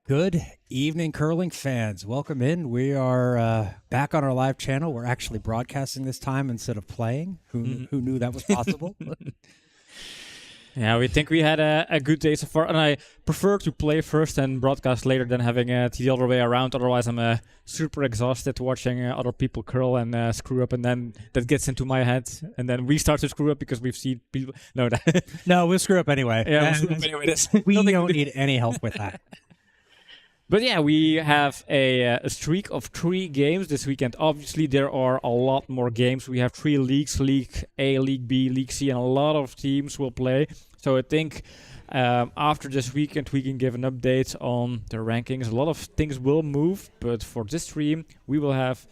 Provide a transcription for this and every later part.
Good evening, curling fans. Welcome in. We are back on our live channel. We're actually broadcasting this time instead of playing. Who knew that was possible? Yeah, we think we had a good day so far, and I prefer to play first and broadcast later than having it the other way around. Otherwise, I'm super exhausted watching other people curl and screw up, and then that gets into my head, and then we start to screw up because we've seen people. No, No, we'll screw up anyway. Yeah, we'll screw up anyway. We don't need any help with that. But yeah, we have a streak of 3 games this weekend. Obviously, there are a lot more games. We have 3 leagues, League A, League B, League C, and a lot of teams will play. So I think after this weekend, we can give an update on the rankings. A lot of things will move, but for this stream, we will have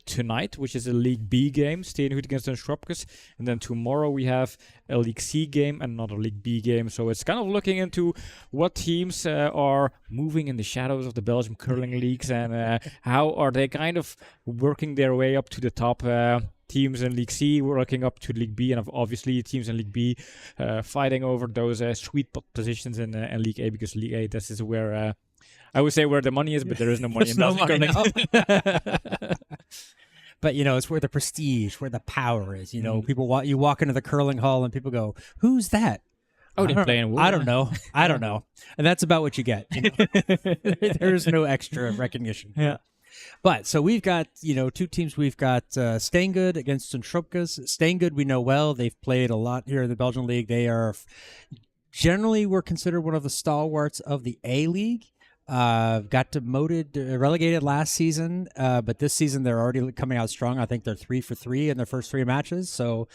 tonight, which is a League B game, Steengoed against the Schrobkes, and then tomorrow we have a League C game and another League B game. So it's kind of looking into what teams are moving in the shadows of the Belgium curling leagues and how are they kind of working their way up to the top. Teams in League C working up to League B, and obviously teams in League B fighting over those sweet positions in League A, because League A, this is where I would say where the money is, but there is no money in Belgium curling. But, you know, it's where the prestige, where the power is. You know, people you walk into the curling hall and people go, "Who's that?" Oh, they're playing. I don't know. I don't know. And that's about what you get. You know? There's no extra recognition. Yeah. But so we've got, you know, 2 teams. We've got Steengoed against Schrobkes. Steengoed, we know well. They've played a lot here in the Belgian league. They are generally were considered one of the stalwarts of the A League. Got demoted, relegated last season, but this season they're already coming out strong. I think they're 3 for 3 in their first 3 matches, so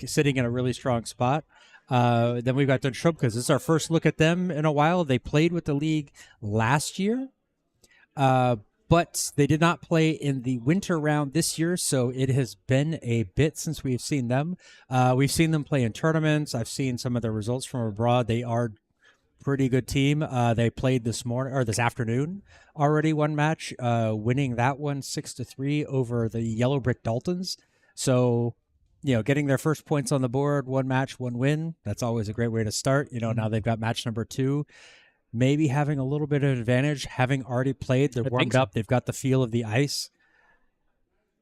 sitting in a really strong spot. Then we've got the Schrobkes. This is our first look at them in a while. They played with the league last year, but they did not play in the winter round this year, so it has been a bit since we've seen them. We've seen them play in tournaments. I've seen some of their results from abroad. They are pretty good team. They played this afternoon already one match, winning that one 6-3 over the Yellow Brick Daltons. So, you know, getting their first points on the board, 1 match, 1 win. That's always a great way to start. You know, now they've got match number 2. Maybe having a little bit of advantage, having already played. They're warmed up. They've got the feel of the ice.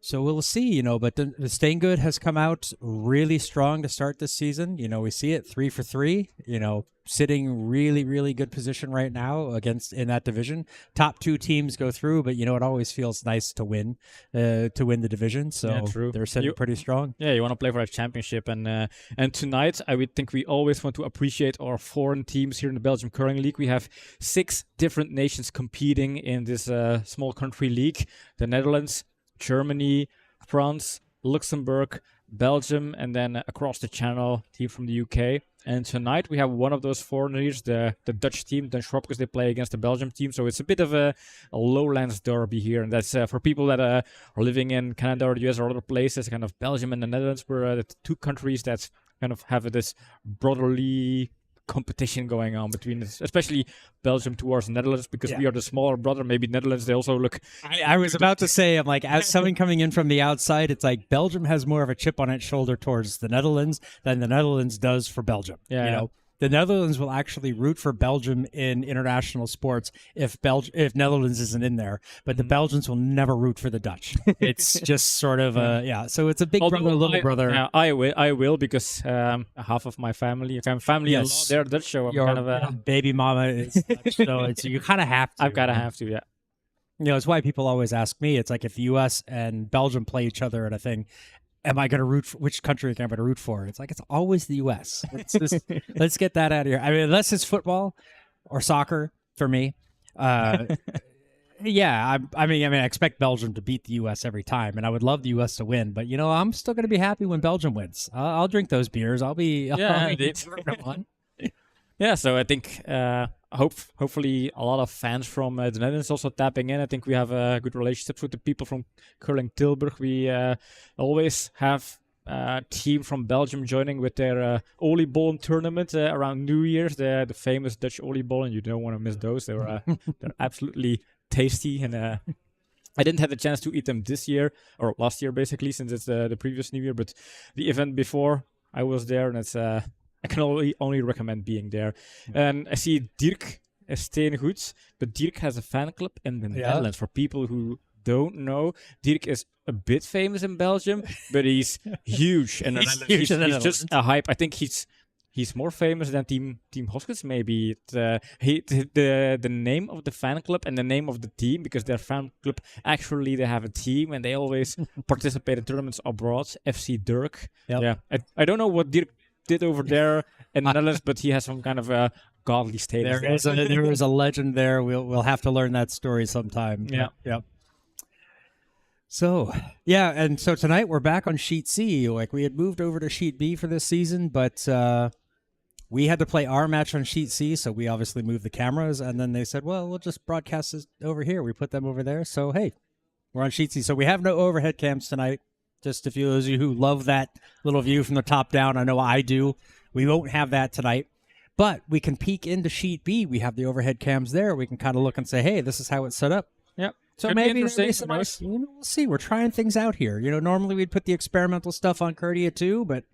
So we'll see, you know, but the Steengoed has come out really strong to start this season. You know, we see it 3 for 3, you know, sitting really, really good position right now in that division. Top 2 teams go through, but, you know, it always feels nice to win the division. So yeah, they're sitting pretty strong. Yeah, you want to play for a championship. And tonight, I would think we always want to appreciate our foreign teams here in the Belgium Curling League. We have 6 different nations competing in this small country league. The Netherlands, Germany, France, Luxembourg, Belgium, and then across the channel, team from the UK. And tonight we have one of those foreigners, the Dutch team, the Schrobkes. They play against the Belgium team. So it's a bit of a lowlands derby here. And that's for people that are living in Canada or the US or other places, kind of Belgium and the Netherlands were the 2 countries that kind of have this brotherly competition going on between especially Belgium towards Netherlands, because we are the smaller brother. Maybe Netherlands, they also look. I was about to say, I'm like, as someone coming in from the outside, it's like Belgium has more of a chip on its shoulder towards the Netherlands than the Netherlands does for Belgium. Yeah, you know, the Netherlands will actually root for Belgium in international sports if Netherlands isn't in there, but the Belgians will never root for the Dutch. It's just sort of so it's a big brother, little brother. Yeah, I will because half of my family, yes, they're Dutch, so I'm your kind of a baby mama is Dutch, so you kind of have to. I've got to have to, yeah. You know, it's why people always ask me. It's like if the U.S. and Belgium play each other in a thing, am I going to root for which country am I going to root for? It's like it's always the U.S. Let's get that out of here. I mean, unless it's football or soccer for me. Yeah, I mean, I expect Belgium to beat the U.S. every time, and I would love the U.S. to win. But you know, I'm still going to be happy when Belgium wins. I'll drink those beers. I'll be Yeah, so I think hopefully a lot of fans from the Netherlands also tapping in. I think we have good relationships with the people from Curling Tilburg. We always have a team from Belgium joining with their oliebollen tournament around New Year's, the famous Dutch oliebollen. You don't want to miss those. They're absolutely tasty, and I didn't have the chance to eat them this year, or last year basically, since it's the previous New Year, but the event before I was there, and it's I can only recommend being there. And I see Dirk Steengoed, but Dirk has a fan club in the Netherlands. For people who don't know, Dirk is a bit famous in Belgium, but he's huge. And he's just a hype. I think he's more famous than Team Hoskins, maybe. The name of the fan club and the name of the team, because their fan club, actually they have a team and they always participate in tournaments abroad. FC Dirk. Yep. Yeah, I don't know what Dirk did over there in the Netherlands, but he has some kind of a godly status. There is a legend there. We'll have to learn that story sometime. Yeah. Yep. So, yeah, and so tonight we're back on Sheet C. Like, we had moved over to Sheet B for this season, but we had to play our match on Sheet C, so we obviously moved the cameras, and then they said, well, we'll just broadcast this over here. We put them over there, so hey, we're on Sheet C. So we have no overhead cams tonight. Just if those of you who love that little view from the top down, I know I do. We won't have that tonight. But we can peek into Sheet B. We have the overhead cams there. We can kind of look and say, hey, this is how it's set up. Yep. So maybe we'll see. We're trying things out here. Normally we'd put the experimental stuff on Curdia too, but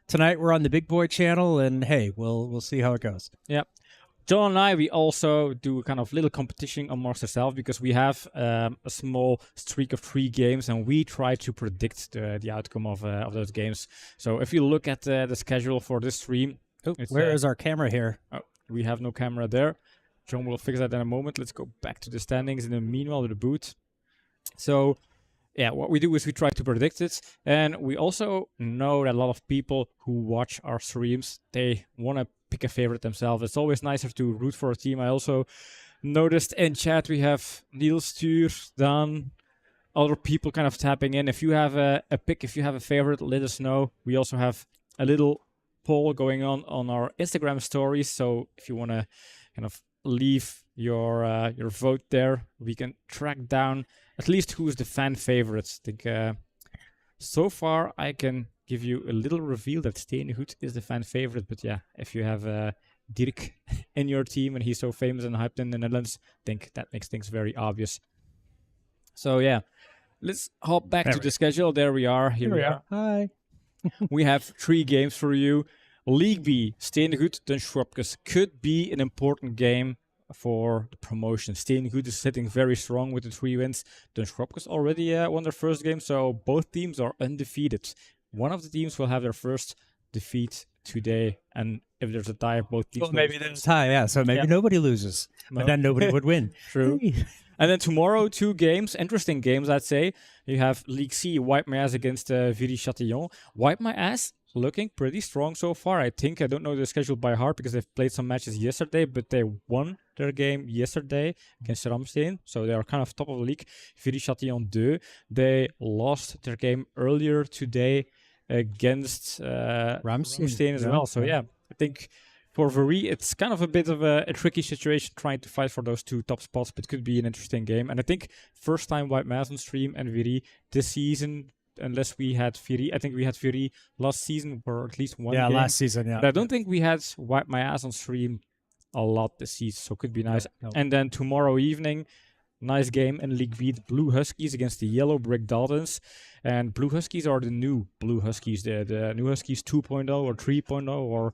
tonight we're on the Big Boy channel, and hey, we'll see how it goes. Yep. John and I, we also do a kind of little competition amongst ourselves, because we have a small streak of 3 games, and we try to predict the outcome of those games. So if you look at the schedule for this stream, where is our camera here? Oh, we have no camera there. John will fix that in a moment. Let's go back to the standings in the meanwhile with the boot. So, yeah, what we do is we try to predict it, and we also know that a lot of people who watch our streams, they want to pick a favorite themselves. It's always nicer to root for a team. I also noticed in chat we have Niels, Stuur, Dan, other people kind of tapping in. If you have a pick, if you have a favorite, let us know. We also have a little poll going on our Instagram stories, so if you want to kind of leave your vote there, we can track down at least who's the fan favorites. I think so far I can give you a little reveal that Steengoed is the fan favorite, but yeah, if you have Dirk in your team and he's so famous and hyped in the Netherlands, I think that makes things very obvious. So yeah, let's hop back to the schedule. There we are. Here we are. Hi. We have 3 games for you. League B, Steengoed, then Schrobkes could be an important game for the promotion. Steengoed is sitting very strong with the 3 wins. Then Schrobkes already won their first game, so both teams are undefeated. One of the teams will have their first defeat today, and if there's a tie, both teams. Well, maybe there's a tie, yeah. So maybe nobody loses, but then nobody would win. True. And then tomorrow, 2 games, interesting games, I'd say. You have League C, Wipe My Ass against Viry-Châtillon. Wipe My Ass looking pretty strong so far, I think. I don't know the schedule by heart because they've played some matches yesterday, but they won their game yesterday against Ramstein, so they are kind of top of the league. Viry-Châtillon 2, they lost their game earlier today against Ramstein as well. So yeah, I think for Viry, it's kind of a bit of a tricky situation trying to fight for those 2 top spots, but could be an interesting game. And I think first time White Mass on stream and Viry this season, unless we had Viry. I think we had Viry last season for at least one game. Yeah, last season, yeah. But I don't think we had Wipe My Ass on stream a lot this season, so could be nice. No. And then tomorrow evening, nice game in League B, Blue Huskies against the Yellow Brick Daltons. And Blue Huskies are the new Blue Huskies, the new Huskies 2.0 or 3.0 or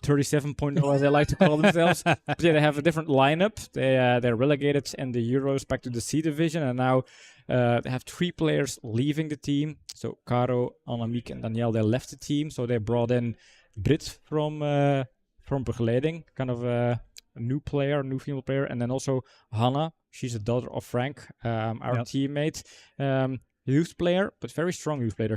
37.0 as they like to call themselves. But yeah, they have a different lineup. They're relegated in the Euros back to the C division, and now they have 3 players leaving the team. So Caro, Annemiek, and Danielle, they left the team. So they brought in Brit from Begeleiding, kind of a new player, new female player, and then also Hannah. She's the daughter of Frank, our teammate, youth player, but very strong youth player.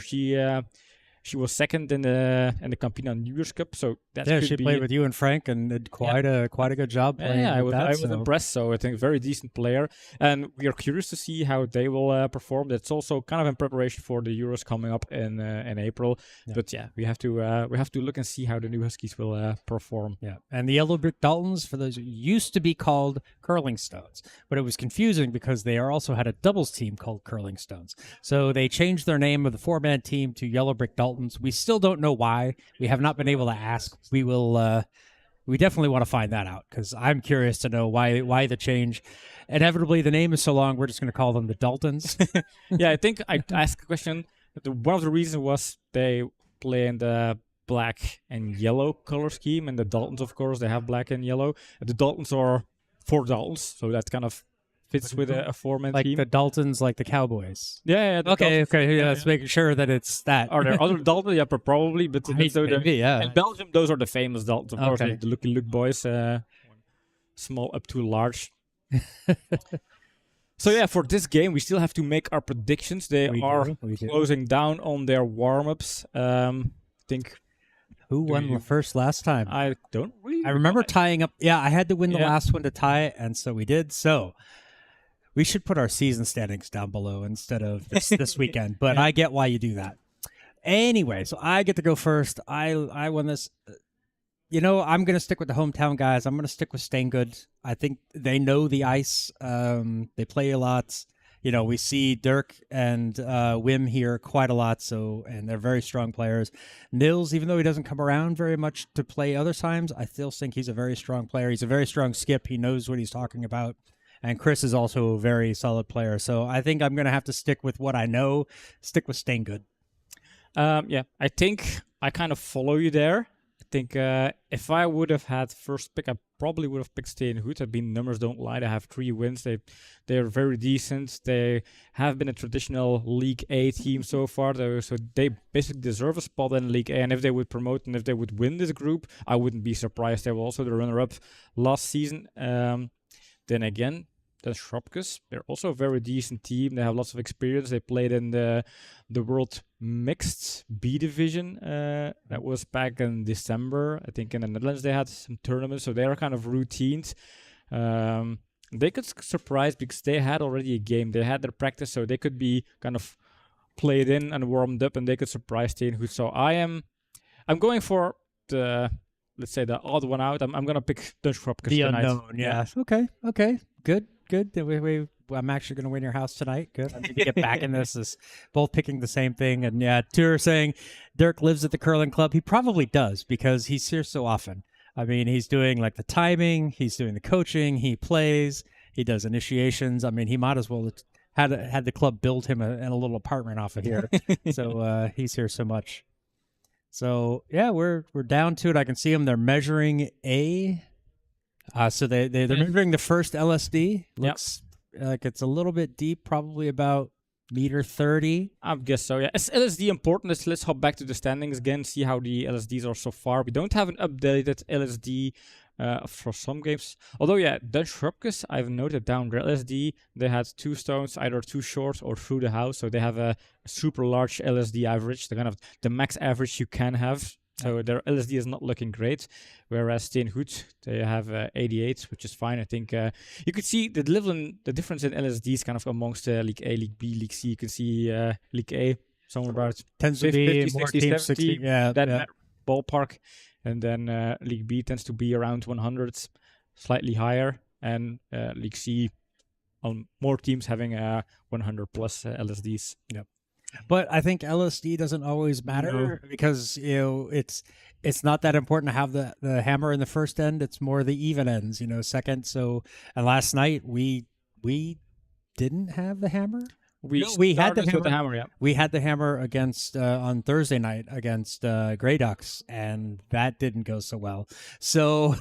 She was second in the Campina New Year's Cup, so that she played with you and Frank and did quite a good job playing. Yeah, I was so. impressed. So I think very decent player, and we are curious to see how they will perform. That's also kind of in preparation for the Euros coming up in April. Yeah. But yeah, we have to look and see how the new Huskies will perform. Yeah, and the Yellow Brick Daltons, for those, used to be called Curling Stones, but it was confusing because they also had a doubles team called Curling Stones. So they changed their name of the 4-man team to Yellow Brick Daltons. We still don't know why. We have not been able to ask. We will. We definitely want to find that out because I'm curious to know why the change. Inevitably, the name is so long. We're just going to call them the Daltons. Yeah, I think I asked a question. One of the reasons was they play in the black and yellow color scheme, and the Daltons, of course, they have black and yellow. The Daltons are 4 Daltons, so that kind of fits with a 4-man Like team. the Daltons, like the Cowboys. Yeah, the Okay, Daltons. okay. Yeah, let's making sure that it's that. Are there other Daltons? Yeah, probably, but Maybe, yeah. in Belgium, those are the famous Daltons, of course, Okay. like the Lucky Luke boys, small up to large. So yeah, for this game, we still have to make our predictions. They We are do. closing down on their warm-ups. I think Who won the first last time? I don't really. I remember tying up. Yeah, I had to win the Yeah. last one to tie it, and so we did. So we should put our season standings down below instead of this weekend. But I get why you do that. Anyway, so I get to go first. I won this. I'm going to stick with the hometown guys. I'm going to stick with Steengoed. I think they know the ice. They play a lot. We see Dirk and Wim here quite a lot, and they're very strong players. Nils, even though he doesn't come around very much to play other times, I still think he's a very strong player. He's a very strong skip. He knows what he's talking about. And Chris is also a very solid player. So I think I'm going to have to stick with what I know, stick with Steengoed. I think I kind of follow you there. I think if I would have had first pick, I probably would have picked Steengoed. Numbers don't lie. They have 3 wins. They're very decent. They have been a traditional League A team so far, so they basically deserve a spot in League A. And if they would promote and if they would win this group, I wouldn't be surprised. They were also the runner-up last season. Then again, the Schrobkes, they're also a very decent team. They have lots of experience. They played in the World Mixed B Division. That was back in December. I think in the Netherlands they had some tournaments, so they are kind of routined. They could surprise because they had already a game. They had their practice, so they could be kind of played in and warmed up, and they could surprise Steengoed. So I'm going for the, let's say, the odd one out. I'm gonna pick the Schrobkes The tonight. unknown, yeah. Okay. Good. I'm actually going to win your house tonight. Good. I need to get back in this. Is both picking the same thing. And yeah, Tur saying Dirk lives at the curling club. He probably does because he's here so often. I mean, he's doing like the timing. He's doing the coaching. He plays. He does initiations. I mean, he might as well had the club build him a little apartment off of here. So he's here so much. So yeah, we're down to it. I can see them. They're measuring so they're measuring the first LSD. Looks like it's a little bit deep, probably about 1.30 meters. I guess so, yeah. Is LSD important? Let's hop back to the standings again, see how the LSDs are so far. We don't have an updated LSD for some games. Although, yeah, Dutch Schrobkes, I've noted down their LSD. They had 2 stones, either too short or through the house. So they have a super large LSD average, the kind of the max average you can have. So their LSD is not looking great, whereas Steengoed, they have 88, which is fine. I think you could see the difference in LSDs kind of amongst League A, League B, League C. You can see League A somewhere about Tends to 50, be 50, more 60, teams, 70, 60. Yeah, that ballpark. And then League B tends to be around 100, slightly higher. And League C, on more teams having 100 plus LSDs. Yep. But I think LSD doesn't always matter because it's not that important to have the hammer in the first end. It's more the even ends, second. So and last night we didn't have the hammer. We had the hammer. Yeah. We had the hammer against on Thursday night against Grey Ducks, and that didn't go so well. So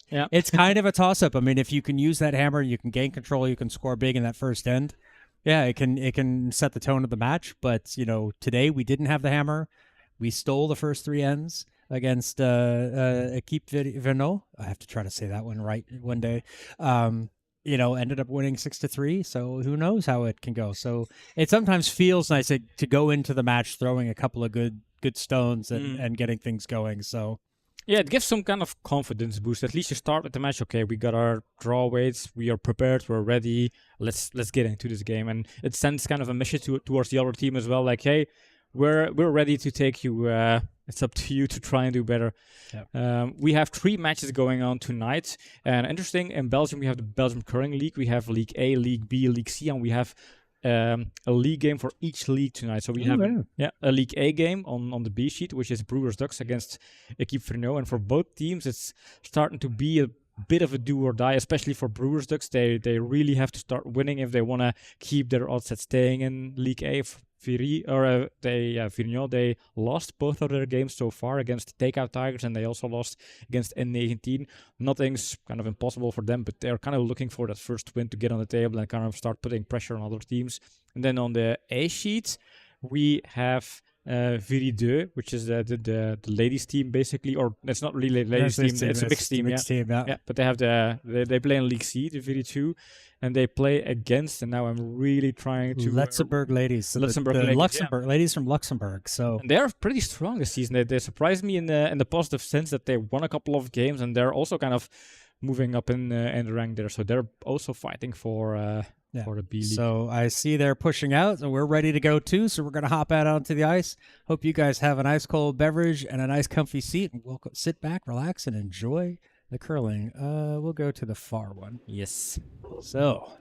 yeah, it's kind of a toss up. I mean, if you can use that hammer, you can gain control. You can score big in that first end. Yeah, it can set the tone of the match, but today we didn't have the hammer. We stole the first 3 ends against Equipe Vernot. I have to try to say that one right one day. Ended up winning 6-3. So who knows how it can go? So it sometimes feels nice to go into the match throwing a couple of good stones and getting things going. So. Yeah, it gives some kind of confidence boost. At least you start with the match. Okay, we got our draw weights. We are prepared. We're ready. Let's get into this game. And it sends kind of a message towards the other team as well. Like, hey, we're ready to take you. It's up to you to try and do better. Yep. We have 3 matches going on tonight. And interesting, in Belgium, we have the Belgium Curling League. We have League A, League B, League C, and we have a league game for each league tonight. So we have a League A game on the B sheet, which is Brewers Ducks against Equipe Vernot. And for both teams, it's starting to be a bit of a do or die, especially for Brewers Ducks. They really have to start winning if they want to keep their odds at staying in League A. Virigno, they lost both of their games so far against Takeout Tigers, and they also lost against N19. Nothing's kind of impossible for them, but they're kind of looking for that first win to get on the table and kind of start putting pressure on other teams. And then on the A sheet, we have Virideux, which is the ladies team basically, or it's not really a ladies team, it's a mixed team, yeah. But they have they play in League C, the Virideux, and they play against, and now I'm really trying to Luxembourg ladies, so Luxembourg the ladies, Luxembourg ladies from Luxembourg. So and they're pretty strong this season. They surprised me in the positive sense that they won a couple of games, and they're also kind of moving up in the rank there. So they're also fighting for the B League. So I see they're pushing out, and we're ready to go too. So we're going to hop out onto the ice. Hope you guys have an ice cold beverage and a nice comfy seat, and we'll sit back, relax, and enjoy the curling. We'll go to the far one. Yes. So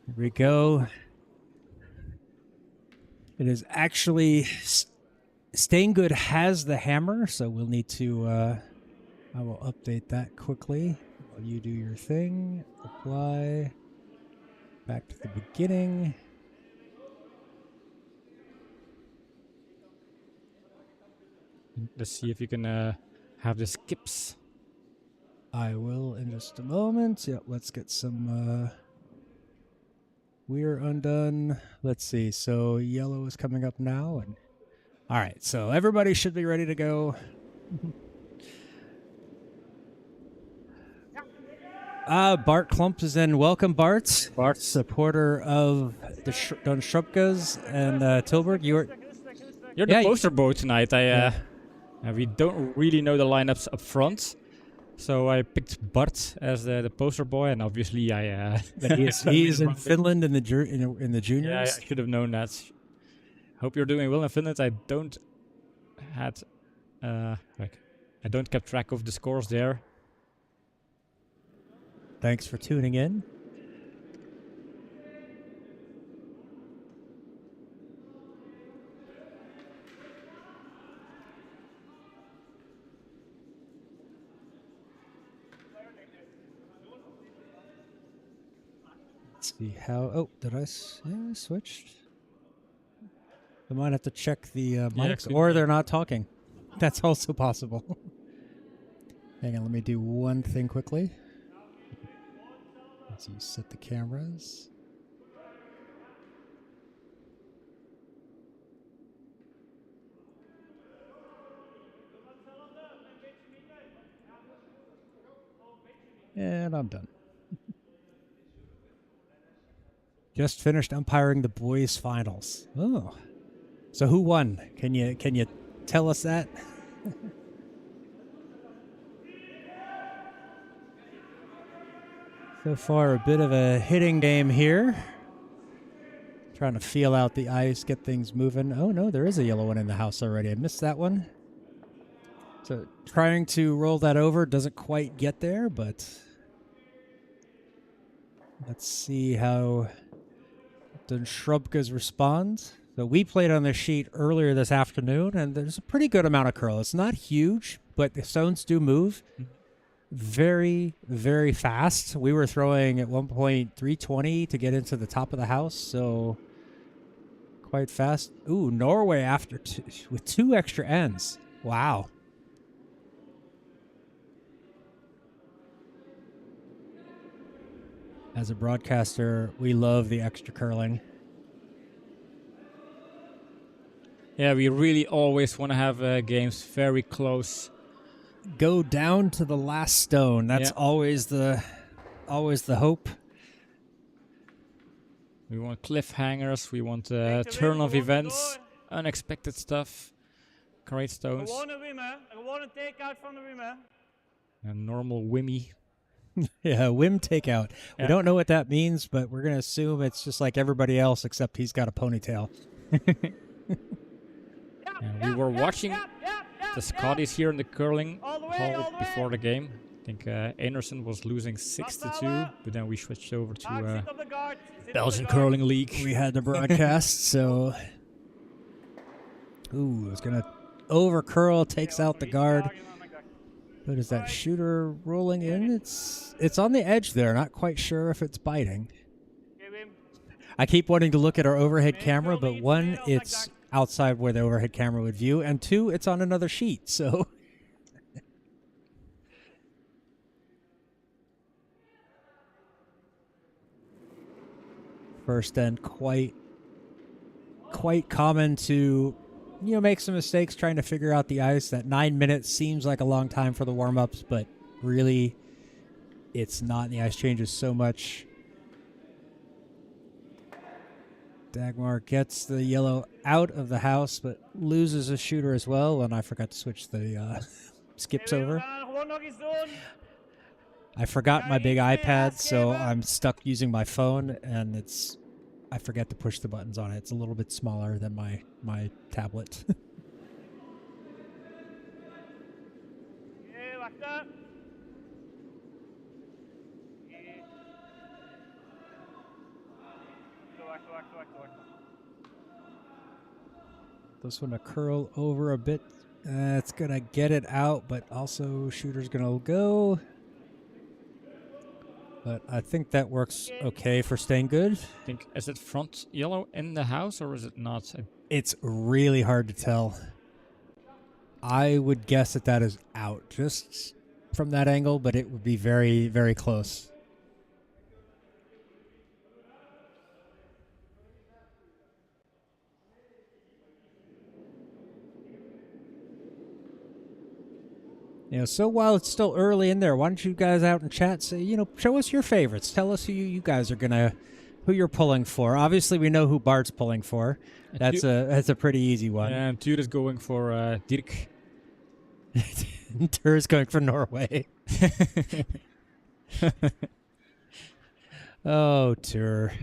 here we go. It is actually Steengoed has the hammer, so we'll need to. I will update that quickly while you do your thing. Apply. Back to the beginning. Let's see if you can have the skips. I will in just a moment. Yep, let's get some. We're undone. Let's see. So yellow is coming up now, and all right. So everybody should be ready to go. Bart Klump is in. Welcome, Bart. Bart, supporter of the Schrobkes and Tilburg. You're the poster boy tonight. We don't really know the lineups up front, so I picked Bart as the poster boy, and obviously he's in Finland in the juniors. Yeah, I should have known that. Hope you're doing well in Finland. I don't keep track of the scores there. Thanks for tuning in. Let's see how. Oh, did I? Yeah, I switched. I might have to check the mics, or they're not talking. That's also possible. Hang on, let me do one thing quickly. Let's set the cameras. And I'm done. Just finished umpiring the boys' finals. Oh, so who won? Can you tell us that? So far, a bit of a hitting game here. Trying to feel out the ice, get things moving. Oh, no, there is a yellow one in the house already. I missed that one. So trying to roll that over. Doesn't quite get there, but let's see how the Schrobkes respond. So we played on the sheet earlier this afternoon, and there's a pretty good amount of curl. It's not huge, but the stones do move. Very, very fast. We were throwing at one point 320 to get into the top of the house, so quite fast. Ooh, Norway after with 2 extra ends. Wow. As a broadcaster, we love the extra curling. Yeah, we really always want to have games very close. Go down to the last stone. That's always the hope. We want cliffhangers. We want turn of events, unexpected stuff, great stones. I want to take out from the rimmer. A normal wimmy. Yeah, whim takeout. Yeah. We don't know what that means, but we're going to assume it's just like everybody else, except he's got a ponytail. We were watching the Scotties here in the curling hall before the game. I think Anderson was losing 6-2, but then we switched over to Belgian Curling League. We had the broadcast, so... Ooh, it's going to over curl, takes out the guard. What is that shooter rolling in? It's on the edge there. Not quite sure if it's biting. I keep wanting to look at our overhead camera, but one, it's outside where the overhead camera would view, and two, it's on another sheet, so... First end, quite common to, make some mistakes trying to figure out the ice. That 9 minutes seems like a long time for the warm-ups, but really, it's not. The ice changes so much. Dagmar gets the yellow out of the house, but loses a shooter as well, and I forgot to switch the skips over. I forgot my big iPad, so I'm stuck using my phone, and I forget to push the buttons on it. It's a little bit smaller than my tablet. This one to curl over a bit. It's going to get it out, but also shooter's going to go. But I think that works okay for Steengoed. I think, is it front yellow in the house or is it not? It's really hard to tell. I would guess that is out just from that angle, but it would be very, very close. So while it's still early in there, why don't you guys out in chat say, show us your favorites. Tell us who you guys are who you're pulling for. Obviously, we know who Bart's pulling for. That's a pretty easy one. And Tuur is going for Dirk. Tuur is going for Norway. Oh, Tuur.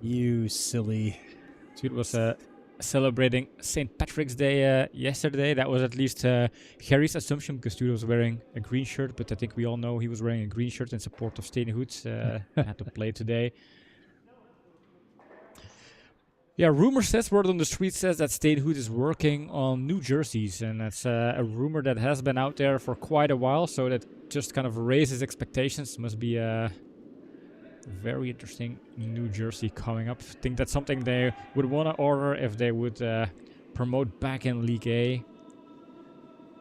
You silly. Tuur was celebrating St. Patrick's Day yesterday. That was at least Harry's assumption because Tuur was wearing a green shirt, but I think we all know he was wearing a green shirt in support of Steengoed. Had to play today. Yeah, rumor says, word on the street says that Steengoed is working on new jerseys, and that's a rumor that has been out there for quite a while, so that just kind of raises expectations. Must be a very interesting new jersey coming up. I think that's something they would want to order if they would promote back in League A.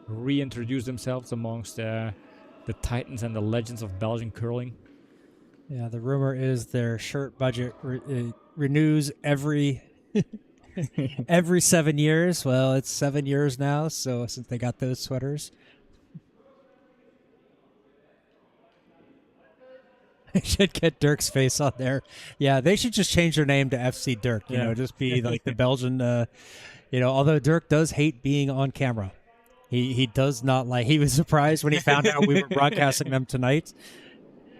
Reintroduce themselves amongst the titans and the legends of Belgian curling. Yeah, the rumor is their shirt budget renews every 7 years. Well, it's 7 years now, so since they got those sweaters. They should get Dirk's face on there. Yeah, they should just change their name to FC Dirk, just be like the Belgian, although Dirk does hate being on camera. He does not like, he was surprised when he found out we were broadcasting them tonight.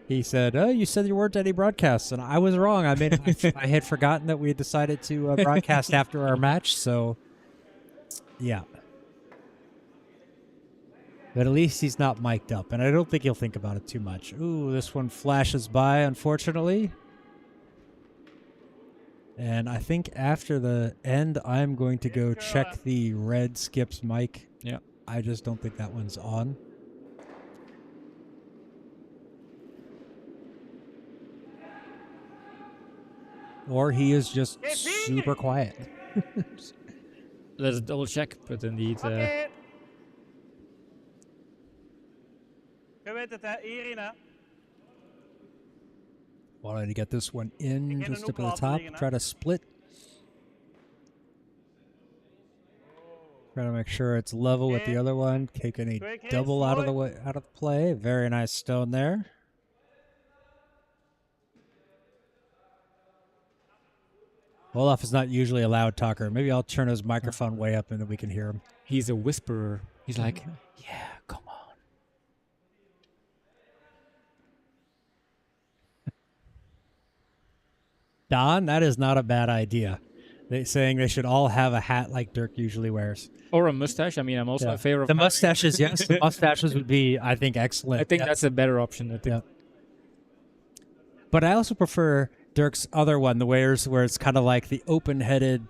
He said, "Oh, you said there weren't any broadcasts," and I was wrong. I had forgotten that we had decided to broadcast after our match, so yeah. But at least he's not mic'd up, and I don't think he'll think about it too much. Ooh, this one flashes by, unfortunately. And I think after the end, I'm going to go check the red skips mic. Yeah. I just don't think that one's on. Or he is just super quiet. Let's double check, but indeed... Wanted to get this one in just up at the top. Try to split. Try to make sure it's level with the other one. Taking a double out of the play. Very nice stone there. Olaf is not usually a loud talker. Maybe I'll turn his microphone way up and then we can hear him. He's a whisperer. He's like, yeah, come on. Don, that is not a bad idea. Saying they should all have a hat like Dirk usually wears. Or a mustache. I mean, I'm also in favor of the mustaches. Yes, the mustaches would be, I think, excellent. I think that's a better option. I think. Yeah. But I also prefer Dirk's other one, the where it's kind of like the open-headed,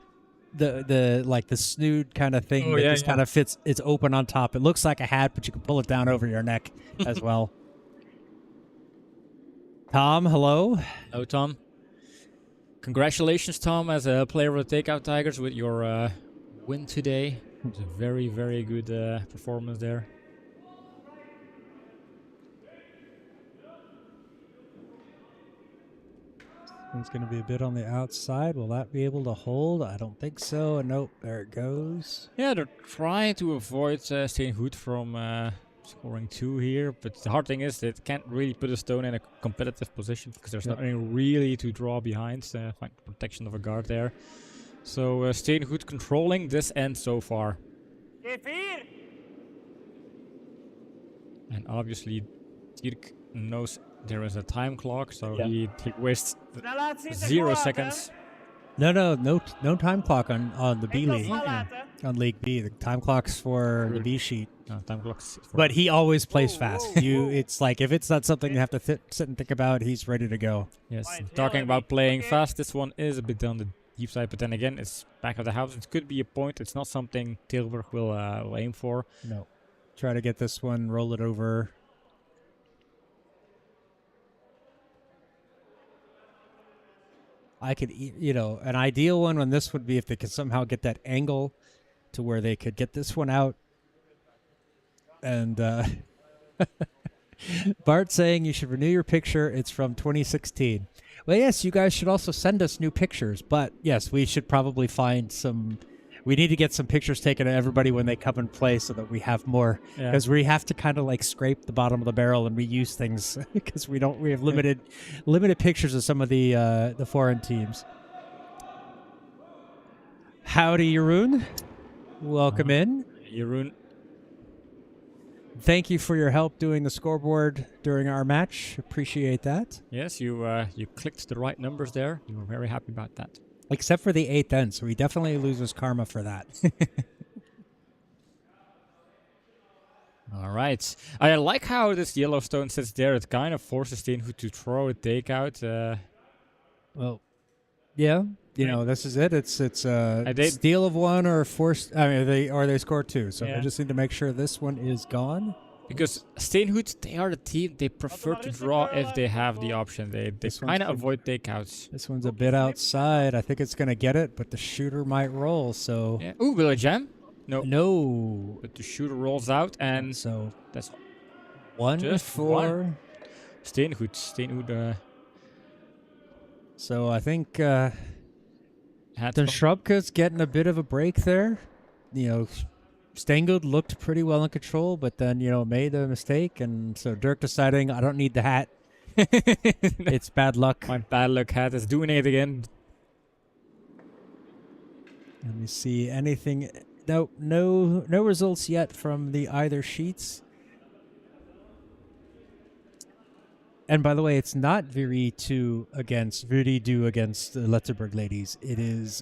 the like the snood kind of thing that just kind of fits. It's open on top. It looks like a hat, but you can pull it down over your neck as well. Tom, hello. Hello, Tom. Congratulations, Tom, as a player of the Takeout Tigers with your win today. It was a very, very good performance there. It's going to be a bit on the outside. Will that be able to hold? I don't think so. Nope, there it goes. Yeah, they're trying to avoid Steengoed from scoring 2 here, but the hard thing is they can't really put a stone in a competitive position because there's nothing really to draw behind, find protection of a guard there. So Steengoed controlling this end so far. G4. And obviously Dirk knows there is a time clock, so he wastes Snelheid zitten, 0 goed, hè? seconds. No time clock on the B Enkel League. snelheid, hè? On League B, the time clock's for the B sheet. Time clocks. But he always plays fast. It's like if it's not something you have to sit and think about, he's ready to go. Yes, Right, talking yeah, about playing okay. fast, this one is a bit on the deep side, but then again, it's back of the house. It could be a point. It's not something Tilburg will aim for. No. Try to get this one, roll it over. I could, an ideal one on this would be if they could somehow get that angle to where they could get this one out. And Bart saying you should renew your picture. It's from 2016. Well, yes, you guys should also send us new pictures. But yes, we should probably find some. We need to get some pictures taken of everybody when they come and play so that we have more. Yeah. Because we have to kind of like scrape the bottom of the barrel and reuse things because we have limited pictures of some of the foreign teams. Howdy, Jeroen. Welcome in. Jeroen. Thank you for your help doing the scoreboard during our match. Appreciate that. Yes, you clicked the right numbers there. You were very happy about that. Except for the 8th end, so he definitely loses karma for that. All right. I like how this Yellowstone sits there. It kind of forces Steengoed to throw a takeout. Well, yeah, this is it. It's did- steal of one or force. I mean, they score 2. So Yeah. I just need to make sure this one is gone. Because Steengoed, they are the team, they prefer to draw if they have the option. They This one's kind of for- avoid takeouts. This one's a bit outside. I think it's gonna get it, but the shooter might roll. So Yeah. Ooh, will it jam? No. no. But the shooter rolls out, and So that's 1 Just for. Steengoed So I think had the some- Schrobkes getting a bit of a break there. Steengoed looked pretty well in control, but then made a mistake, and so Dirk deciding I don't need the hat. It's bad luck. My bad luck hat is doing it again. Let me see anything. No results yet from the either sheets. And by the way, it's not Viri 2 against Viri 2 against the Letterberg ladies. It is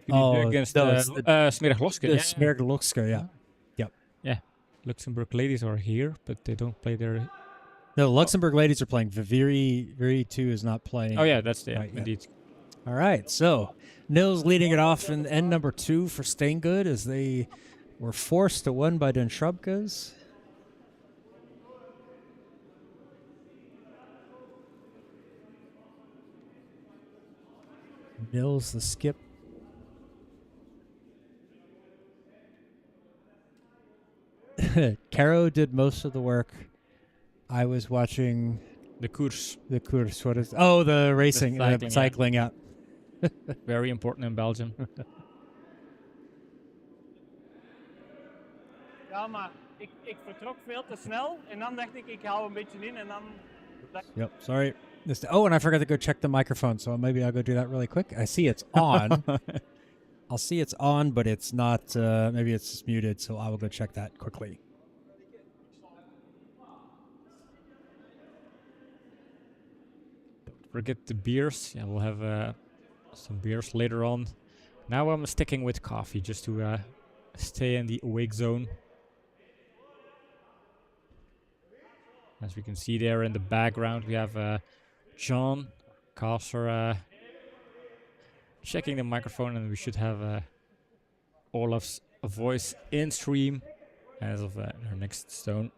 Against Smerigloske. the Smergelokska, yeah. Luxembourg ladies are here, but they don't play their... No, Luxembourg ladies are playing. Viri 2 is not playing. Oh, yeah, that's the... Right, yeah. indeed. All right, so Nils leading it off in end number 2 for Steengoed as they were forced to win by Den Schrobkes. Nils the skip. Caro did most of the work. I was watching The koers. the course. What is? Oh, the racing, cycling, cycling. Yeah. Very important in Belgium. Ja, maar ik vertrok veel te snel en dan dacht ik hou een beetje in en dan... Yep. Sorry. Oh, and I forgot to go check the microphone, so maybe I'll go do that really quick. I see it's on. I'll see it's on, but it's not. Maybe it's just muted, so I will go check that quickly. Don't forget the beers. Yeah, we'll have some beers later on. Now I'm sticking with coffee just to stay in the awake zone. As we can see there in the background, we have John Kasser checking the microphone, and we should have Olaf's voice in stream as of her next stone.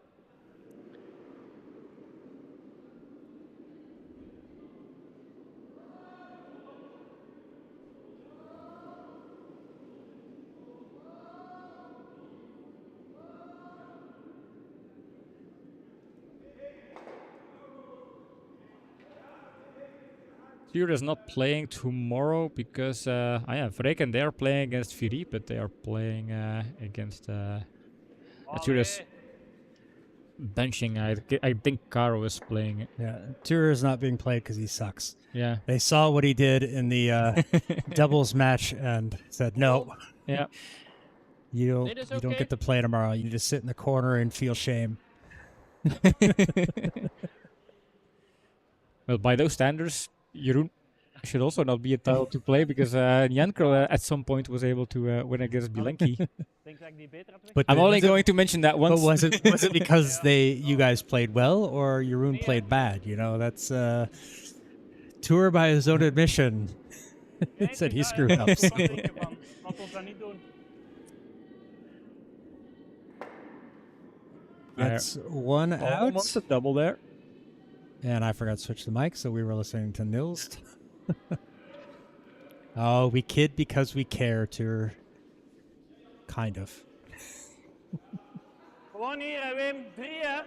Stuur is not playing tomorrow because Vreken, they are playing against Viri, but they are playing against Stuur is benching. I think Karl is playing it. Yeah, Tour is not being played because he sucks. Yeah. They saw what he did in the doubles match and said, no, Yeah. you Dit is don't okay. get to play tomorrow. You just sit in the corner and feel shame. Well, by those standards, Jeroen should also not be entitled to play because Janker at some point was able to win against Bilenki. Denk dat ik die beter had But I'm only was it- going to mention that once. But was it because you guys played well or Jeroen played bad? You know, that's Tour by his own admission. He said he screwed up. So. Laat ons dat niet doen. That's one Almost out. a double there. And I forgot to switch the mic, so we were listening to Nils. Oh, we kid because we care, Tour. Kind of. Gewoon hier, hè, Wim. 3, hè.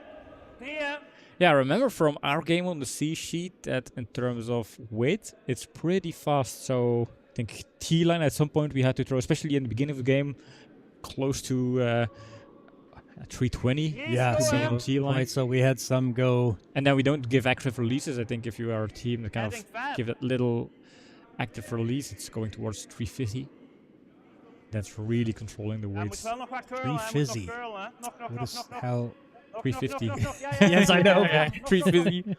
3, hè. Yeah, remember from our game on the C sheet that in terms of weight, it's pretty fast. So I think T-line at some point we had to throw, especially in the beginning of the game, close to 320. Yeah, so, T-line. so we had some go. And then we don't give active releases. I think if you are a team that kind of give that little active release, it's going towards 350. That's really controlling the Hij moet weights. wel nog wat curlen, hè. Hij moet fizzy. nog curlen, hè. Nog, What is nog. how? 350. Yes, I know. Yeah, 350.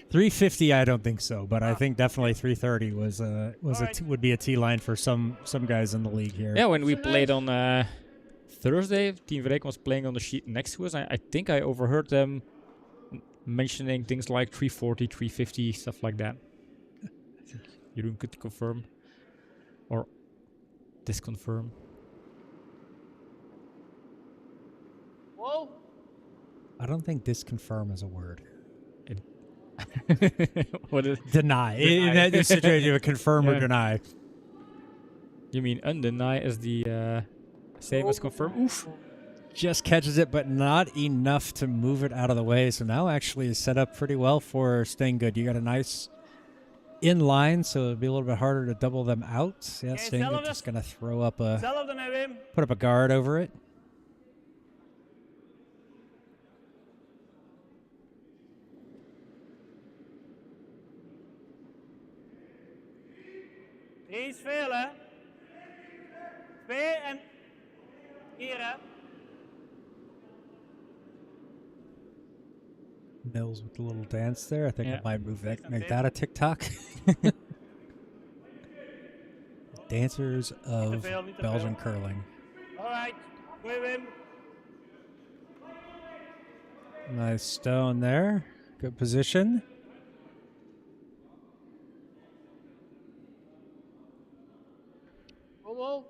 350, I don't think so, but I think definitely 330 would be a T line for some guys in the league here. Yeah, when we played on Thursday, Team Vreken was playing on the sheet next to us. I think I overheard them mentioning things like 340, 350, stuff like that. Jeroen could confirm or disconfirm. Whoa. I don't think disconfirm is a word. What is? Deny. In that situation, you would confirm or deny. You mean undeny as the same as confirm? Oof. Just catches it, but not enough to move it out of the way. So now actually is set up pretty well for Steengoed. You got a nice in line, so it'll be a little bit harder to double them out. Yeah, Steengoed just going to throw up Hetzelfde, hè, Wim. put up a guard over it. Drie is veel, hè. 2 en hier, hè. Mills with the little dance there. I think Yeah. I might make that a TikTok. Dancers of Niet te veel. Belgian curling. Alright. Goeie, Wim. Nice stone there. Good position. Wow, wow.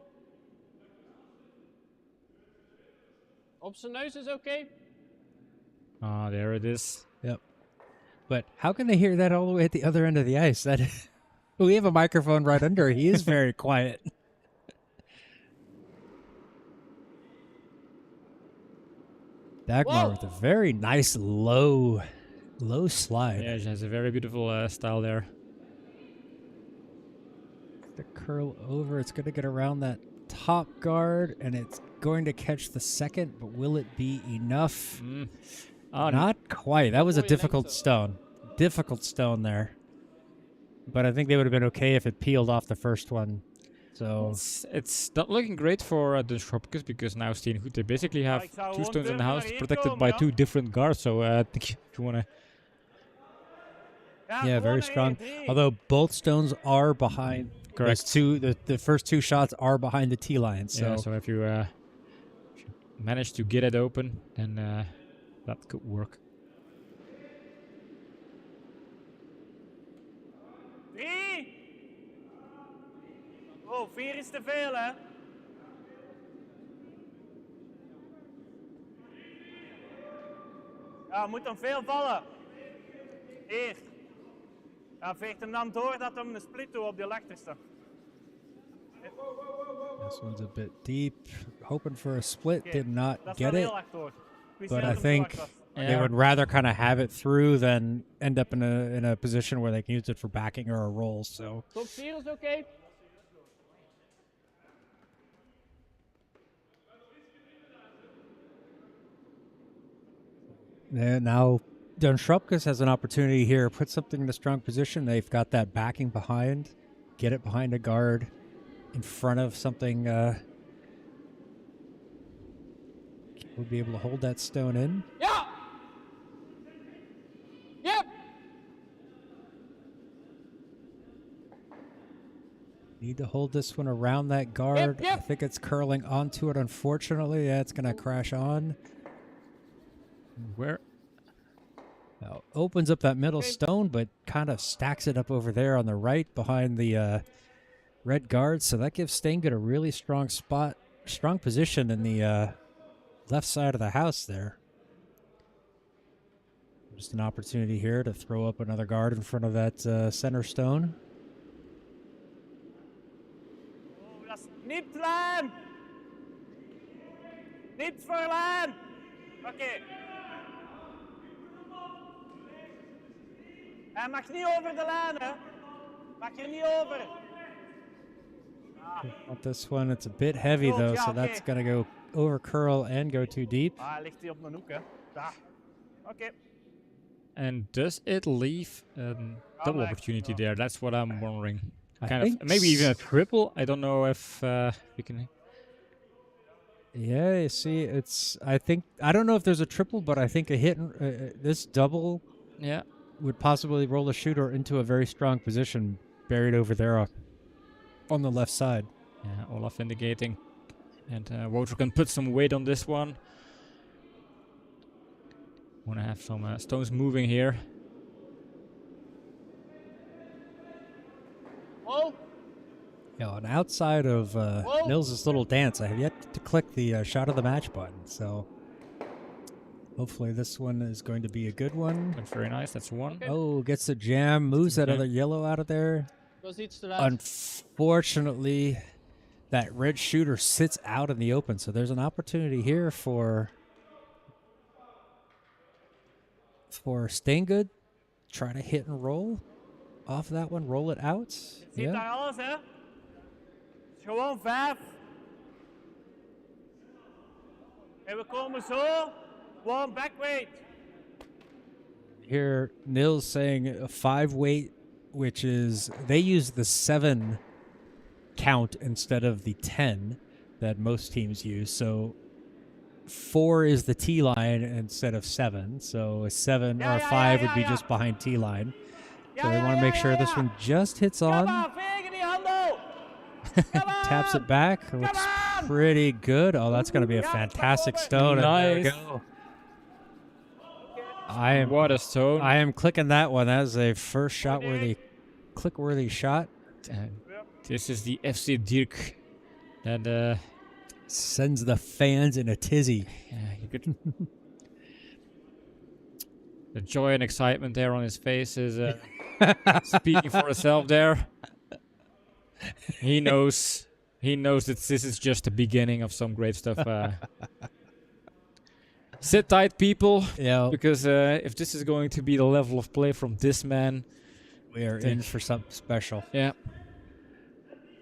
Op zijn neus is oké. Ah, there it is. Yep. But how can they hear that all the way at the other end of the ice? That we have a microphone right under. He is very quiet. Dagmar with a very nice low slide. Yeah, she has a very beautiful style there. The curl over. It's going to get around that top guard, and it's going to catch the second, but will it be enough? Not quite. That was a difficult stone. Difficult stone there. But I think they would have been okay if it peeled off the first one. So It's not looking great for the Schrobkes because now Steengoed, they basically have 2 stones in the house protected by 2 different guards. So I think if you want to... yeah, very strong. Although both stones are behind. Correct. The first 2 shots are behind the T line. So, Yeah, so if you manage to get it open, then that could work. 3. Oh, 4 is te veel, hè. Ja, moet dan veel vallen. Hier. Ja, veegt hem dan door dat hem een split doet op die achterste. this one's a bit deep. Hoping for a split. Oké, Did not dat is get wel it. heel hard door. Ik wist But niet I dat hem zo think hard was. They would rather kind of have it through than end up in a position where they can use it for backing or a roll. So Top 4 is okay. and now Schrobkes has an opportunity here. Put something in a strong position. They've got that backing behind. Get it behind a guard in front of something. We'll be able to hold that stone in. Ja! Yep! Need to hold this one around that guard. Yep. I think it's curling onto it, unfortunately. Yeah, it's going to crash on. Where? Now, opens up that middle stone, but kind of stacks it up over there on the right behind the red guard. So that gives Steengoed a really strong spot, strong position in the left side of the house there. Just an opportunity here to throw up another guard in front of that center stone. Oh, dat is niet lijn! Niet voor lijn! Oké. Hij mag niet over de lijn, hè? Mag er niet over. Not this one. It's a bit heavy, though, so that's going to go over curl and go too deep. Ah, hij ligt hier op mijn hoek, hè? Daar. Oké. And does it leave a double opportunity there? That's what I'm wondering. I Kind think of, maybe even a triple. I don't know if we can. Yeah, you see, I don't know if there's a triple, but I think a hit, this double Yeah. would possibly roll a shooter into a very strong position buried over there on the left side. Yeah, Olaf indicating. And Woter can put some weight on this one. Want to have some stones moving here. Oh, Yeah, and outside of Nils' little dance, I have yet to click the shot of the match button, so hopefully this one is going to be a good one. That's very nice. That's one. Oh, gets the jam, moves that other yellow out of there. dat is iets te laat. Unfortunately, that red shooter sits out in the open, so there's an opportunity here for Steengoed. Try to hit and roll off that one, roll it out. Je ziet daar alles, hè? Het is gewoon 5. En we komen zo. Gewoon backweight. Here, Nils saying a 5 weight, which is, they use the 7 count instead of the 10 that most teams use. So 4 is the T line instead of 7. So a 7 or a 5 would be just behind T line. So they want to make sure this one just hits Kom on, maar, vegen die handel. Come on. taps it back. Looks on. pretty good. Oh, that's going to be a fantastic stone. And there we Nice. go. What a stone. I am clicking that one. That is a first shot worthy, click worthy shot. This is the FC Dirk. And Sends the fans in a tizzy. yeah, you could. The joy and excitement there on his face is speaking for itself there. He knows that this is just the beginning of some great stuff. Sit tight, people, Yeah, because if this is going to be the level of play from this man, we are in for something special. yeah.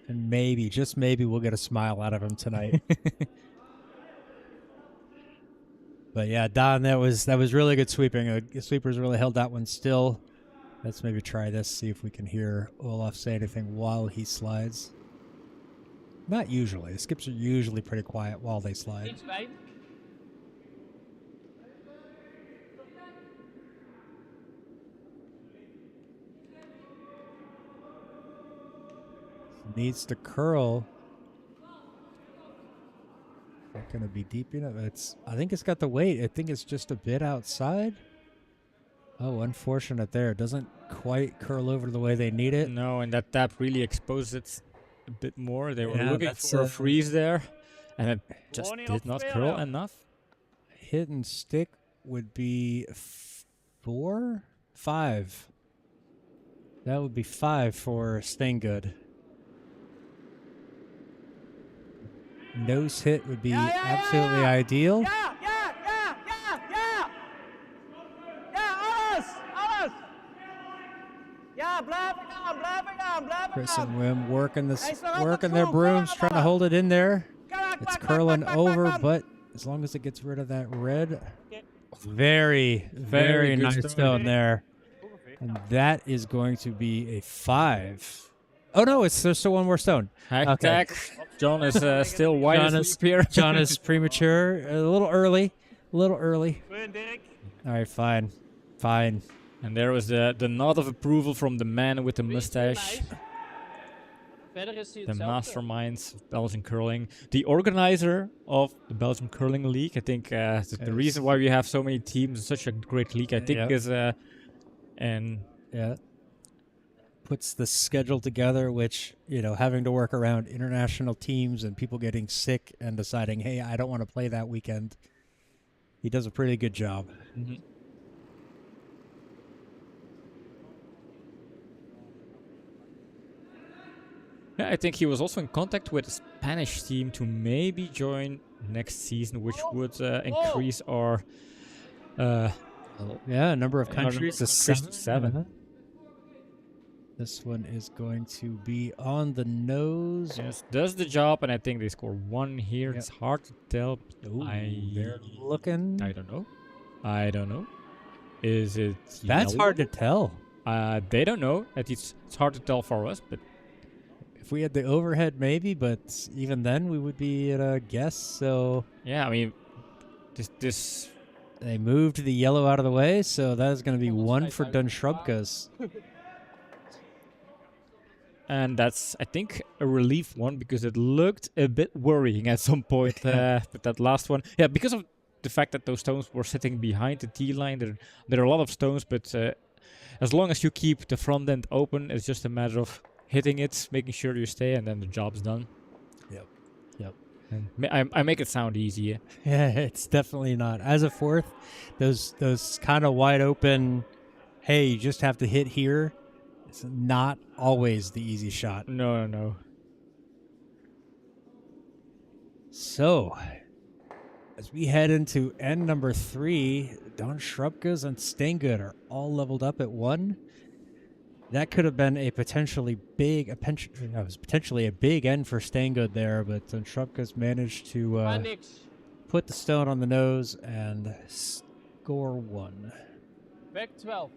And maybe, just maybe, we'll get a smile out of him tonight. But yeah, Don, that was really good sweeping. The sweepers really held that one still. Let's maybe try this, see if we can hear Olaf say anything while he slides. Not usually. The skips are usually pretty quiet while they slide. Iets fijn. Needs to curl. Not going to be deep enough. I think it's got the weight. I think it's just a bit outside. Oh, unfortunate there. It doesn't quite curl over the way they need it. No, and that tap really exposed it a bit more. They were Yeah, looking that's, for a freeze there, and it just Gewoon niet did not opspelen. curl enough. Hit and stick would be 4? 5. That would be 5 for Steengoed. Nose hit would be absolutely ideal. Ja, ja, ja, ja, ja. Ja, blijven gaan, blijven gaan, blijven Chris gaan. and Wim working Hij is nog altijd working their goed, brooms, kom trying to maar. hold it in there. Kom maar, It's kom, curling kom, kom, over, kom. but as long as it gets rid of that red, Okay. very, very good nice stone. stone there. And that is going to be a 5. Oh no, there's still one more stone. Hashtag. John is still white John as is, here. John is premature, a little early, a little early. Goed, Dirk. All right, fine, fine. And there was the nod of approval from the man with the mustache. Verder is hij The hetzelfde. masterminds of Belgian curling, the organizer of the Belgian Curling League. I think the reason why we have so many teams in such a great league, I think, is and Yeah. Puts the schedule together, which, you know, having to work around international teams and people getting sick and deciding, hey, I don't want to play that weekend. He does a pretty good job. yeah, I think he was also in contact with a Spanish team to maybe join next season, which would increase our Yeah, a number of Yeah, countries. number of countries to 7. Uh-huh. This one is going to be on the nose. yes, does the job, and I think they score 1 here. Yep. It's hard to tell. Ooh, I they're looking. I don't know. I don't know. Is it? That's yellow? hard to tell. They don't know. It's hard to tell for us, but If we had the overhead, maybe, but even then, we would be at a guess. So yeah, I mean, this they moved the yellow out of the way, so that is going to be 1 for Schrobkes. and that's I think a relief one because it looked a bit worrying at some point. But that last one, yeah, because of the fact that those stones were sitting behind the tee line, there are a lot of stones, but as long as you keep the front end open, it's just a matter of hitting it, making sure you stay, and then the job's done. Yep. And I make it sound easy. Yeah? Yeah, it's definitely not. As a fourth, those kind of wide open, hey, you just have to hit here. It's not always the easy shot. No. So, as we head into end number 3, Schrobkes and Steengoed are all leveled up at 1. That could have been a potentially big end for Steengoed there, but Schrobkes managed to Maar niks. put the stone on the nose and score 1. Back 12.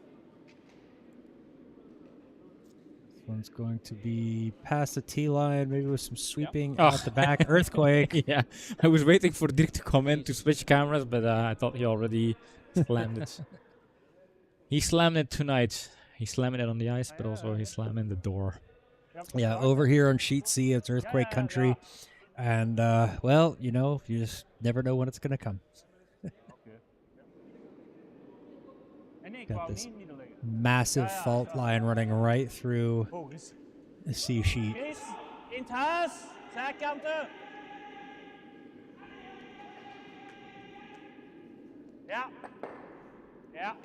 This one's going to be past the tee line, maybe with some sweeping Oh. out the back. Earthquake. Yeah, I was waiting for Dirk to come in to switch cameras, but I thought he already slammed it. He slammed it tonight. He slammed it on the ice, but also he slammed in the door. Yeah, over here on Sheet C, it's earthquake country. And, well, you know, you just never know when it's going to come. En ik Got wou this. niet midden liggen. Massive fault line running right through Oh, dus. the C sheet. Chris, in het huis. Zijkanten. Ja. Ja.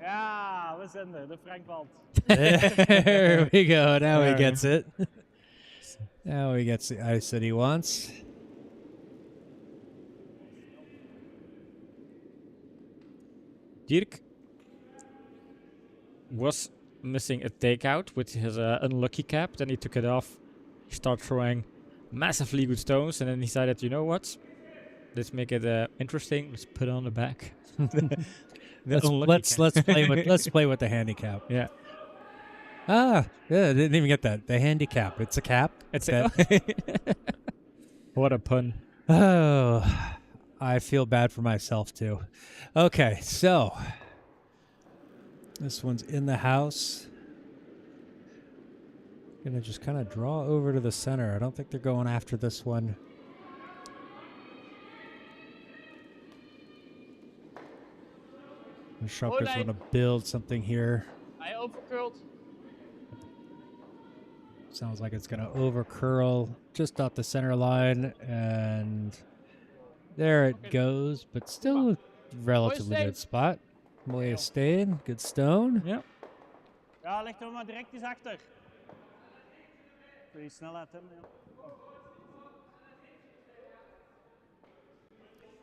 Ja, we zijn er. De Frank valt. There we go. Now he gets it. Now he gets the ice that he wants. Dirk was missing a takeout with his unlucky cap. Then he took it off. He started throwing massively good stones, and then he decided, you know what? Let's make it interesting. Let's put it on the back. Let's play with the handicap. Yeah. Yeah, I didn't even get that. The handicap. It's a cap. It's that. What a pun. Oh, I feel bad for myself too. Okay, so this one's in the house. Gonna just kind of draw over to the center. I don't think they're going after this one. The Schrobkes want to build something here. Hij overcurled. Sounds like it's going to over curl just off the center line, and there it goes, but still a relatively good spot. Mooie steen, good stone. Yeah. Ja, leg er maar direct eens achter. Voor die snelheid, hè. Ja.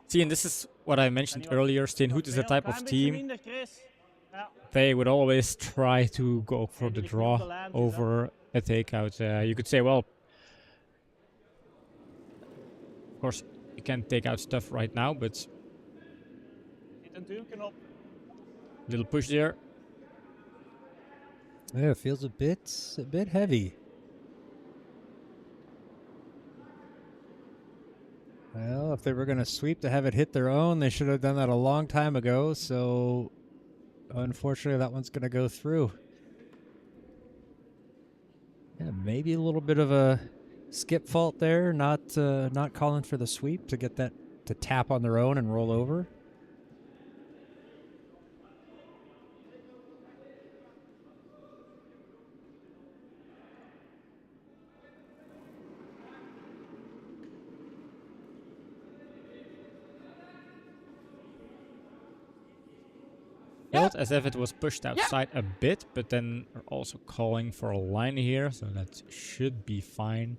See, and this is what I mentioned earlier. Steengoed is the type of team. Chris. Ja. they would always try to go for the Eigenlijk niet op de draw lijntjes, hè. over a takeout. You could say, well, of course, you can take out stuff right now, but Zit een duwken op. little push there. Yeah, it feels a bit heavy. Well, if they were going to sweep to have it hit their own, they should have done that a long time ago. So, unfortunately, that one's going to go through. Yeah, maybe a little bit of a skip fault there, not calling for the sweep to get that to tap on their own and roll over. Felt as if it was pushed outside a bit, but then we're also calling for a line here, so that should be fine.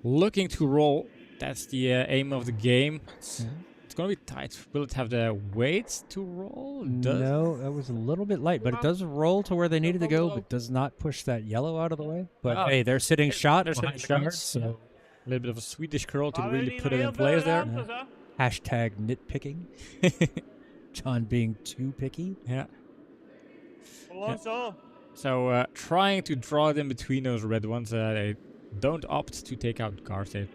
Looking to roll, that's the aim of the game. It's going to be tight. Will it have the weight to roll? No, that was a little bit light, but it does roll to where they needed to go, but does not push that yellow out of the way. But Oh. hey, they're sitting shot They're behind sitting the guard, shot, so A little bit of a Swedish curl to Maar we really hebben put hier it in heel veel place there. ruimtes, hè. hashtag nitpicking. John being too picky. Yeah. Gewoon zo. So trying to draw it in between those red ones. They don't opt to take out cards. They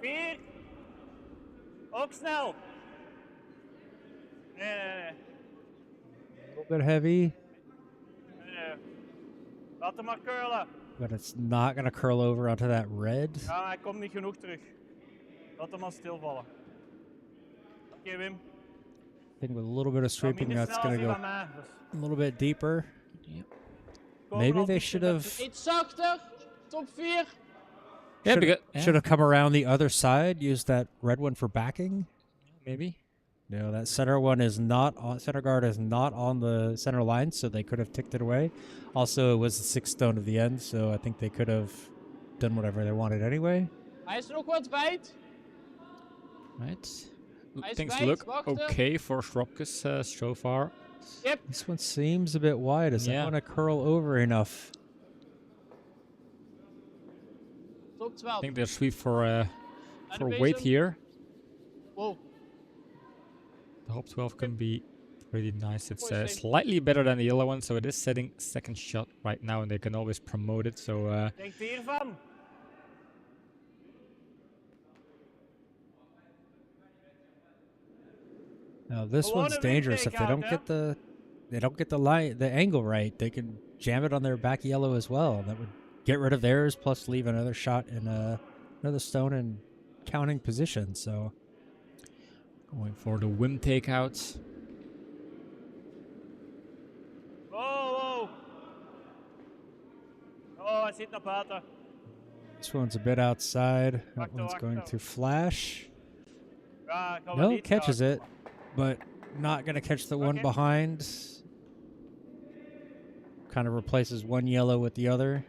4. Ook snel. Nee. A little bit heavy, Nee. Laat hem maar curlen. but it's not going to curl over onto that red. Ja, hij komt niet genoeg terug. Laat hem maar stilvallen. Oké, Wim. I think with a little bit of sweeping, Minder that's snel going to als go die van mij, dus a little bit deeper. komen Maybe al they iets should in have Iets zachter. Top 4. yeah, because, should have come around the other side, used that red one for backing. maybe. No, that center one is not on. Center guard is not on the center line, so they could have ticked it away. Also, it was the 6th stone of the end, so I think they could have done whatever they wanted anyway. Hij is er nog wat wijd. Right. Hij is Things wijd, look wachten. okay for Schrobkes so far. Yep. This one seems a bit wide. Is Yeah. that going to curl over enough? Top 12. I think they're sweep for weight Animation. here. Wow. The Hop 12 can be pretty nice. It's Poison. slightly better than the yellow one, so it is setting second shot right now, and they can always promote it. So Denk hiervan. Now this Gewoon one's een dangerous if they windtake don't get the angle right. They can jam it on their back yellow as well. That would get rid of theirs, plus leave another shot in another stone in counting position. So going for the whim takeouts. Wow. Oh, hij zit naar buiten. this one's a bit outside. That Wacht, one's wacht, going wacht. to flash. Ja, gaan we No, niet catches gaan. it, but not going to catch the one Okay. behind. Kind of replaces one yellow with the other.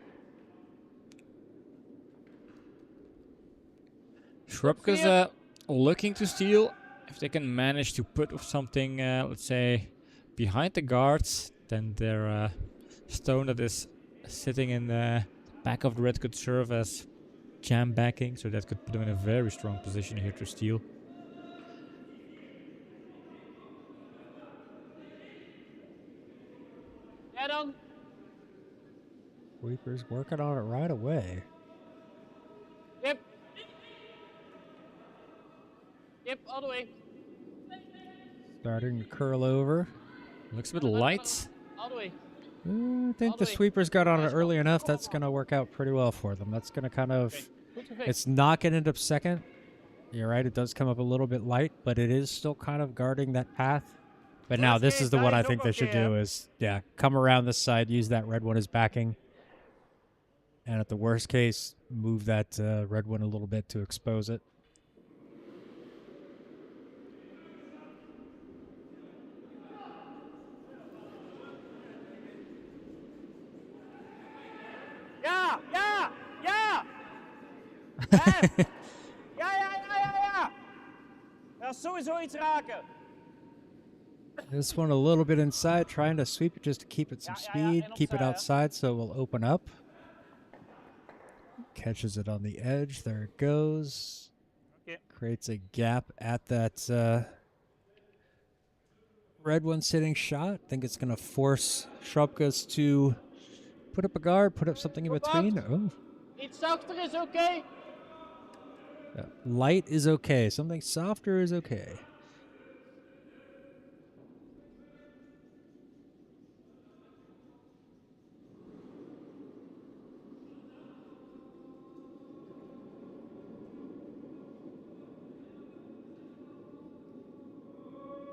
Schrobkes looking to steal. If they can manage to put something, let's say, behind the guards, then their stone that is sitting in the back of the red could serve as jam backing, so that could put them in a very strong position here to steal. Ja dan. Sweeper's working on it right away. Yep. Yep, all the way. Starting to curl over. Looks a bit light. All the way. I think All the the way. sweepers got on it early enough. That's going to work out pretty well for them. That's going to kind of... Goed gefixt. It's not going to end up second. You're right. It does come up a little bit light, but it is still kind of guarding that path. But now this is the one I think they should do is, yeah, come around this side, use that red one as backing. And at the worst case, move that red one a little bit to expose it. Ja. Hè? Ja. Ja. Ja, sowieso iets raken. This one a little bit inside, trying to sweep it just to keep it some speed, keep it outside so it will open up. Catches it on the edge. There it goes. Okay. Creates a gap at that red one sitting shot. I think it's going to force Schrobkes to put up a guard, put up something in between. Oh. Iets zachter is oké. Light is okay. Something softer is okay.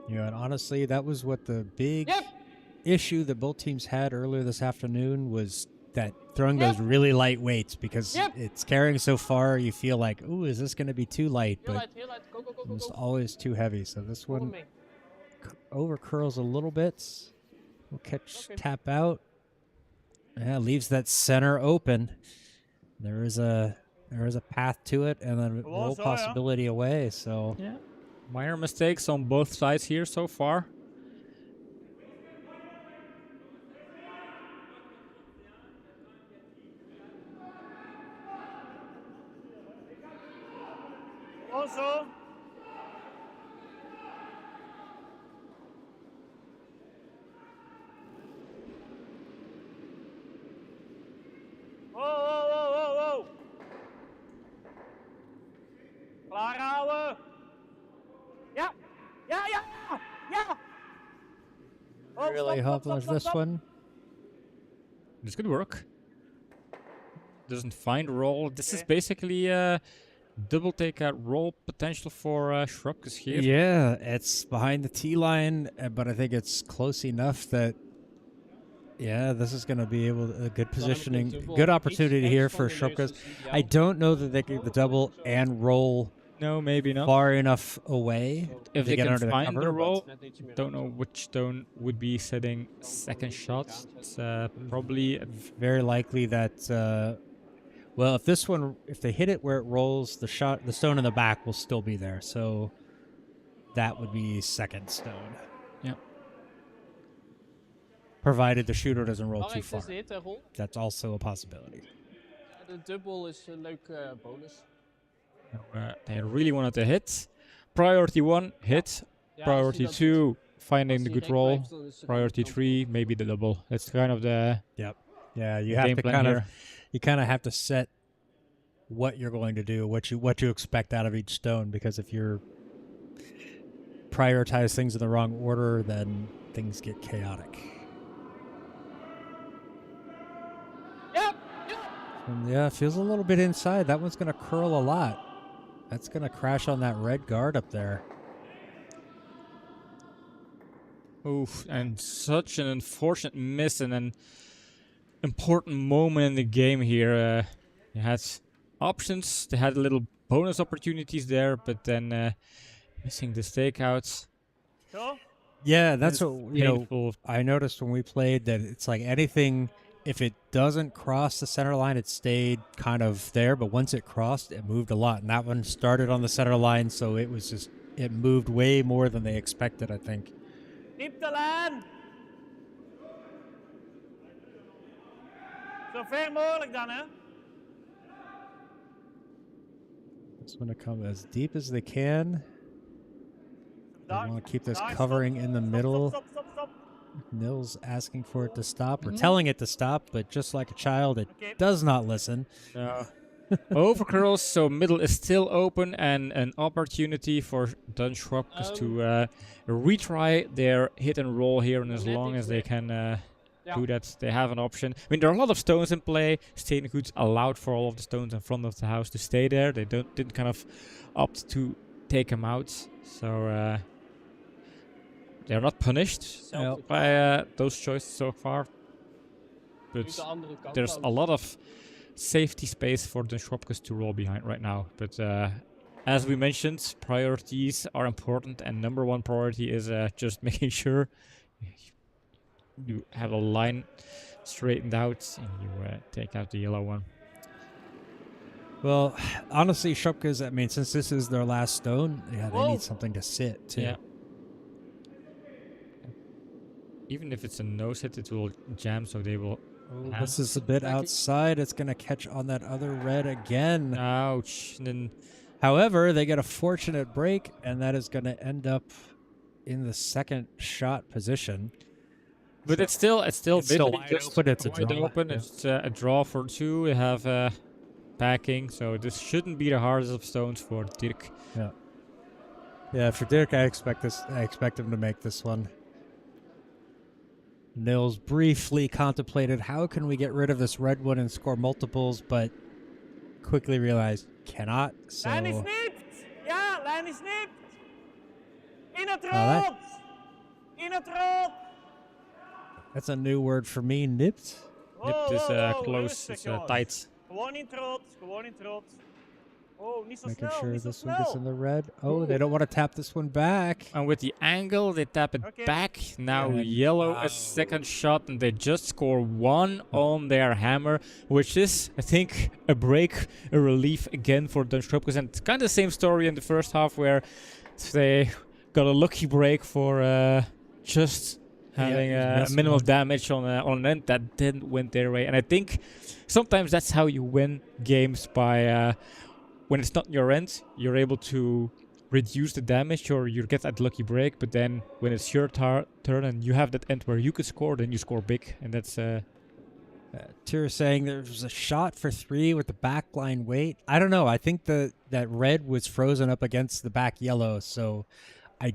And honestly, that was what the big issue that both teams had earlier this afternoon was that throwing those really light weights because it's carrying so far, you feel like, ooh, is this going to be too light? Heel But uit, heel uit. Go, go, go, go, it's go. always too heavy. So this Volg one hem mee. over curls a little bit. We'll catch tap out. Yeah, leaves that center open. There is a path to it and then roll possibility away. So Yeah. Minor mistakes on both sides here so far. Also. Wow, wow, wow, wow, wow. Klaar houden. Ja, ja, ja, ja. Oh, really hopeless this one. This could work. Doesn't find roll. This is basically a double takeout roll potential for Schrobkes here. Yeah, it's behind the T line, but I think it's close enough that, yeah, this is going to be able to, a good positioning, good opportunity here for Schrobkes. I don't know that they get the double and roll No, maybe not. far enough away If to they get can under find the the cover. roll, don't know which stone would be setting second shots. It's probably Very likely that, well, if this one, if they hit it where it rolls, the stone in the back will still be there. So that would be second stone. Yeah. Provided the shooter doesn't roll too Belangrijkste far. is de hitrol. That's also a possibility. De dubbel is een leuke bonus. They really wanted to hit. Priority 1, hit. Ja, Priority als hij 2, finding als the hij good gek roll. blijft, dan is het Priority ook 3, maybe the double. That's kind of the Yeah, you game have to plan kind here. of you kind of have to set what you're going to do, what you expect out of each stone, because if you're prioritize things in the wrong order, then things get chaotic. Ja, ja. And yeah, it feels a little bit inside. That one's going to curl a lot. That's going to crash on that red guard up there. Oof, and such an unfortunate miss and an important moment in the game here. They had options, they had little bonus opportunities there, but then missing the stakeouts. Zo. Yeah, that's It's what, you know, painful. I noticed when we played that it's like anything, if it doesn't cross the center line, it stayed kind of there, but once it crossed, it moved a lot. And that one started on the center line, so it was just, it moved way more than they expected, I think. Dieptelijn. Zo ver mogelijk dan, hè? Just want to come as deep as they can. They Daar. want to keep this Daar, stop. covering in the Stop, middle. Stop, stop, stop, stop. Nils asking for it to stop, or telling it to stop, but just like a child, it Okay. does not listen. No. Overcurls, so middle is still open and an opportunity for Dun Schrobkes to retry their hit and roll here, and as long as they can do that, they have an option. I mean, there are a lot of stones in play. Steengoed allowed for all of the stones in front of the house to stay there. They didn't kind of opt to take them out, so they're not punished by those choices so far. Nu But de andere kant. there's a lot of safety space for the Schrobkes to roll behind right now. But as we mentioned, priorities are important, and number one priority is just making sure you have a line straightened out and you take out the yellow one. Well, honestly, Schrobkes, I mean, since this is their last stone, yeah, they Whoa. need something to sit, too. Yeah. Even if it's a nose hit, it will jam, so they will. Oh, this is a bit outside. It's going to catch on that other red again. Ouch. And then However, they get a fortunate break, and that is going to end up in the second shot position. but it's still still basically wide just open, it's a wide draw, open. yeah. It's a draw for 2. We have packing, so this shouldn't be the hardest of stones for Dirk. Yeah. Yeah, for Dirk, I expect him to make this one. Nils briefly contemplated how can we get rid of this red one and score multiples, but quickly realized cannot. So Lijn is nipt! Ja, lijn is nipt! In het that- rood! In het rood! that's a new word for me, nipped. Nipped is close, rustig, it's jongens. tight. Gewoon in het rood, gewoon in het rood. Oh, niet zo Making snel, sure niet zo this one gets in snel. the red. Oh, they don't want to tap this one back. And with the angle, they tap it Okay. back. Now And- yellow a second shot, and they just score 1 on their hammer, which is, I think, a break, a relief again for the Schrobkes. And it's kind of the same story in the first half, where they got a lucky break for just having a minimal damage on an end that didn't win their way. And I think sometimes that's how you win games by when it's not your end, you're able to reduce the damage or you get that lucky break. But then when it's your turn and you have that end where you could score, then you score big, and that's Tira saying there was a shot for 3 with the back line weight. I don't know. I think that red was frozen up against the back yellow, so I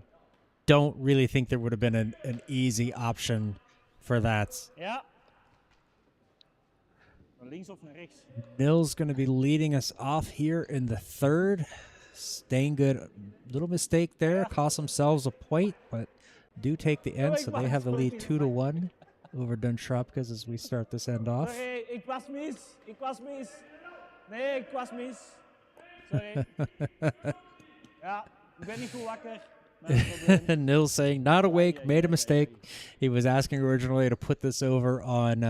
don't really think there would have been an easy option for that. Ja. Van links of naar rechts? Nils going to be leading us off here in the third. Steengoed, little mistake there, cost themselves a point, but do take the end, so they have the lead 2-1 over Schrobkes as we start this end off. Sorry, ik was mis. Ik was mis. Nee, ik was mis. Sorry. Ja, ik ben niet goed wakker. Maar geen probleem. Nils saying not awake, made a mistake. He was asking originally to put this over on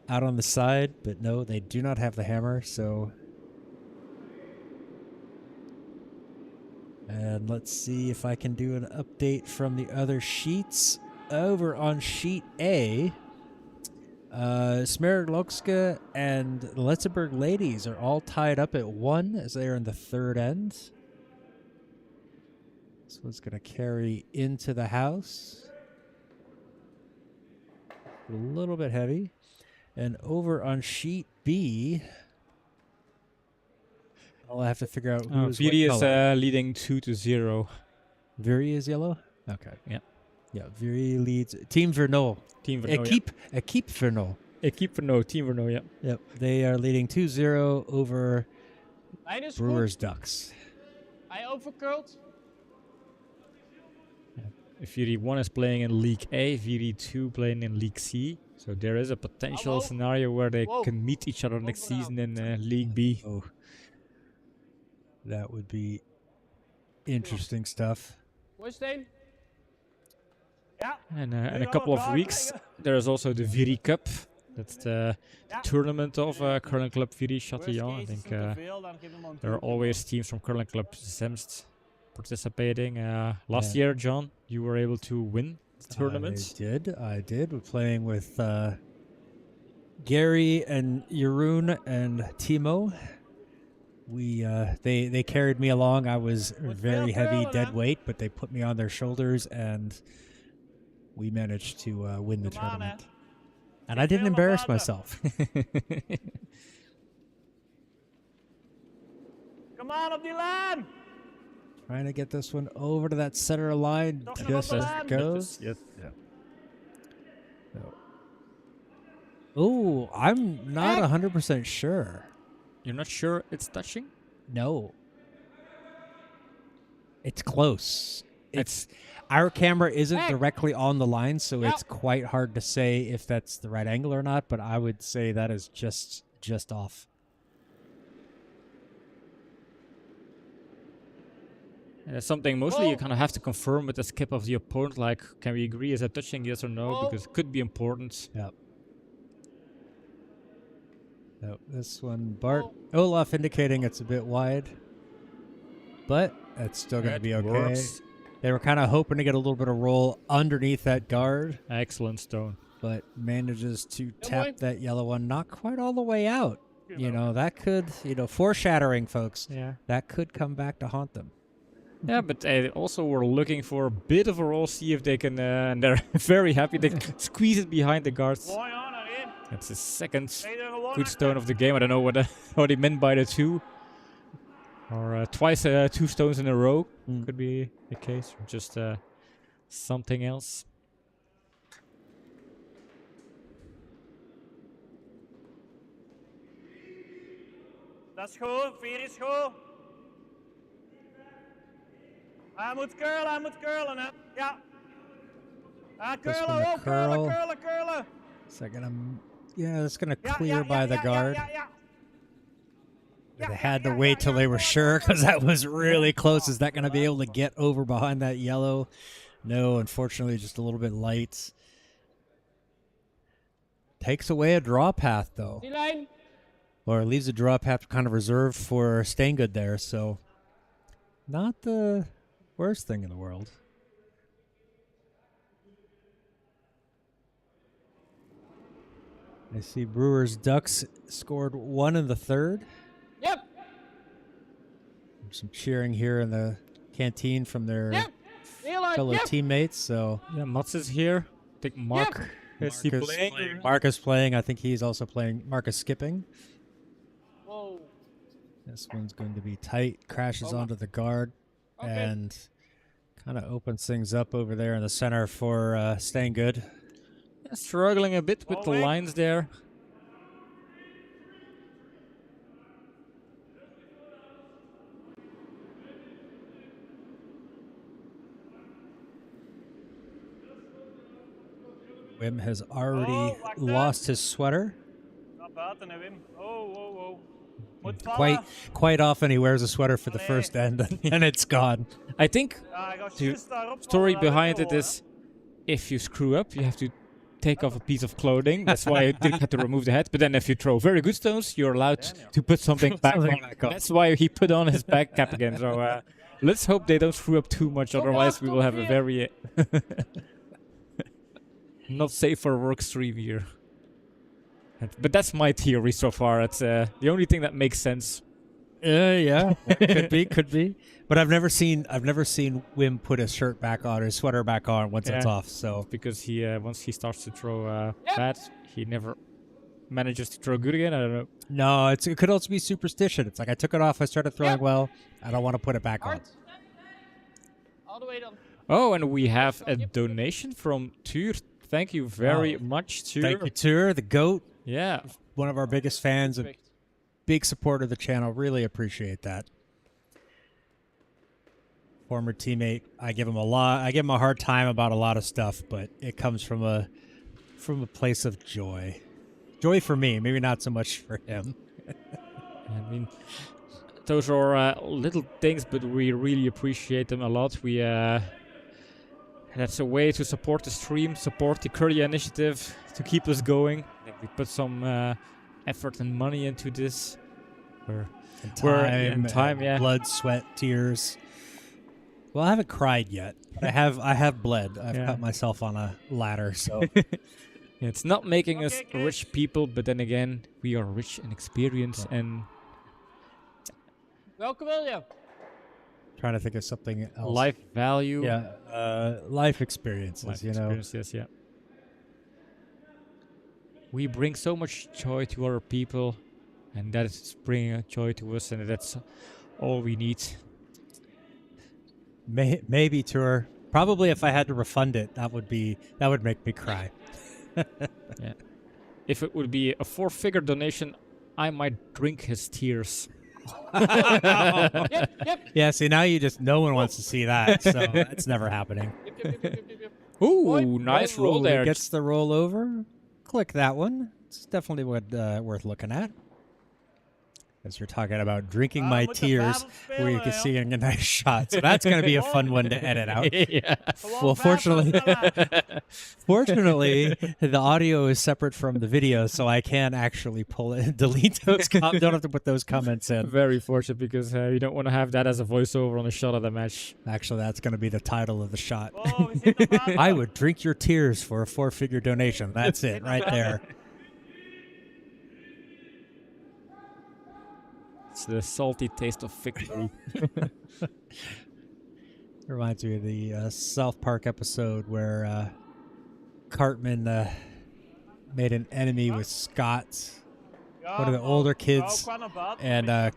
out on the side, but no, they do not have the hammer, so. And let's see if I can do an update from the other sheets. Over on sheet A, Schrobkes and the Letzenberg ladies are all tied up at 1 as they are in the third end. This one's going to carry into the house. A little bit heavy. And over on sheet B, I'll have to figure out who is what Viri is color. leading 2-0. Viri is yellow? Okay. Yeah. Yeah, Viri leads. Team Vernol. Team Vernol, Equipe Vernol. Equipe Vernol, Team Vernol, yeah. Yep. They are leading 2-0 over Lijn is Brewers goed. Ducks. Hij overcurled. Viri 1 is playing in League A, Viri 2 playing in League C. So there is a potential Hello? scenario where they Whoa. can meet each other next Bovenaan. season in League B. Oh. That would be interesting stuff. Hoi Steen. Ja, And in a gaan couple we of klaar weeks, krijgen. there is also the Viri Cup. That's the Ja. tournament of curling club Viri Worst Chatillon. I case is think hem te veel, dan geef hem een there are puntje. always teams from curling club Zemst participating. Last Yeah. year, John, you were able to win the tournament. I did. We're playing with Gary and Jeroen and Timo. We they carried me along. I was very heavy, dead weight, but they put me on their shoulders, and we managed to win the Come on, tournament. hè. And I didn't Veel embarrass naar myself. Come on, op die lijn! Trying to get this one over to that center line. Toch nog Just op de as lijn. it goes. Yes. Oh, I'm not 100% sure. You're not sure it's touching? No. It's close. It's our camera isn't Heck. directly on the line, so Yep. it's quite hard to say if that's the right angle or not, but I would say that is just off. And that's something mostly you Whoa. kind of have to confirm with the skip of the opponent, like, can we agree, is that touching, yes or no? Whoa. Because it could be important. Yep. No, this one, Bart Olaf indicating it's a bit wide, but that's still going to That be okay. works. They were kind of hoping to get a little bit of roll underneath that guard, Excellent stone. but manages to boy. tap that yellow one not quite all the way out. You know, that could, foreshadowing, folks. Yeah. That could come back to haunt them. Yeah, but also we're looking for a bit of a roll, see if they can, and they're very happy. They squeeze it behind the guards. Mooi hoor, naar één. That's the second Tweede gewonnen. good stone of the game. I don't know what he meant by the two. Or twice 2 stones in a row could be the case. Or just something else. Dat is goed, 4 is goed. Hij moet curlen, hè. Ja. This Curlen, one, the oh, curlen, curl. curlen. That's gonna Ja, clear ja, by ja, the ja, guard. Ja, ja, ja. They had to wait till they were sure because that was really close. Is that going to be able to get over behind that yellow? No, unfortunately, just a little bit light. Takes away a draw path, though. Die lijn. Or leaves a draw path kind of reserved for Steengoed there, so not the worst thing in the world. I see Brewers Ducks scored 1 in the third. Yep. Some cheering here in the canteen from their Yep. Die lijn. fellow Yep. teammates. So Yeah, Mats is here. I think Mark is he playing? Marcus playing. I think he's also playing. Marcus skipping. Wow. This one's going to be tight. Crashes onto the guard Okay. and kind of opens things up over there in the center for Steengoed. Struggling a bit with the lines there. Wim has already lost his sweater. Naar buiten, hè, Wim. Oh. Moet vallen. Quite often he wears a sweater for the first end and it's gone. I think Ja, hij gaat the juist daarop story vallen, dat behind weet it je is if you screw up, you have to take off a piece of clothing. That's why I didn't have to remove the hat. But then if you throw very good stones, you're allowed to put something back on. That's why he put on his back cap again. So let's hope they don't screw up too much. Otherwise, we will have a very not safe for work stream here. But that's my theory so far. It's the only thing that makes sense. Yeah, could be. But I've never seen Wim put his shirt back on or his sweater back on once it's off. So Because he once he starts to throw bad, he never manages to throw good again. I don't know. no, it could also be superstition. It's like I took it off, I started throwing well. I don't want to put it back on. Hard. All the way dan. Oh, and we have a donation from Tuur. Thank you very much, Tuur. Thank you, Tour, the GOAT, Yeah. one of our biggest fans, a big supporter of the channel. Really appreciate that. Former teammate. I give him a hard time about a lot of stuff, but it comes from a place of joy. Joy for me, maybe not so much for him. I mean, those are little things, but we really appreciate them a lot. That's a way to support the stream, support the Curdia initiative, to keep us going. We put some effort and money into this. Time, yeah. Blood, sweat, tears. Well, I haven't cried yet. I have bled. I've cut myself on a ladder, so It's not making us rich people, but then again, we are rich in experience and Welke wil je? trying to think of something else. life value. Yeah, life experiences, Life you know. experiences, yeah. We bring so much joy to other people, and that is bringing joy to us, and that's all we need. Maybe Tour. Probably if I had to refund it, that would make me cry. Yeah. If it would be a 4-figure donation, I might drink his tears. Yep. Yeah, see, now no one wants to see that, so that's never happening. Yep. Ooh, nice roll Ooh, there. Gets the roll over. Click that one. It's definitely worth looking at. As you're talking about drinking Ah, my moet de tears, vader where you spelen, can joh. see a nice shot. So that's going to be a fun one to edit out. yeah. Gewoon Well, vader stellen. fortunately, the audio is separate from the video, so I can actually pull it, delete those. Don't have to put those comments in. Very fortunate because you don't want to have that as a voiceover on a shot of the match. Actually, that's going to be the title of the shot. Oh, we zitten vader. I would drink your tears for a 4-figure donation. That's it, right there. It's the salty taste of victory. Reminds me of the South Park episode where Cartman made an enemy with Scott, Ja, one of the vrouw- older vrouw kids, kwam naar bad. and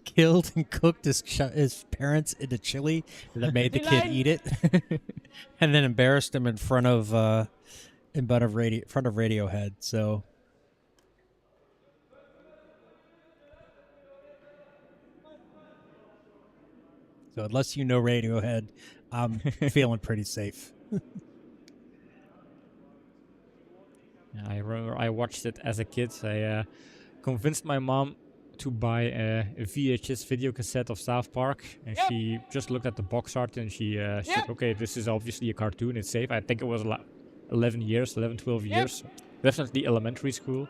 killed and cooked his parents into chili that made the kid eat it, and then embarrassed him in front of Radiohead. So. So unless you know Radiohead, I'm feeling pretty safe. I remember I watched it as a kid. I convinced my mom to buy a VHS video cassette of South Park, and she just looked at the box art and she said, "Okay, this is obviously a cartoon. It's safe." I think it was 11 years, 11, 12 years, definitely elementary school.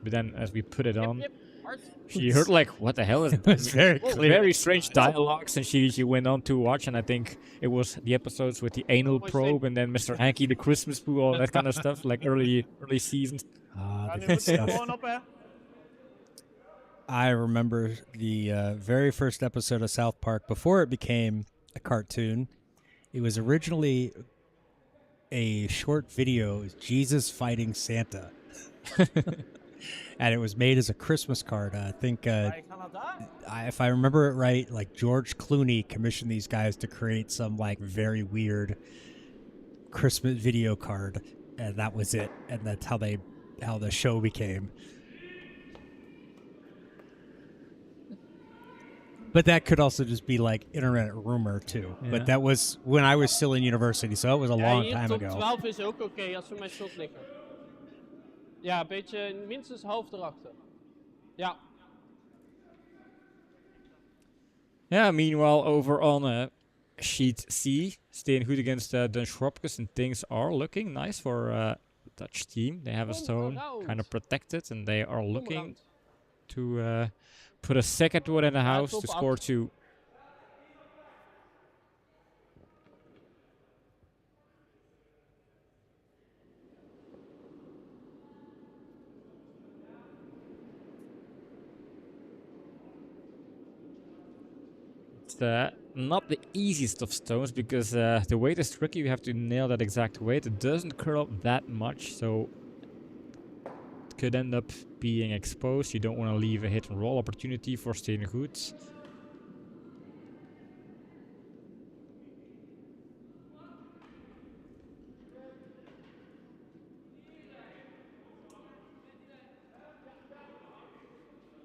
But then as we put it on, Yep. Hard. she heard like, "What the hell is It's this?" very clear. Very strange dialogues, and she went on to watch, and I think it was the episodes with the anal probe and then Mr. Hanky, the Christmas poo, all that kind of stuff, like early seasons. Ja, The nu good moet je er stuff. gewoon op, hè. I remember the very first episode of South Park before it became a cartoon. It was originally a short video, Jesus fighting Santa. And it was made as a Christmas card. I think, Ja, ik ga naar daar. if I remember it right, like George Clooney commissioned these guys to create some like very weird Christmas video card, and that was it. And that's how the show became. But that could also just be like internet rumor too. Yeah. But that was when I was still in university, so it was a Ja, long hier time top ago. 12 is ook oké als we met shot liggen. Ja, een beetje minstens half erachter. Ja. Yeah, meanwhile, over on sheet C, Steengoed against the Schrobkes, and things are looking nice for Dutch team. They have a Come stone around. kind of protected, and they are looking around. to put a second one in the house top to score up. 2. It's not the easiest of stones because the weight is tricky. You have to nail that exact weight. It doesn't curl up that much, so it could end up being exposed. You don't want to leave a hit and roll opportunity for Steengoed.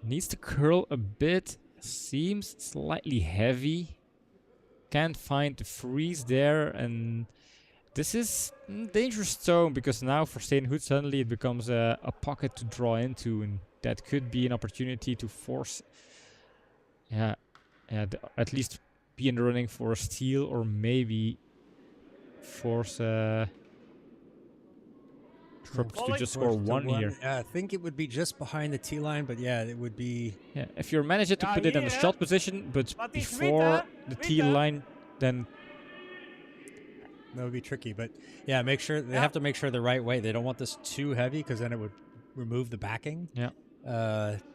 Needs to curl a bit. Seems slightly heavy. Can't find the freeze there, and this is dangerous stone because now for Steengoed suddenly it becomes a pocket to draw into, and that could be an opportunity to force, at least be in the running for a steal, or maybe force Schrobkes to just score Forced to one here. Yeah, I think it would be just behind the T line, but yeah, it would be. Yeah, if you're managing to Ja, put it in hier, a hè. shot position, but Wat is wit, before hè? the Wit, T hè? line, then That would be tricky, but yeah, make sure they have to make sure the right way. They don't want this too heavy because then it would remove the backing. yeah.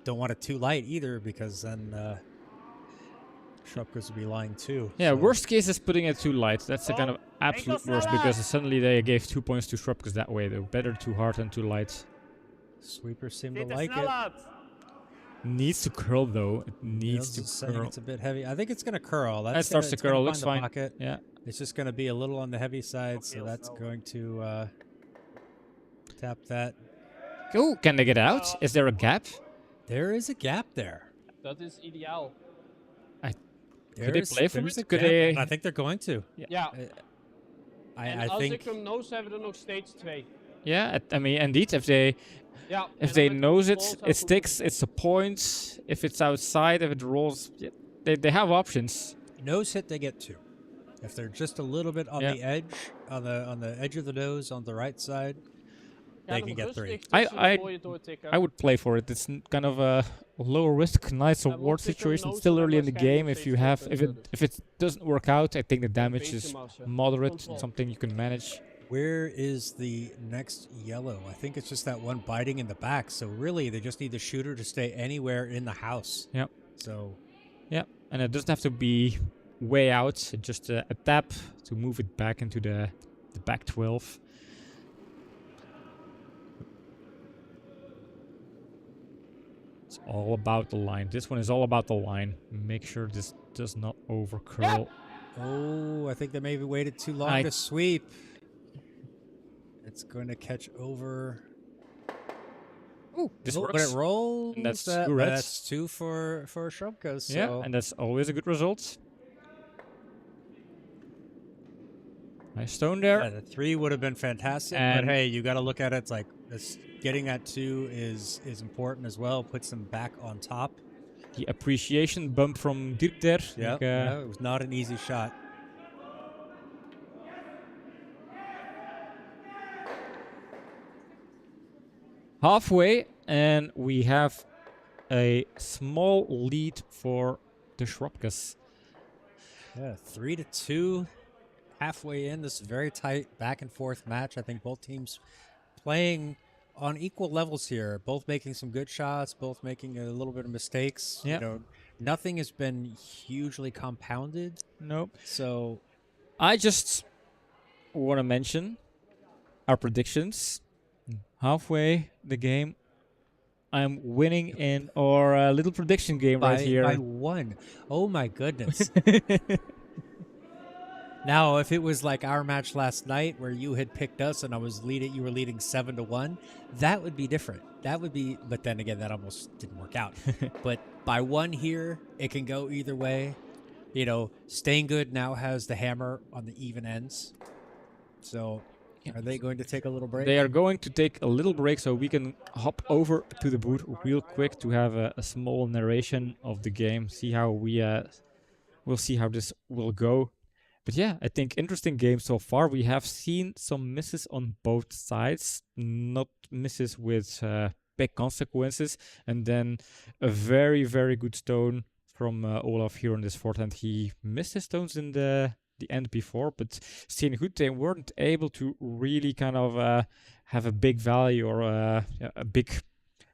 Don't want it too light either because then Schrobkes would be lying too. Yeah, So worst case is putting it too light. That's the kind Oh, of absolute enkel worst sneller. because suddenly they gave 2 points to Schrobkes that way. They're better too hard than too light. Sweepers seem to Ziet er like snel it. uit. Needs to curl though. It Yeah, needs I to was just saying curl. it's a bit heavy. I think it's going to curl. It That's starts to it's gonna curl. find Looks the fine. pocket. Yeah. It's just going to be a little on the heavy side, so heel that's snel. going to tap that. Oh, can they get out? Is there a gap? There is a gap there. Dat is ideaal. Could they play for there's it? a Could gap, they- and I think they're going to. Ja. I En als think ik hem no, ze hebben er nog steeds 2. Yeah, I mean, indeed, if they Ja, if en they dan met knows it, control zou it goed sticks. It's a point. If it's outside, if it rolls, yeah, they have options. Nose hit, they get 2. If they're just a little bit on Yeah. the edge, on the edge of the nose on the right side, Ga they hem can get 3. rustig tussendoor je doortikken. I would play for it. It's kind of a low risk, nice we'll award tikken situation. nose Still en dan early in the waarschijnlijk game. nog If you steeds have, veel if punten, it if it doesn't work out, I think the damage beetje is marge. moderate, Control. something you can manage. Where is the next yellow? I think it's just that one biting in the back. So really, they just need the shooter to stay anywhere in the house. Yep. So Yeah, and it doesn't have to be way out. Just a tap to move it back into the back 12. It's all about the line. This one is all about the line. Make sure this does not overcurl. oh, I think they maybe waited too long to sweep. It's going to catch over. Ooh, this But works. it rolls. And that's that- 2 reds. That's 2 for Schrobkes. So. Yeah, and that's always a good result. Nice stone there. Yeah, the 3 would have been fantastic, And- but hey, you got to look at it. It's like this, getting at 2 is important as well. Puts them back on top. The appreciation bump from Dirk there. Yeah, Like, it was not an easy shot. halfway, and we have a small lead for the Schrobkes. Yeah, 3-2, halfway in. This very tight back and forth match. I think both teams playing on equal levels here. Both making some good shots. Both making a little bit of mistakes. Yep. You know, nothing has been hugely compounded. Nope. So I just want to mention our predictions. Halfway the game, I'm winning in our little prediction game right here. by 1. Oh my goodness. Now, if it was like our match last night where you had picked us and you were leading 7-1, that would be different. That would be, but then again, that almost didn't work out. But by 1 here, it can go either way. You know, Steengoed now has the hammer on the even ends. So, are they going to take a little break? They are going to take a little break so we can hop over to the booth real quick to have a small narration of the game. See how we'll see how this will go. But yeah, I think interesting game so far. We have seen some misses on both sides, not misses with big consequences, and then a very, very good stone from Olaf here on this forehand. He missed his stones in the end before, but Steengoed, they weren't able to really kind of have a big value or a big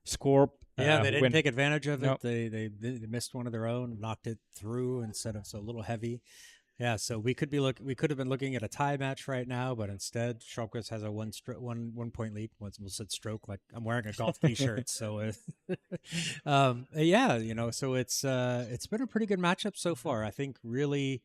score. Yeah, they didn't win. take advantage of it. Nope. They missed one of their own, knocked it through instead of so a little heavy. Yeah, so we could have been looking at a tie match right now, but instead Schrobkes has a one point lead. Once we said stroke, like I'm wearing a golf t-shirt. So yeah, you know, so it's been a pretty good matchup so far. I think really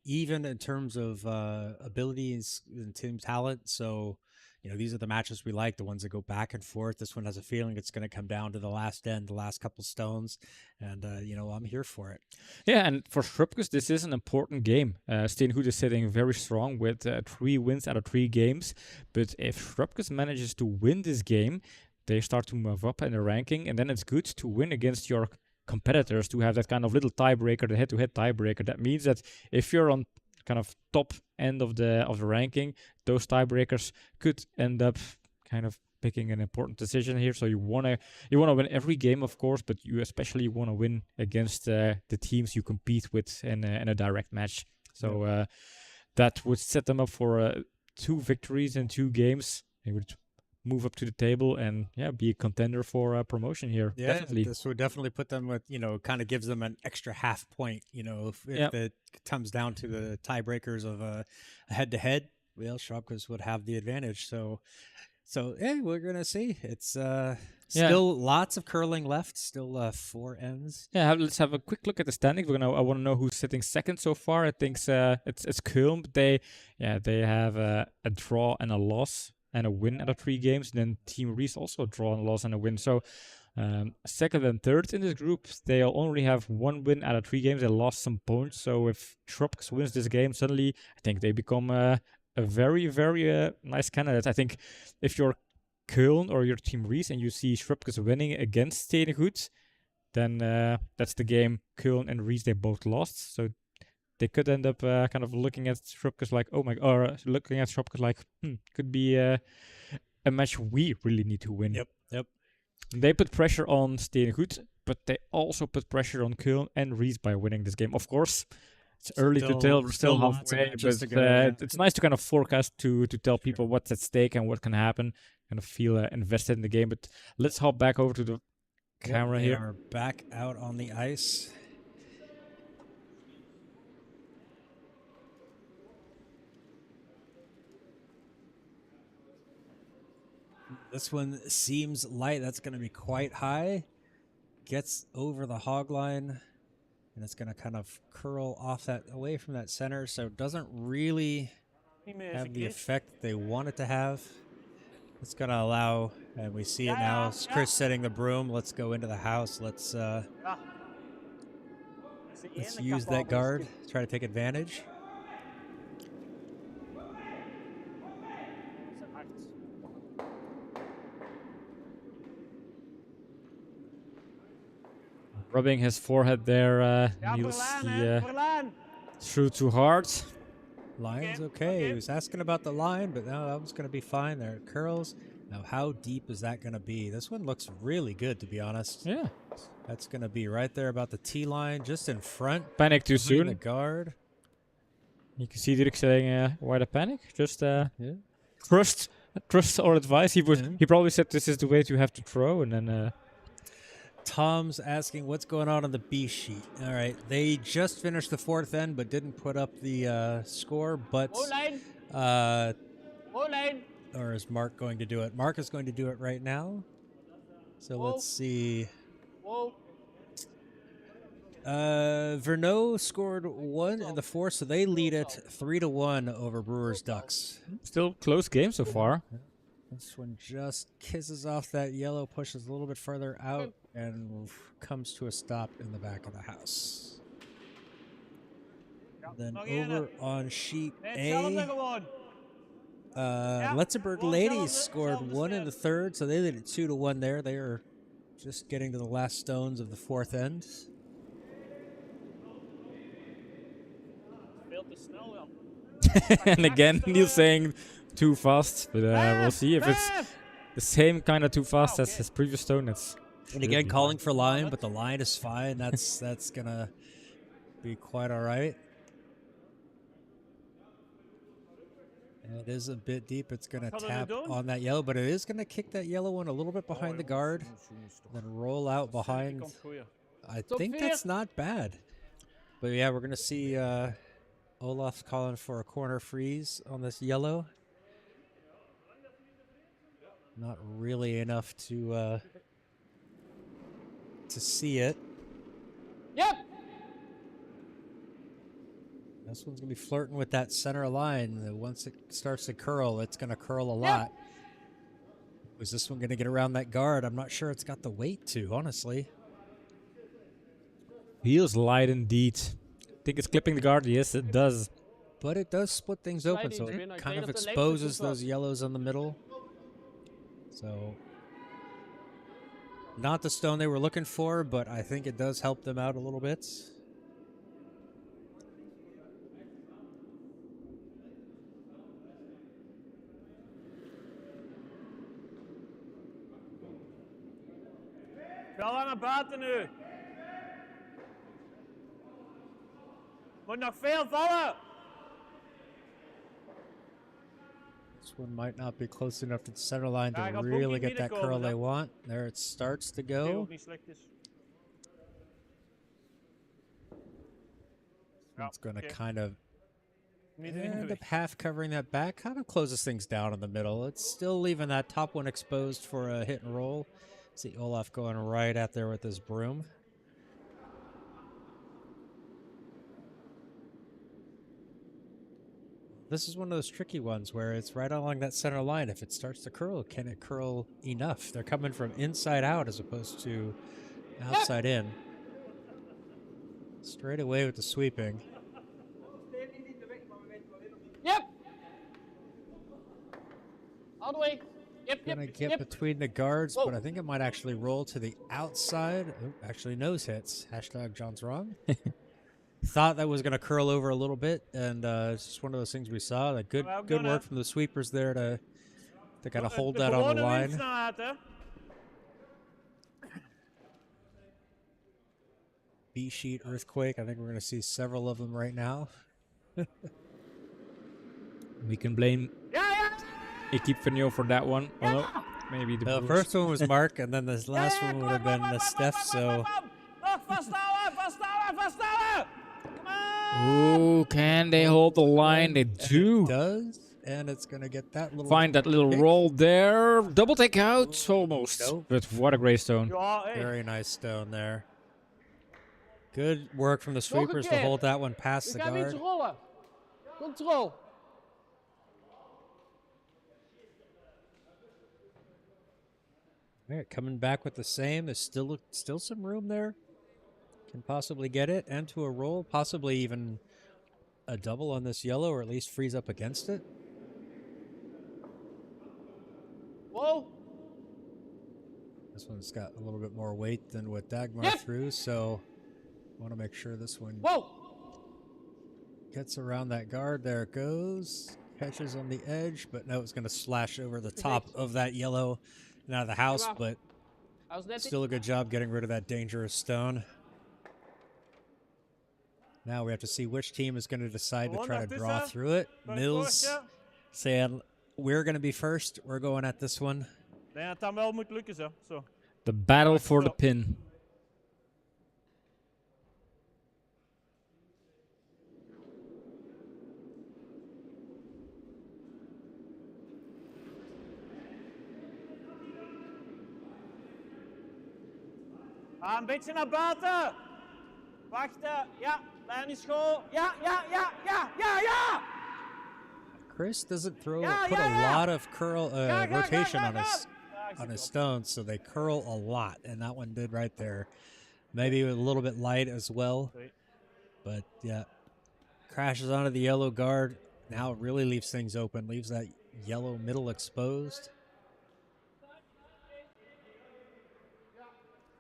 even in terms of abilities and team talent. So, you know, these are the matches we like, the ones that go back and forth. This one has a feeling it's going to come down to the last end, the last couple stones. And, you know, I'm here for it. Yeah, and for Schrobkes, this is an important game. Steengoed is sitting very strong with 3 wins out of 3 games. But if Schrobkes manages to win this game, they start to move up in the ranking. And then it's good to win against your competitors, to have that kind of little tiebreaker, the head-to-head tiebreaker. That means that if you're on kind of top end of the ranking, those tiebreakers could end up kind of picking an important decision here. So you wanna win every game, of course, but you especially want to win against the teams you compete with in a direct match. So that would set them up for 2 victories in 2 games. They would move up to the table and be a contender for promotion here. Yeah, Definitely. this would definitely put them with, you know, kind of gives them an extra half point, you know, if it comes down to the tiebreakers of a head-to-head, well, Schrobkes would have the advantage. So yeah, we're going to see. It's still lots of curling left, still 4 ends. Yeah, let's have a quick look at the standings. I want to know who's sitting second so far. I think it's Kulm. They have a draw and a loss and a win out of 3 games. And then Team Reese also a draw and a loss and a win. So second and third in this group, they only have 1 win out of 3 games. They lost some points. So if Schrobkes wins this game, suddenly I think they become a a very, very nice candidate. I think if you're Köln or your team Ries and you see Schrobkes winning against Steengoed, then that's the game Köln and Ries, they both lost. So they could end up kind of looking at Schrobkes like, oh my, or looking at Schrobkes like, could be a match we really need to win. Yep. They put pressure on Steengoed, but they also put pressure on Köln and Ries by winning this game. Of course, it's early to tell. We're still lots of halfway, matches but to go, yeah. it's nice to kind of forecast to tell people what's at stake and what can happen. Kind of feel invested in the game. But let's hop back over to the camera they here. are back out on the ice. This one seems light. That's going to be quite high. Gets over the hog line, and it's going to kind of curl off that away from that center. So it doesn't really have the effect that they want it to have. It's going to allow, and we see it now. It's Chris setting the broom. Let's go into the house. Let's use that guard. Try to take advantage. Rubbing his forehead there, Niels. He threw too hard. Line's okay. He was asking about the line, but no, that was going to be fine there. It curls. Now, how deep is that going to be? This one looks really good, to be honest. Yeah. That's going to be right there about the T line, just in front. Panic too Between soon. the guard. You can see Dirk saying, why the panic? Just trust our advice. He probably said this is the way you have to throw, and then... Tom's asking what's going on the B sheet. All right, they just finished the fourth end, but didn't put up the score. But or is Mark going to do it? Mark is going to do it right now. So let's see. Verneau scored 1 in the fourth, so they lead it 3-1 over Brewers Ducks. Still close game so far. This one just kisses off that yellow, pushes a little bit further out, and comes to a stop in the back of the house. Then over on sheet A, Letzenberg Ladies scored 1 in the third, so they lead it 2-1 there. They are just getting to the last stones of the fourth end. And again, Niels saying too fast, but we'll see if it's the same kind of too fast as his previous stone. And again, calling for line, but the line is fine. That's gonna be quite all right. And it is a bit deep. It's gonna tap on that yellow, but it is gonna kick that yellow one a little bit behind the guard, then roll out behind. I think that's not bad. But yeah, we're gonna see Olaf's calling for a corner freeze on this yellow. Not really enough to see it. Yep. This one's gonna be flirting with that center line. Once it starts to curl, it's gonna curl a lot. Was this one gonna get around that guard? I'm not sure it's got the weight to, honestly. Feels light indeed. Think it's clipping the guard? Yes, it does. But it does split things open, so it kind of exposes those yellows in the middle. So, not the stone they were looking for, but I think it does help them out a little bit. Wel aan naar buiten nu. Moet nog veel vallen. This one might not be close enough to the center line to really get that curl they want. There it starts to go. It's going to kind of end up half covering that back. Kind of closes things down in the middle. It's still leaving that top one exposed for a hit and roll. See Olaf going right out there with his broom. This is one of those tricky ones where it's right along that center line. If it starts to curl, can it curl enough? They're coming from inside out as opposed to outside in. Straight away with the sweeping. Yep. All the way. Yep, Gonna yep, get yep. between the guards, Whoa. but I think it might actually roll to the outside. Oh, actually, nose hits. Hashtag John's wrong. Thought that was gonna curl over a little bit, and it's just one of those things we saw. Like good work from the sweepers there to kind of hold that on the line. Windsnelheid, hè? B-sheet earthquake. I think we're gonna see several of them right now. We can blame Equipe for that one. Oh no, maybe the The Bruce. first one was Mark, and then this last one would have been Steph. So. Nog vasthouden, vasthouden, vasthouden! Come on! Ooh, can they hold the line? They do. It does, and it's gonna get that little. Find that little kick. roll there. Double take out, almost. Nope. But what a great stone. Ja, hey. Very nice stone there. Good work from the sweepers to keer. hold that one past Je the gaat iets guard. rollen. Control. All right, coming back with the same. There's still some room there. Can possibly get it and to a roll, possibly even a double on this yellow, or at least freeze up against it. Whoa. This one's got a little bit more weight than what Dagmar Yep. threw, so want to make sure this one Whoa. gets around that guard. There it goes. Catches on the edge, but no, it's going to slash over the top of that yellow and out of the house, but How's that? still a good job getting rid of that dangerous stone. Now we have to see which team is going to decide to try to draw through it. Mills saying, we're going to be first. We're going at this one. Ik denk dat dat wel moet lukken, zo. Zo. The battle for the pin. Een beetje naar buiten. Wachten. Ja, lijn is school. Ja, ja, ja, ja, ja, ja! Chris doesn't throw Yeah, put yeah, a lot of curl rotation on his Ja, ik zie stones, so they curl a lot, and that one did right there. Maybe a little bit light as well, Sorry. but yeah, crashes onto the yellow guard. Now it really leaves things open, leaves that yellow middle exposed.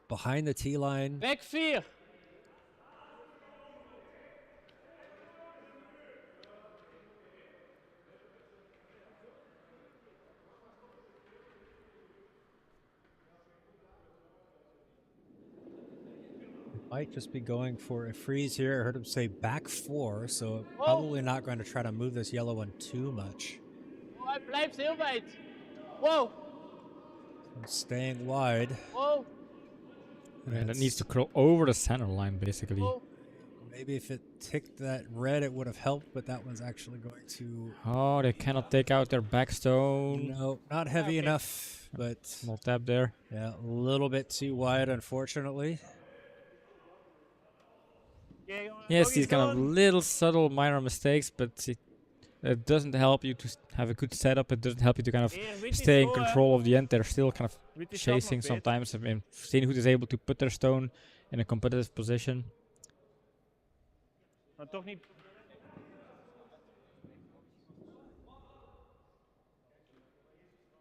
Behind the tee line. Back 4. Might just be going for a freeze here. I heard him say back 4, so probably not going to try to move this yellow one too much. Oh, hij blijft heel wijd. Wow. Staying wide. Wow. And it needs to curl over the center line, basically. Wow. Maybe if it ticked that red, it would have helped, but that one's actually going to... Oh, they cannot take out their back stone. No, not heavy enough, but Small tap there. yeah, a little bit too wide, unfortunately. Oké, jongen, Yes, nog these iets kind of doen. little subtle minor mistakes, but it doesn't help you to have a good setup. It doesn't help you to kind of Hier, wit is stay in school, hè. control of the end. They're still kind of Wit is zelf chasing nog beter. sometimes. I mean, Steengoed is able to put their stone in a competitive position. Maar toch niet.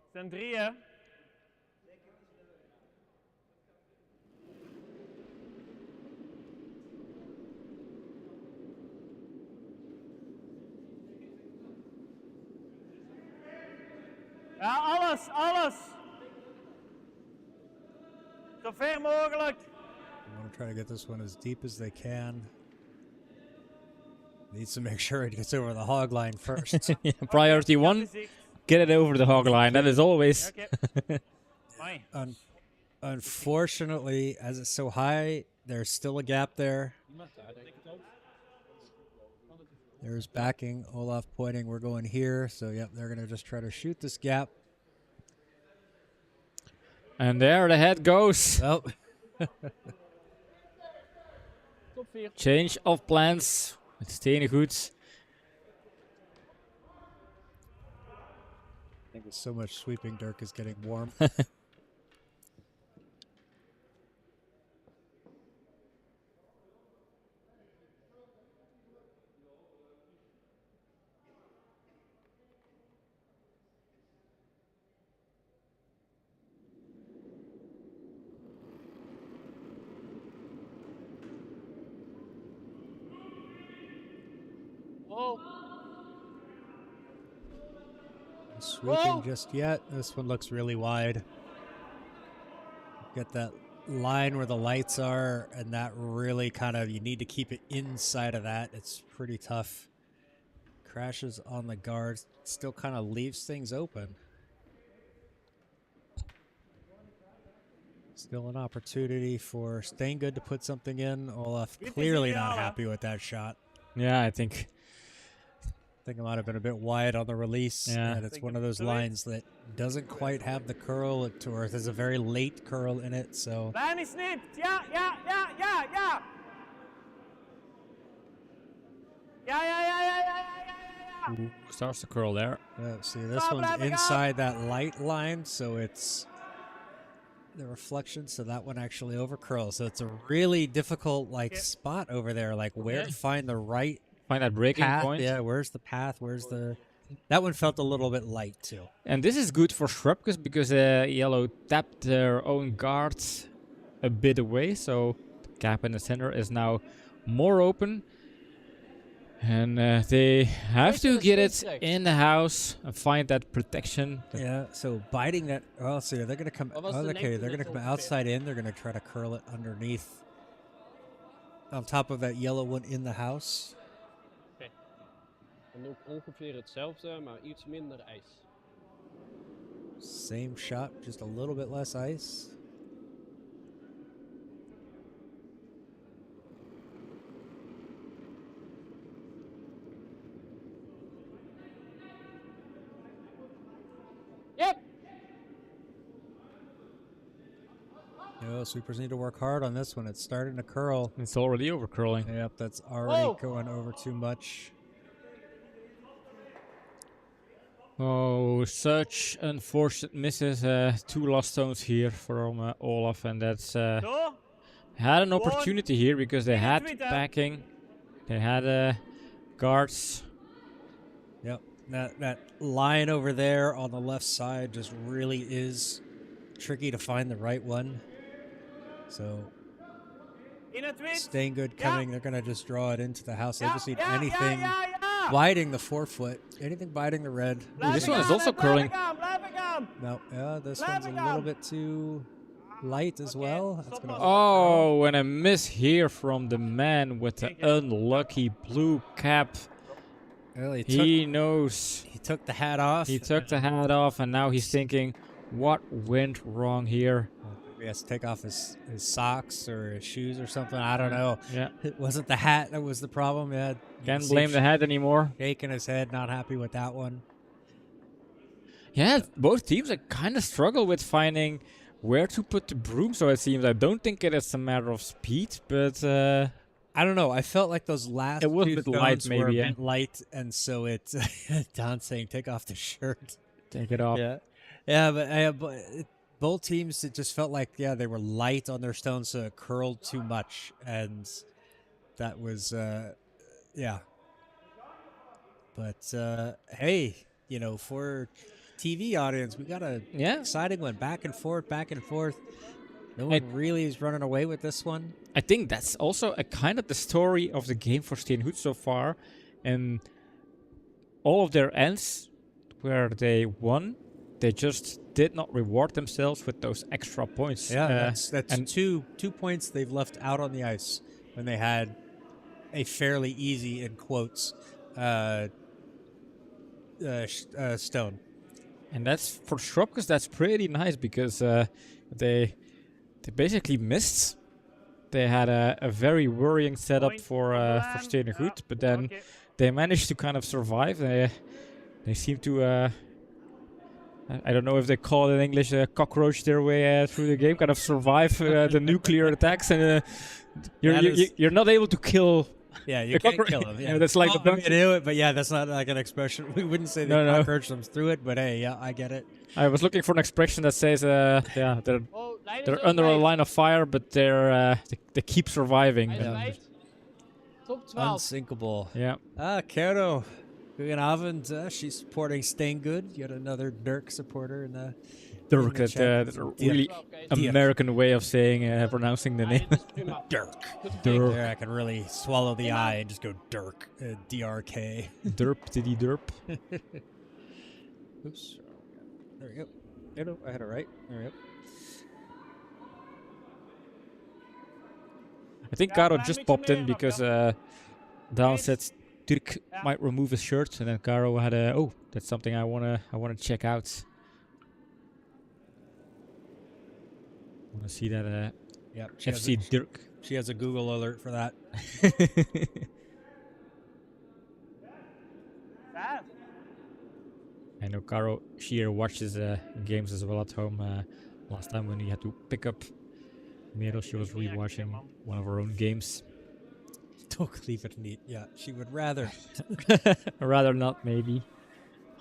Het zijn 3, hè? Ja, alles, alles. Zo ver mogelijk. I want to try to get this one as deep as they can. Needs to make sure it gets over the hog line first. Priority Ja, 1, gezicht. get it over the hog line. That is always... Ja, oké. Mooi. Unfortunately, as it's so high, there's still a gap there. There's backing. Olaf pointing, we're going here. So, yep, they're going to just try to shoot this gap. And there the head goes. Oh, Top 4. Change of plans with Steengoed. I think with so much sweeping, Dirk is getting warm. Oh. Sweeping just yet. This one looks really wide. Get that line where the lights are, and that really kind of, you need to keep it inside of that. It's pretty tough. Crashes on the guard, still kind of leaves things open. Still an opportunity for Steengoed to put something in. Olaf clearly not happy with that shot. Yeah, I think I think it might have been a bit wide on the release. Yeah. And it's one of those lines that doesn't quite have the curl, or there's a very late curl in it, so... Lijn is niet. Ja, ja, ja, ja, ja. Ja, ja, ja, ja, ja, ja, ja, ja. starts to curl there. See, this one's inside that light line, so it's the reflection, so that one actually over curls. So it's a really difficult spot over there, like where to find the right Find that breaking path. point. Yeah, where's the path? Where's the... That one felt a little bit light too. And this is good for Schrobkes because yellow tapped their own guards a bit away, so the gap in the center is now more open. And they have to get it in the house and find that protection. Yeah, so biting that... Oh, so they're going to come... was the okay, they're length going to of come it outside in. They're going to try to curl it underneath. On top of that yellow one in the house. En ook ongeveer hetzelfde, maar iets minder ijs. Same shot, just a little bit less ice. Yep! No, sweepers need to work hard on this one. It's starting to curl. It's already over curling. Yep, that's already Whoa. going over too much. Oh, such unfortunate misses. Two lost stones here from Olaf, and that's Zo. had an opportunity here because they had tweet, backing, they had guards. Yep, that line over there on the left side just really is tricky to find the right one. So In het wit. Steengoed coming, they're going to just draw it into the house. They Ja, just need ja, anything ja, ja, ja. biting the forefoot, anything biting the red. Blijf This ik one is aan, also blijf curling. ik aan, blijf ik aan. No, yeah, this Blijf one's a ik little aan. bit too light as well. That's stop gonna maar. Oh, and a miss here from the man with the unlucky blue cap. Well, He knows. he took the hat off. He took the hat off, and now he's thinking, what went wrong here? He has to take off his socks or his shoes or something. I don't know. Yeah, It wasn't the hat that was the problem. Yeah, can't blame the hat anymore. shaking his head, not happy with that one. Yeah, both teams kind of struggle with finding where to put the broom, so it seems. I don't think it is a matter of speed, but I don't know. I felt like those last It was two a bit stones light, were maybe, a yeah. bit light, and so it's Don saying, "Take off the shirt." take it off. Yeah, but both teams, it just felt like they were light on their stones, so it curled too much, and that was But hey, for TV audience, we got a exciting one, back and forth, back and forth. No one really is running away with this one. I think that's also a kind of the story of the game for Steengoed so far, and all of their ends where they won, they just did not reward themselves with those extra points. Yeah, that's and two points they've left out on the ice when they had a fairly easy, in quotes, stone. And that's for Schrobkes, that's pretty nice because they basically missed. They had a very worrying setup Point for Steengoed, but then Okay. they managed to kind of survive. They seem to I don't know if they call it in English cockroach their way through the game, kind of survive the nuclear attacks, and you're not able to kill. Yeah, you The can't cockroach- kill them. yeah, that's like well, the we can do it, but that's not like an expression. We wouldn't say No, they no. cockroach them through it, but hey, yeah, I get it. I was looking for an expression that says, they're Oh, lijn is they're ook under a wijd. line of fire, but they keep surviving. Hij is And- wijd. Top 12. Unsinkable. yeah. Curdo Goedenavond. She's supporting Steengoed. Yet another Dirk supporter in the Dirk, the chat. that's a really Oké, American way of saying, pronouncing the nee, name. dit is prima. Dirk. Goed gekeken. Dirk. There, I can really swallow the I and just go Dirk. D-R-K. Derp, diddy derp. Oops. There we go. No, I had it right. There we go. I think Karl just popped in because Daan said Dirk might remove his shirt, and then Karl had a that's something I wanna check out. I wanna see that Yep. FC Dirk. She has a Google alert for that. Bad. I know Karl Shear watches games as well at home. Last time when he had to pick up Merel, she was rewatching one of her own games. Don't leave it neat. Yeah, she would rather. Rather not, maybe.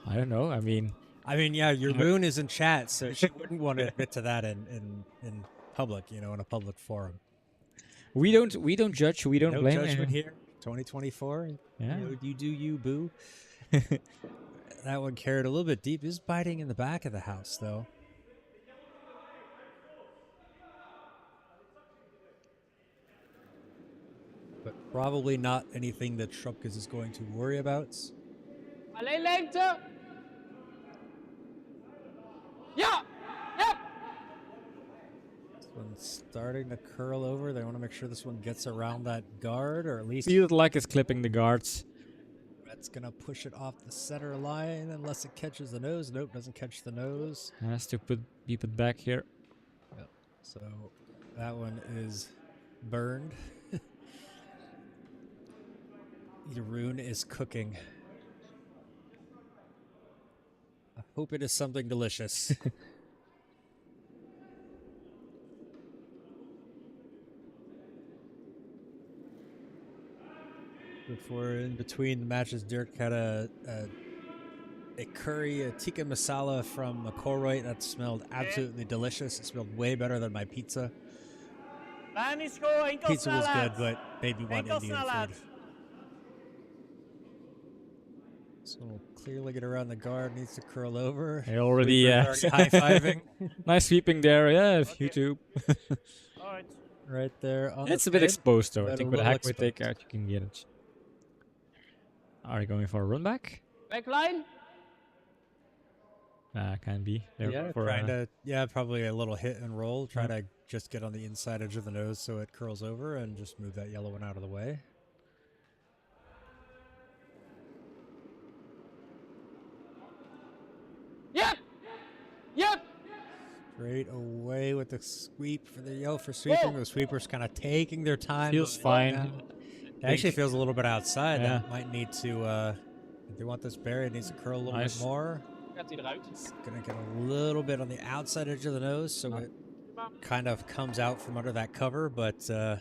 I don't know. I mean, Yeah, your moon is in chat, so she wouldn't want to admit to that in public, in a public forum. we don't judge. We don't No blame. judgment here. 2024. Yeah. You do you, boo. That one carried a little bit deep. Is biting in the back of the house, though. But probably not anything that Schrobkes is going to worry about. Alleen lengte. Ja! Ja! This one's starting to curl over. They want to make sure this one gets around that guard, or at least Feels like it's clipping the guards. that's going to push it off the center line unless it catches the nose. Nope, doesn't catch the nose. Has to be put back here. Yep. So that one is burned. The rune is cooking. I hope it is something delicious. Before in between the matches, Dirk had a curry, a tikka masala from McCoy that smelled absolutely delicious. It smelled way better than my pizza. Lijn is gewoon enkel Pizza was good, snelheid. but maybe one Enkel Indian snelheid. food. So we'll clearly get around the guard. Needs to curl over. They already high-fiving. nice sweeping there. Yeah, YouTube. Alright. Right there. On It's the a bit pin. exposed though. I But think a with a little hack with exposed. takeout you can get it. Are you going for a run back? Backline. Can be. There Yeah, for, trying to, probably a little hit and roll. Try to just get on the inside edge of the nose so it curls over and just move that yellow one out of the way. Yep! Yep! Straight away with the sweep for the yellow for sweeping. Whoa. The sweepers kind of taking their time. Feels but fine. It actually feels a little bit outside. Yeah. That might need to, if they want this berry, it needs to curl a little Nice. bit more. Gaat hij eruit? It's going to get a little bit on the outside edge of the nose, so it kind of comes out from under that cover, but I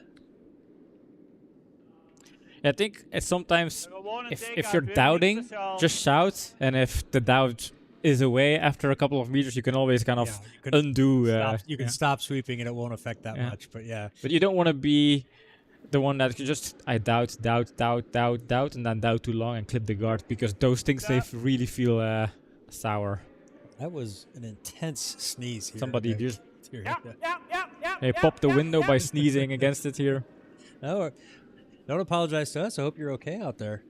think it's sometimes Gewoon een if take-out, you're weer doubting, niks speciaals. just shout, and if the doubt is away after a couple of meters, you can always kind of you can undo. you can stop sweeping and it won't affect that Yeah. much, but yeah. But you don't want to be the one that just I doubt, and then doubt too long and clip the guard, because those things they really feel sour. That was an intense sneeze here. Somebody Okay. just Here, Ja, yeah. ja, ja, ja. they ja, popped the ja, window ja. by sneezing against it here. No, don't apologize to us. I hope you're okay out there.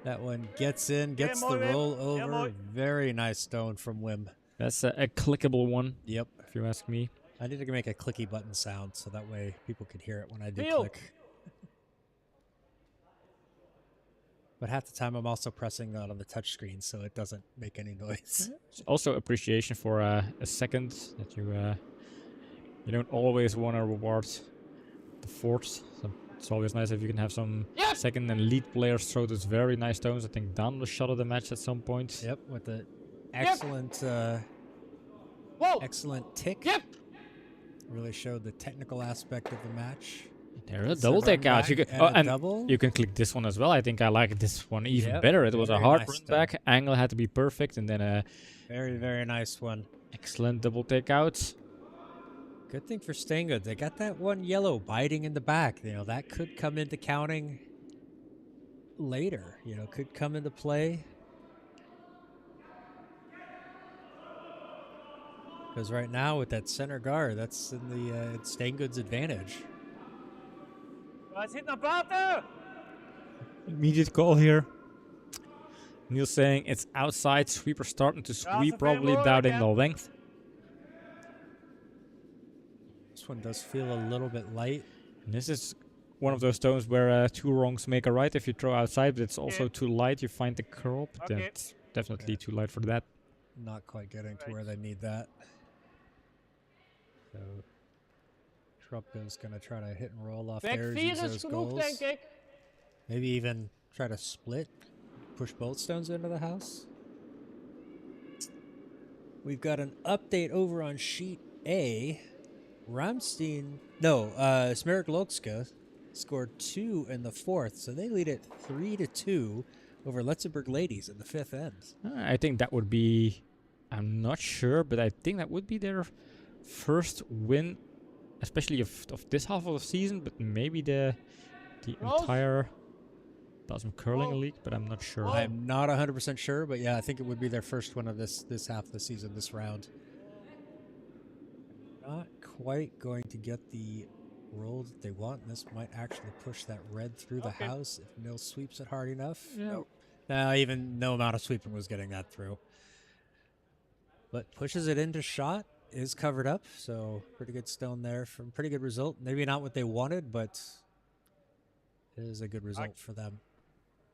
That one gets in, gets the mooi, Wim. roll Heel over. mooi. Very nice stone from Wim. That's a clickable one, Yep. if you ask me. I need to make a clicky button sound so that way people can hear it when I do Heel. click. But half the time I'm also pressing that on the touch screen so it doesn't make any noise. It's also appreciation for a second that you don't always want to reward the fourth. So it's always nice if you can have some second and lead players throw those very nice stones. I think Dan was shot of the match at some point. Yep, with the excellent Wow! excellent tick. Yep! Really showed the technical aspect of the match. There, a It's a double run takeout. You back can, and a and double. you can click this one as well. I think I like this one even Yep, better. It was a very hard nice run stone. back. Angle had to be perfect, and then a Very, very nice one. excellent double takeout. Good thing for Steengoed. They got that one yellow biting in the back. That could come into counting later. You know, could come into play. Because right now with that center guard, that's in the Steengoed's advantage. Het zit naar buiten! Immediate call here. Neil saying it's outside. Sweeper starting to sweep, probably doubting the length. This one does feel a little bit light. And this is one of those stones where 2 wrongs make a right if you throw outside, but it's also too light. You find the curl, but it's definitely too light for that. Not quite getting to where they need that. So Schrobkes going to try to hit and roll off Back there. 4 is genoeg, denk ik. Maybe even try to split, push both stones into the house. We've got an update over on sheet A. Schrobkes scored 2 in the 4th, so they lead it 3-2 over Letzenberg Ladies in the 5th end. I think that would be, I'm not sure, but I think that would be their first win, especially of this half of the season, but maybe the entire Belgium curling league, but I'm not sure. I'm not 100% sure, but yeah, I think it would be their first one of this half of the season, this round. Not quite going to get the roll that they want. This might actually push that red through the house if Nil sweeps it hard enough. Yeah. No, even no amount of sweeping was getting that through. But pushes it into shot, is covered up, so pretty good stone there from pretty good result. Maybe not what they wanted, but it is a good result for them.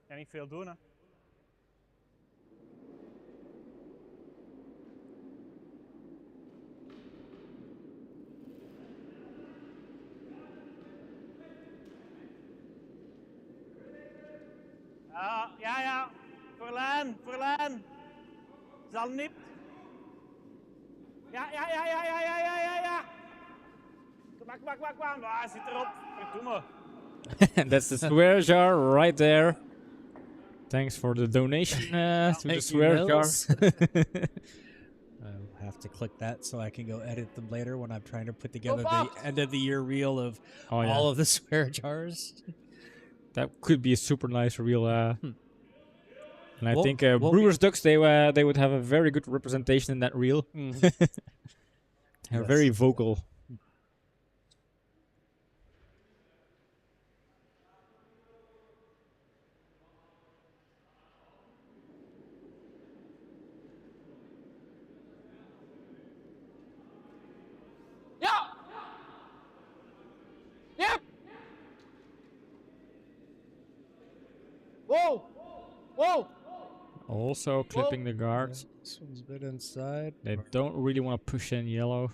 Kan niet veel doen, hè. Ja. Verlaan. Zal niet. Ja. Kwam. Ah, zit erop. Verdomme. That's the swear jar right there. Thanks for the donation to the swear jar. I'll have to click that so I can go edit them later when I'm trying to put together the end of the year reel of all of the swear jars. That could be a super nice reel. And I think Brewers Ducks, they would have a very good representation in that reel. They're very vocal. Yep. Whoa. Also clipping the guards. Yeah, this one's a bit inside. They don't really want to push in yellow.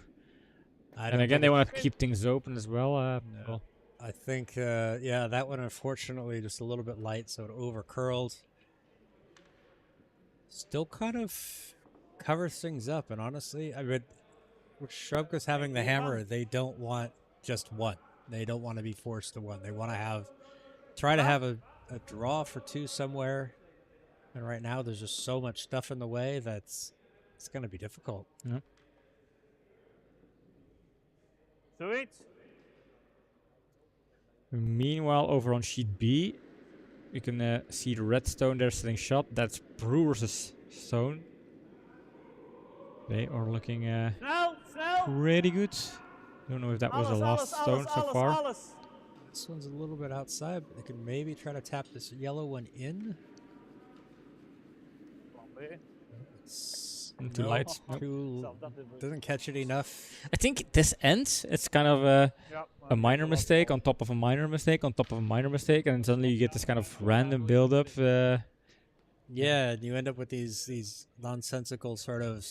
And again, they want to keep things open as well. Well. I think, that one unfortunately just a little bit light, so it over curled. Still kind of covers things up, and honestly, I mean, with Schrobkes having the hammer, they don't want just one. They don't want to be forced to one. They want to try to have a draw for 2 somewhere. And right now, there's just so much stuff in the way it's going to be difficult. Yeah. Zoiets. Meanwhile, over on sheet B, you can see the red stone there sitting shot. That's Brewers' stone. They are looking Snel. pretty good. Don't know if that was the last stone so far. This one's a little bit outside, but they can maybe try to tap this yellow one in. It's Too light. Doesn't catch it enough. I think this ends. It's kind of a minor mistake on top of a minor mistake on top of a minor mistake, and then suddenly you get this kind of random build-up. Yeah, and you end up with these nonsensical sort of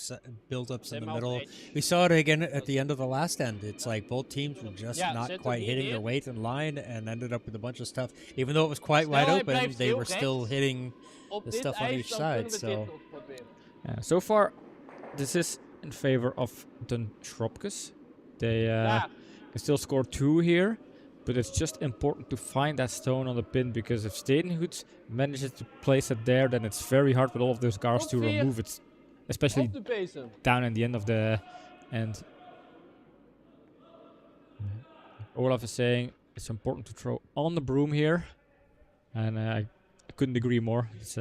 build-ups in the middle. We saw it again at the end of the last end. It's like both teams were just not quite hitting their weight in line and ended up with a bunch of stuff. Even though it was quite wide open, they were still hitting the stuff on each side. So far, this is in favor of the Schrobkes. They can still score 2 here, but it's just important to find that stone on the pin, because if Steengoed manages to place it there, then it's very hard with all of those guards to remove it, especially down in the end of the end. Olaf is saying it's important to throw on the broom here, and I I couldn't agree more. It's,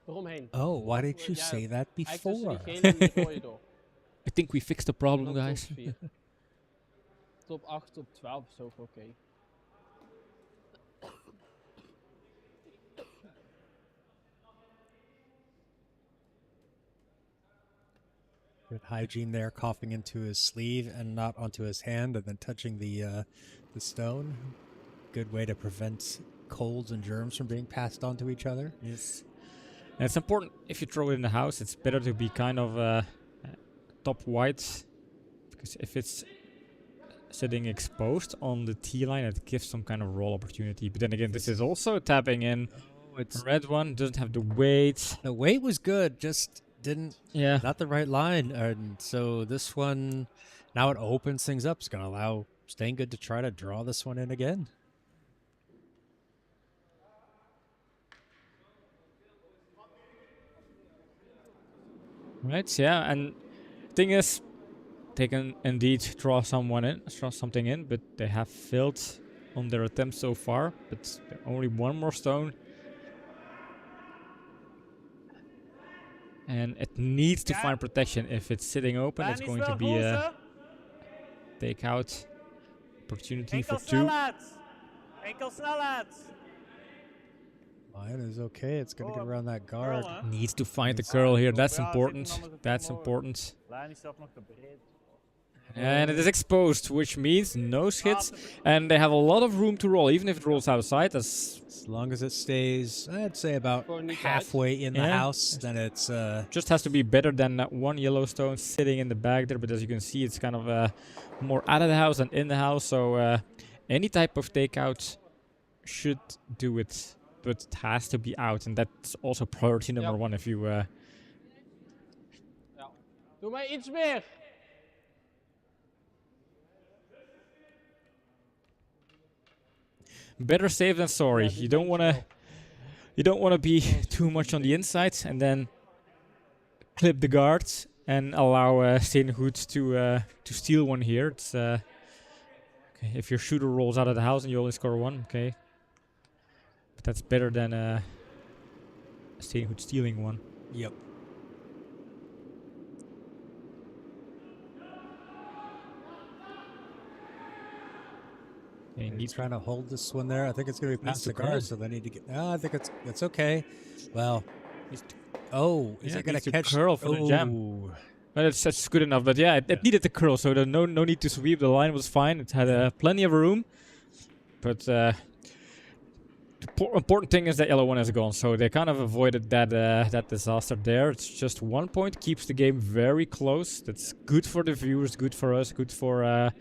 Eromheen. Oh, why did you Ja, say that Eigenlijk tussen before? die gele en die rode door. I think we fixed the problem, Dan guys. top 4. Top 8, top 12 is ook oké. Good hygiene there, coughing into his sleeve and not onto his hand, and then touching the stone. Good way to prevent colds and germs from being passed on to each other. Yes. And it's important if you throw it in the house, it's better to be kind of top white, because if it's sitting exposed on the T line, it gives some kind of roll opportunity. But then again, this is also tapping in. Oh, it's Red one doesn't have the weight. the weight was good, just didn't Yeah. not the right line, and so this one now it opens things up. It's going to allow Steengoed to try to draw this one in again. Right, yeah, and thing is, they can indeed draw something in, but they have failed on their attempts so far. But only one more stone, and it needs to Yeah. find protection. If it's sitting open, it's going to be a takeout opportunity for Enkel 2. snelheid. Enkel snelheid. Line is okay. It's going to get around that guard. Curl, hè? Needs to find the curl here. That's Ja, important. zit er nog That's maar important. Lijn is zelf nog te breed. And it is exposed, which means no hits, and they have a lot of room to roll, even if it rolls outside. That's As long as it stays, I'd say about Gewoon niet halfway in the Yeah. house, then it's just has to be better than that one yellow stone sitting in the bag there. But as you can see, it's kind of more out of the house than in the house. So any type of takeout should do it, but it has to be out, and that's also priority number Ja. 1. If you Ja. Doe mij iets meer. better safe than sorry. Ja, dit You don't denk want ik to. wel. You don't want to be too much on the inside and then clip the guards and allow Steengoed to steal one here. It's okay, if your shooter rolls out of the house and you only score 1, okay. But that's better than Steengoed stealing 1. yep. And he He's needs trying to hold this one there. I think it's going to be past to the guard, curl. so they need to get. I think it's okay. Well, needs to- oh, is Yeah, it going needs to to catch curl for the jam. Ooh. Well, that's good enough. But yeah, it needed the curl, so there's no need to sweep. The line was fine. It had plenty of room. But the important thing is that yellow one is gone, so they kind of avoided that disaster there. It's just 1 point, keeps the game very close. That's good for the viewers, good for us, good for the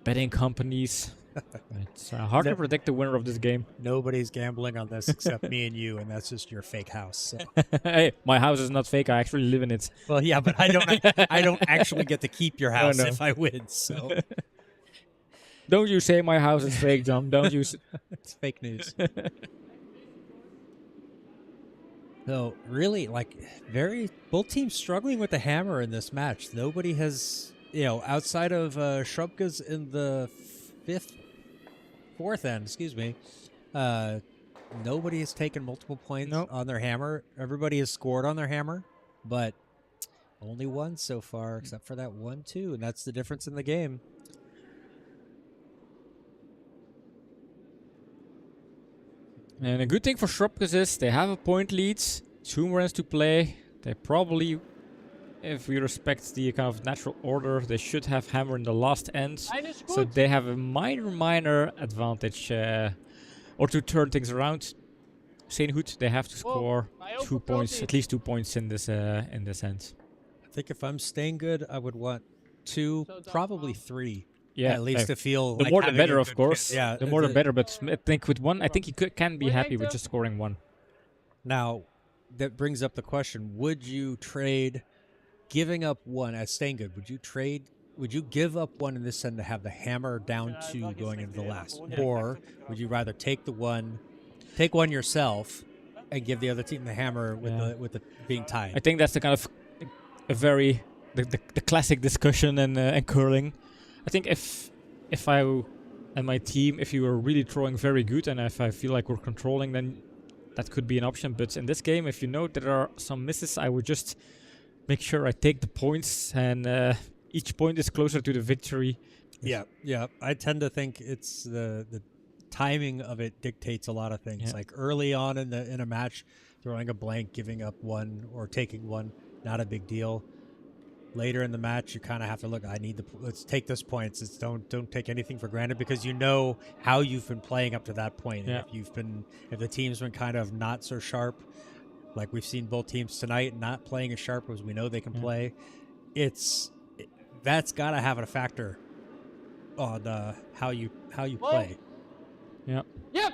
betting companies. It's hard to No. predict the winner of this game. Nobody's gambling on this except me and you, and that's just your fake house. So. Hey, my house is not fake. I actually live in it. Well, yeah, but I don't actually get to keep your house no. if I win. So Don't you say my house is fake, John. Don't you? it's fake news. So really, like, both teams struggling with the hammer in this match. Nobody has, outside of Schrobkes in the fourth end, excuse me. Nobody has taken multiple points Nope. on their hammer. Everybody has scored on their hammer, but only one so far, except for that 1-2, and that's the difference in the game. And a good thing for Schrobkes is they have a point lead, 2 more ends to play. They probably, if we respect the kind of natural order, they should have hammer in the last end. Lijn is So goed. they have a minor advantage, or to turn things around. Steengoed, they have to score hij 2 overkant points, niet. at least 2 points in this end. I think if I'm staying good, I would want 2, So that probably one. 3. Yeah, At least to feel the like more the having better, a of good course. chance. Yeah, the more the the- better. But I think with 1, I think he can be happy with just scoring 1. Now, that brings up the question: would you trade giving up 1 at Steengoed? Would you give up 1 in this end to have the hammer down 2 going into the last, or would you rather take 1 yourself and give the other team the hammer with the being tied? I think that's the kind of a very the classic discussion and curling. I think if I and my team, if you were really throwing very good, and if I feel like we're controlling, then that could be an option. But in this game, if you know there are some misses, I would just make sure I take the points, and each point is closer to the victory. Yeah, yeah. I tend to think it's the timing of it dictates a lot of things. Yeah. Like early on in a match, throwing a blank, giving up one, or taking one, not a big deal. Later in the match, you kind of have to look. Let's take this points. Don't take anything for granted, because you know how you've been playing up to that point. Yeah. And if the team's been kind of not so sharp, like we've seen both teams tonight, not playing as sharp as we know they can play, that's got to have a factor on how you play. Yeah. Yep.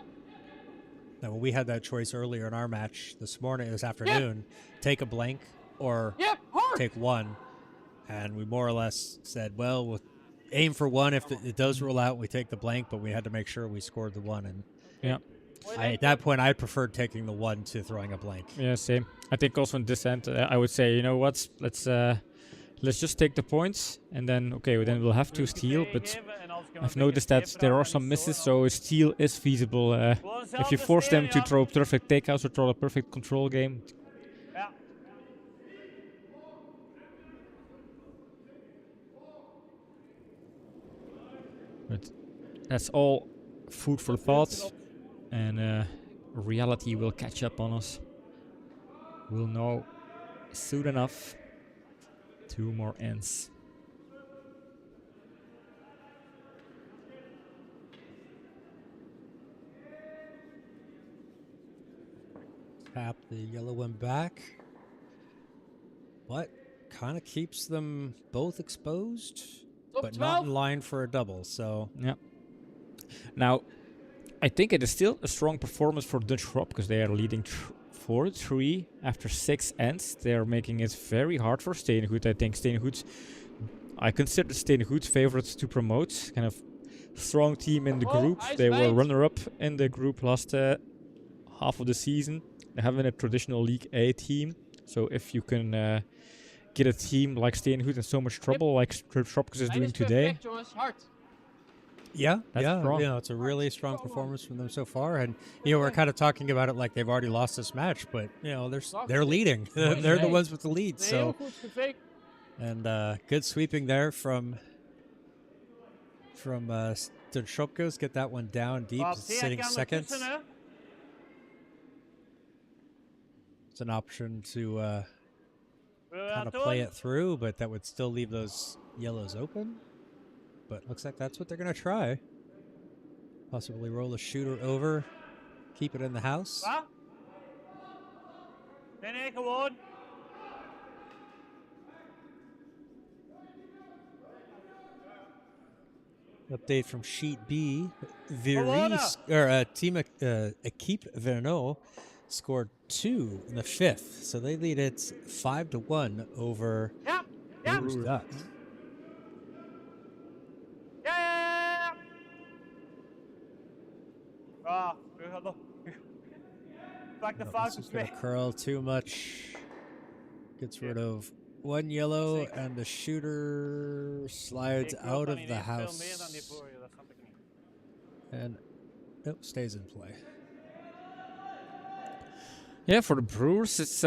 Now, when we had that choice earlier in our match this afternoon, take a blank or Yep. Hard. take one. And we more or less said, well, we'll aim for one. If it does rule out, we take the blank, but we had to make sure we scored the one. And Yeah. at that point, I preferred taking the one to throwing a blank. Yeah, same. I think also in this end, I would say, you know what? Let's just take the points, and then then we'll have to steal. But I've noticed that there are some misses, so a steal is feasible. If you force them to throw perfect takeouts or throw a perfect control game. Ja. But that's all food for thought, and reality will catch up on us. We'll know soon enough. 2 more ends. Tap the yellow one back. But kind of keeps them both exposed, Top but not 12. in line for a double. So Yeah. Now, I think it is still a strong performance for Dutch Rob, because they are leading 4-3 after 6 ends. They are making it very hard for Steengoed. I think I consider Steengoed favorites to promote. Kind of strong team in the Oh, group. ice They were mate. runner-up in the group last half of the season. They have a traditional League A team. So if you can get a team like Steengoed in so much trouble, like Schrobkes is Lijn doing is today, perfect, jongens. Hard. yeah, That's strong. it's a really strong performance from them so far. And we're kind of talking about it like they've already lost this match, but they're leading. They're the ones with the lead. Nee, heel So goed gefaked. and good sweeping there from Schrobkes. Get that one down deep, Wat zie je sitting aan second. ertussen, hè? It's an option to Wil je kind dat of play doen? it through, but that would still leave those yellows open. But looks like that's what they're going to try. Possibly roll a shooter over, keep it in the house. Wat? Nee, gewoon. Update from Sheet B. Gewonnen. Team Equipe Verneau scored 2 in the 5th. So they lead it 5-1 over Ja, ja. Bruce Dutch. Ja. Ah, we gaan nog. Pak de This fouten is going twee. to curl too much. Gets rid of 1 yellow, and the shooter slides Ik out wil of dan the ineens veel house. meer dan die vorige, dat snap ik niet. And stays in play. yeah, for the Brewers, it's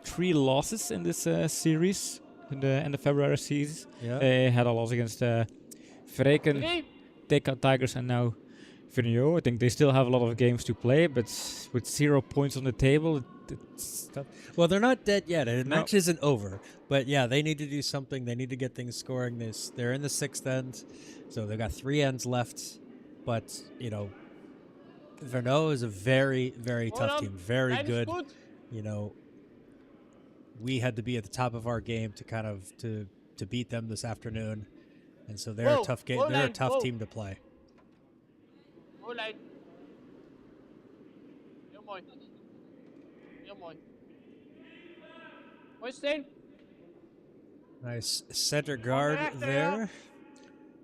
3 losses in this series in the end of February season. Yeah. They had a loss against Vreken, 3. Takeout Tigers, and now Verneau. I think they still have a lot of games to play, but with 0 points on the table, it's tough. Well, they're not dead yet. The No. match isn't over. But yeah, they need to do something. They need to get things scoring. They're in the 6th end, so they've got 3 ends left. But, Verneau is a very, very Hold tough on. team. Very Lijn is good. goed. We had to be at the top of our game to kind of to beat them this afternoon. And so they're Whoa, a tough game. whoa, They're a Lijn, tough whoa. team to play. Oh, lijn. Heel mooi. Heel mooi. Mooi, Steen. Nice center guard there.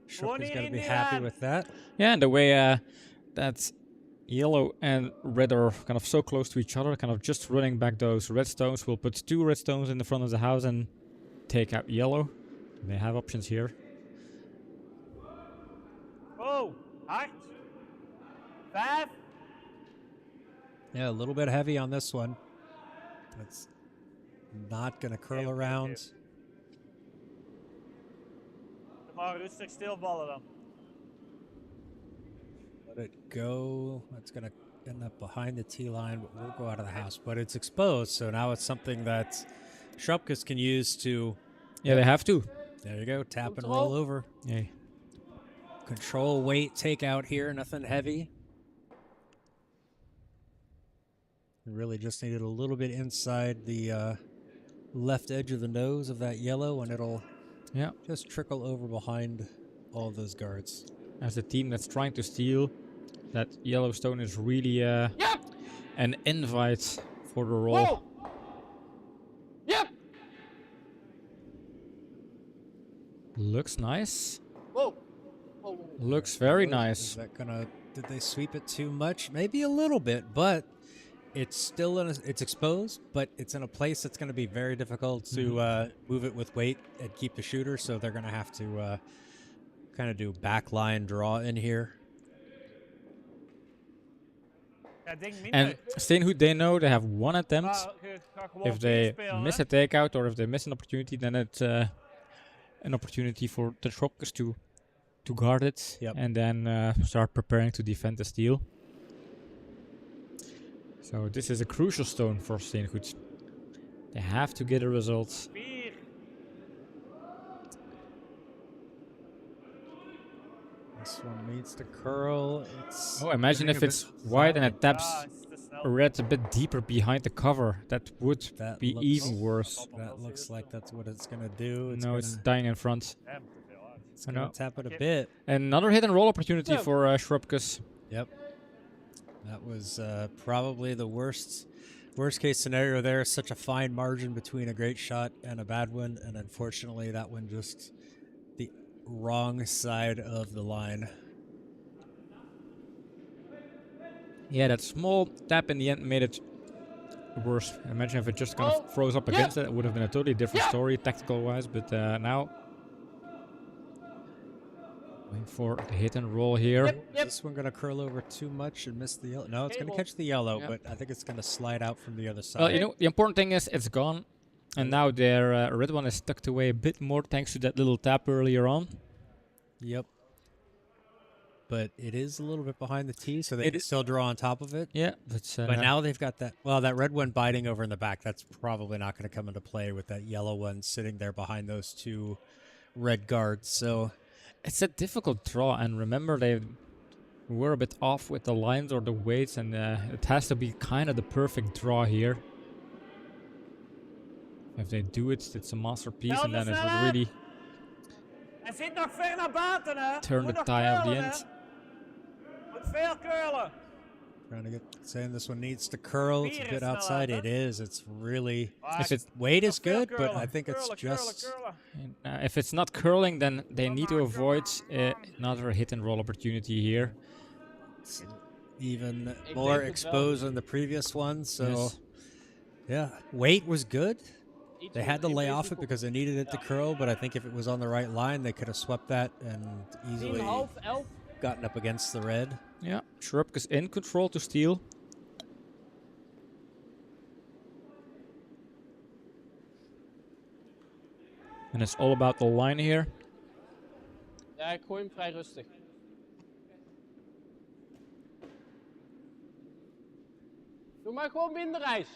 Schrobkes got to be happy with that. Yeah, and the way that yellow and red are kind of so close to each other, kind of just running back those redstones. We'll put 2 redstones in the front of the house and take out yellow. They have options here. Oh, hard. 5, Yeah, a little bit heavy on this one. It's not going to curl around. Maar rustig stilvallen dan. Let it go. It's going to end up behind the tee line, but we'll go out of the house. But it's exposed, so now it's something that Schrobkes can use to... Yeah, they have to. There you go. Tap and roll over. Yeah. Control weight take out here. Nothing heavy. You really just needed a little bit inside the left edge of the nose of that yellow, and it'll just trickle over behind all of those guards. As a team that's trying to steal, that yellow stone is really an invite for the roll. Whoa! Yep! Looks nice. Whoa! Whoa. Looks very Is nice. that gonna? Did they sweep it too much? Maybe a little bit, but it's still it's exposed. But it's in a place that's going to be very difficult to move it with weight and keep the shooter. So they're going to have to kind of do backline draw in here. And Steengoed, they know they have one attempt. If they miss a takeout or if they miss an opportunity, then it's an opportunity for the Schrobkes to guard it and then start preparing to defend the steal. So this is a crucial stone for Steengoed. They have to get a result. This one needs to curl. It's imagine if it's wide and it taps red a bit deeper behind the cover. That would be even worse. That looks like that's what it's going to do. It's dying in front. It's going to tap it a bit. Another hit and roll opportunity for Schrobkes. Yep. That was probably the worst case scenario there. Such a fine margin between a great shot and a bad one. And unfortunately, that one just the wrong side of the line. Yeah, that small tap in the end made it worse. Imagine if it just kind of froze up against it. It would have been a totally different story, tactical-wise. But now, waiting for the hit and roll here. Is this one going to curl over too much and miss the yellow? No, it's going to catch the yellow, but I think it's going to slide out from the other side. Well, you know, the important thing is it's gone. And now their red one is tucked away a bit more thanks to that little tap earlier on. Yep. But it is a little bit behind the tee, so they can still draw on top of it. Yeah, but now they've got that. Well, that red one biting over in the back. That's probably not going to come into play with that yellow one sitting there behind those two red guards. So it's a difficult draw, and remember they were a bit off with the lines or the weights, and it has to be kind of the perfect draw here. If they do it, it's a masterpiece, and then it would really turn the tie at the end. Trying to get saying this one needs to curl. It's a bit outside. It is. It's really. If it's weight is good, but I think it's just. If it's not curling, then they need to avoid another hit and roll opportunity here. It's even more exposed than the previous one. So, yeah, weight was good. They had to lay off it because they needed it to curl, but I think if it was on the right line, they could have swept that and easily gotten up against the red. Yeah, Schrobkes in control to steal. And it's all about the line here. Ja, ik gooi hem vrij rustig. Doe maar gewoon minder ijs.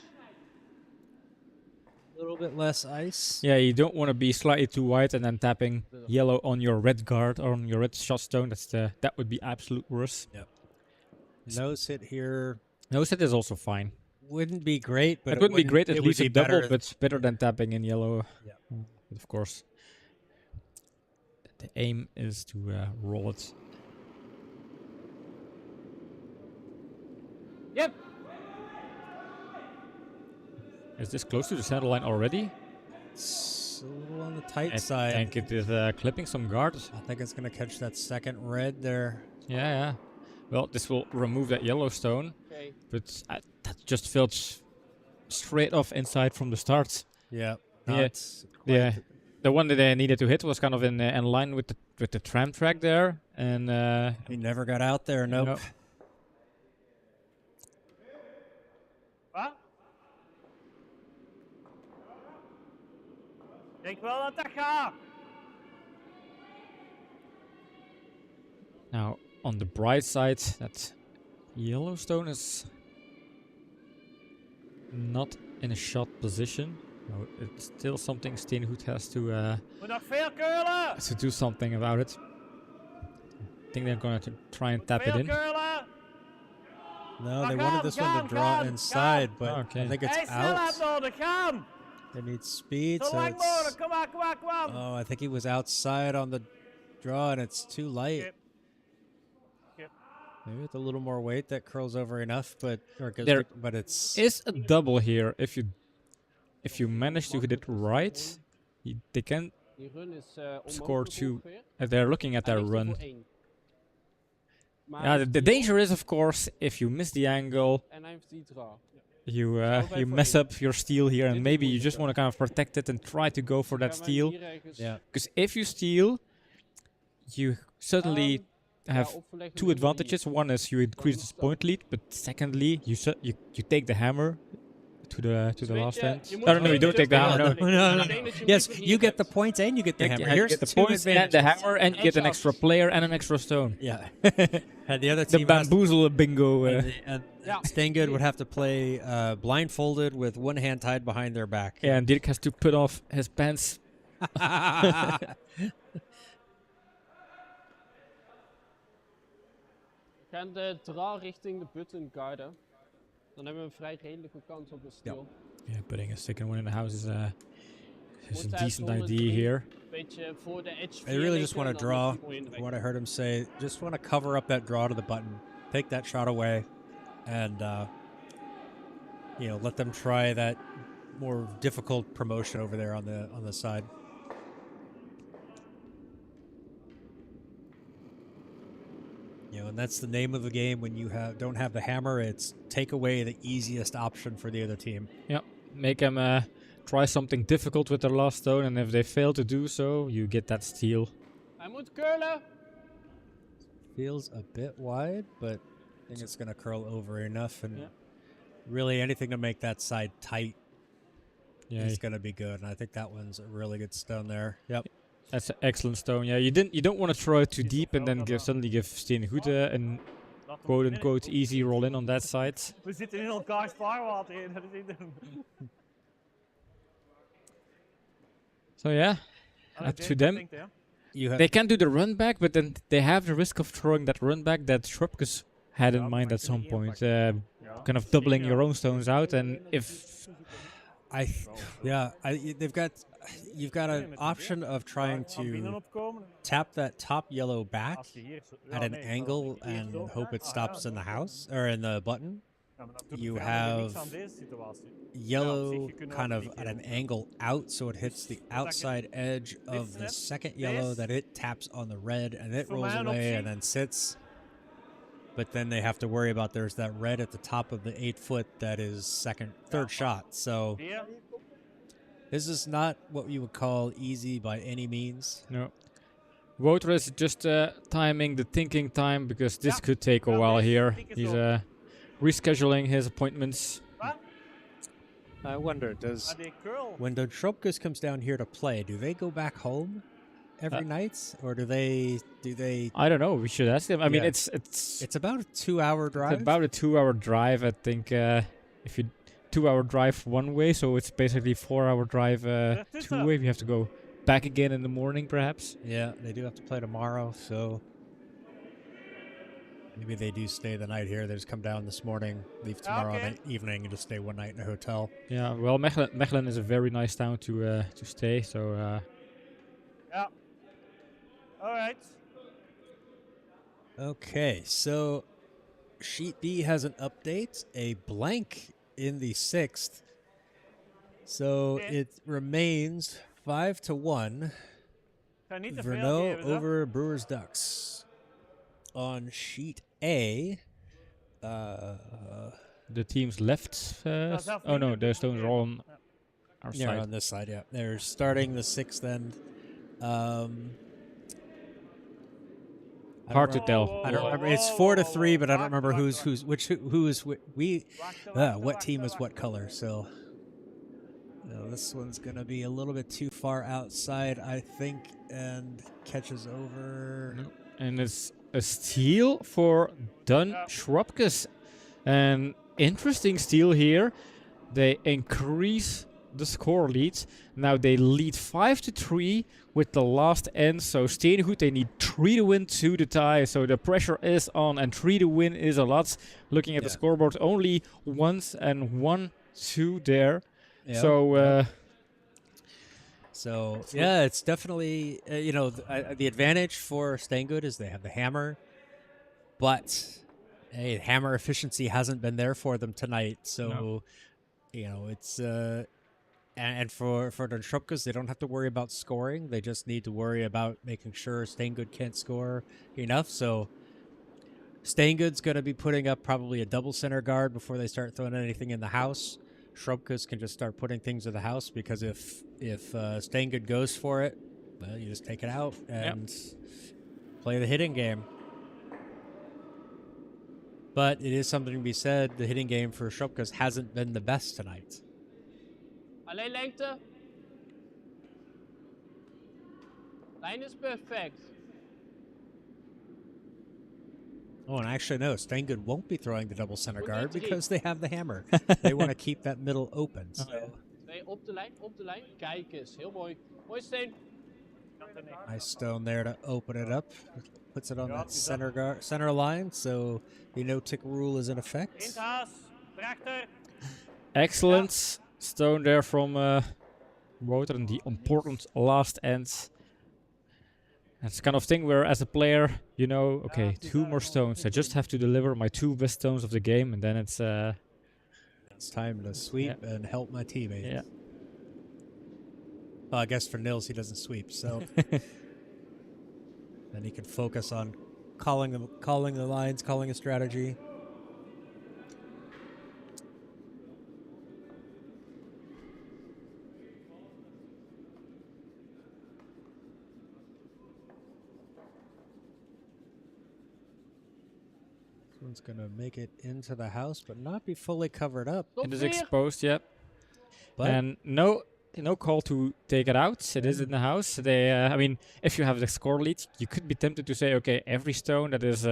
A little bit less ice. Yeah, you don't want to be slightly too wide and then tapping yellow on your red guard or on your red shot stone. That would be absolute worse. Yep. Nose hit here. Nose hit is also fine. Wouldn't be great, but it wouldn't be great. At least a double, better. but it's better than tapping in yellow. Yeah. But of course, the aim is to roll it. Yep. Is this close to the center line already? It's a little on the tight I side. think it is clipping some guards. I think it's going to catch that second red there. Yeah. Well, this will remove that yellow stone, but that just felt straight off inside from the start. Yeah. Yeah. The one that they needed to hit was kind of in line with the tram track there, and he never got out there. Nope. denk wel dat dat gaat. Now, on the bright side, that Yellowstone is not in a shot position. No, it's still something Steengoed has to Moet nog veel curlen. do something about it. I think they're going to try and tap it Veel in. curlen. No, they wanted this one to draw inside, but Okay. I think it's Hey, snelheid out. nodig, gaan. They need speed, Zo so lang mogelijk, it's... kom maar, kom maar, kom maar. Oh, I think he was outside on the draw, and it's too light. Skip. Skip. Maybe with a little more weight, that curls over enough, but There but it's... Is a double here. If you manage to hit it right, they can Die run is score onmogelijk 2. ongeveer. They're looking at Hij their ligt er run. voor 1. Maar Yeah, hij the heeft die danger is, of course, if you miss the angle, en hij heeft die draw. you mess up your steal here, and Dit maybe is you just want to kind of protect it and try to go for that Gaan wij steal. hier ergens, Yeah. Because if you steal, you suddenly have opgelegd two met die- advantages. One is you increase the point lead, but secondly, you take the hammer to the Weet last je, end. je Oh, moet no, you gewoon don't take the dus hammer. No. opleggen. No, no, Ik no. denk dat je Yes, liever you hier get the hebt. points and you get the You hammer. get Here's the two points and the advantages. hammer, and you get an extra player and an extra stone. Yeah. And the other The team has... bamboozle bingo. And Yeah. Steengoed would have to play blindfolded with one hand tied behind their back. Yeah, and Dirk has to put off his pants. We gaan de draw richting de button guiden. Dan hebben we een vrij redelijke kans op een steal. Yeah, putting a second one in the house is a Moet hij decent zonder idea drie here. Een beetje voor de edge They really just want to liggen en dan draw. is die mooi in de weg. What I heard him say, just want to cover up that draw to the button, take that shot away, and let them try that more difficult promotion over there on the side. And that's the name of the game when you don't have the hammer. It's take away the easiest option for the other team. Yeah, make them try something difficult with their last stone, and if they fail to do so, you get that steal. Hij moet curlen. Feels a bit wide, but I think it's going to curl over enough, and Yeah. really anything to make that side tight Yeah, is going to be good. And I think that one's a really good stone there. Yep. that's an excellent stone. Yeah, you don't want to throw it too deep and then suddenly give Steengoed an Laat hem quote binnen. unquote easy roll in on that side. We zitten in elkaars vaarwater in. Dat is niet doen. So yeah, Ah, up James, to wat them. denkt hij, hè? You have They can do the run back, but then they have the risk of throwing that run back that Schrobkes had in mind at some point, Ja. kind of doubling your own stones out. And if you've got an option of trying Van binnen to opkomen. tap that top yellow back Als je hier zo- at ja, an nee, angle hier and zo. hope it Ah, stops ja, in the zo. house or in the button. Ja, maar dat doet You vijand niks have aan deze situatie. Yellow je kunt kind ook of niet at an heel- angle out, so it hits the outside edge of the net, second yellow this. that it taps on the red, and it Voor rolls mij een away optie. and then sits. But then they have to worry about there's that red at the top of the 8-foot that is third shot. So Hier. this is not what you would call easy by any means. no, Woter is just timing the thinking time because this Ja. could take a Ja, while deze here. tik is He's op. rescheduling his appointments. Wat? I wonder, does Ah, die curl. when the Schrobkes comes down here to play, do they go back home every night, or do they? I don't know. We should ask him. I mean, Yeah. it's It's about a 2-hour drive. about a 2-hour drive. I think if you 2-hour drive one way, so it's basically 4-hour drive Dat is two dat. way. We have to go back again in the morning, perhaps. Yeah, they do have to play tomorrow, so maybe they do stay the night here. They just come down this morning, leave tomorrow Okay. evening, and just stay one night in a hotel. Yeah. Well, Mechelen is a very nice town to stay. So Ja. Alright. Okay, so sheet B has an update, a blank in the 6th. So Okay. it remains 5-1. Ga niet te veel Verno geven, zo. over Brewers Ducks. On sheet A, the teams left. zelf Oh no, niet. the stones are all on our yeah, side. on this side, yeah. They're starting the 6th end. I Hard don't to remember- tell. I don't remember. It's Whoa, 4-3, but I don't wacht, remember wacht, who is what color. So Wacht, what team is what color. So This one's going to be a little bit too far outside, I think, and catches over. No. And it's a steal for Dun Schrobkes. An interesting steal here. They increase the score leads. Now they lead 5-3 with the last end. So Steengoed, they need 3 to win, 2 to tie. So the pressure is on, and 3 to win is a lot. Looking at the scoreboard, only once and 1-2 there. Yep. So yeah, it's definitely the advantage for Steengoed is they have the hammer, but hey, hammer efficiency hasn't been there for them tonight. So it's and for the Schrobkes, they don't have to worry about scoring. They just need to worry about making sure Steengoed can't score enough. So Steengoed's going to be putting up probably a double center guard before they start throwing anything in the house. Schrobkes can just start putting things in the house, because if Steengoed goes for it, well, you just take it out and play the hitting game. But it is something to be said, the hitting game for Schrobkes hasn't been the best tonight. Alleen lengte. Lijn is perfect. Oh, and actually, no, Steengoed won't be throwing the double center guard because they have the hammer. They want to keep that middle open. So. Twee op de lijn. Kijk eens, heel mooi. Mooi Steen. Nice stone there to open it up. Puts it on that center line, so the no-tick rule is in effect. Eendhaas, rechter. excellent stone there from Woter, and the important last end. It's the kind of thing where, as a player, you know, okay, 2 more stones. I just have to deliver my 2 best stones of the game, and then it's time to sweep and help my teammate. Yeah. Well, I guess for Nils, he doesn't sweep, so then he can focus on calling the lines, calling a strategy. One's gonna make it into the house, but not be fully covered up. It is exposed, yep. But And no call to take it out. It is in the house. They, I mean, if you have the score lead, you could be tempted to say, okay, every stone that is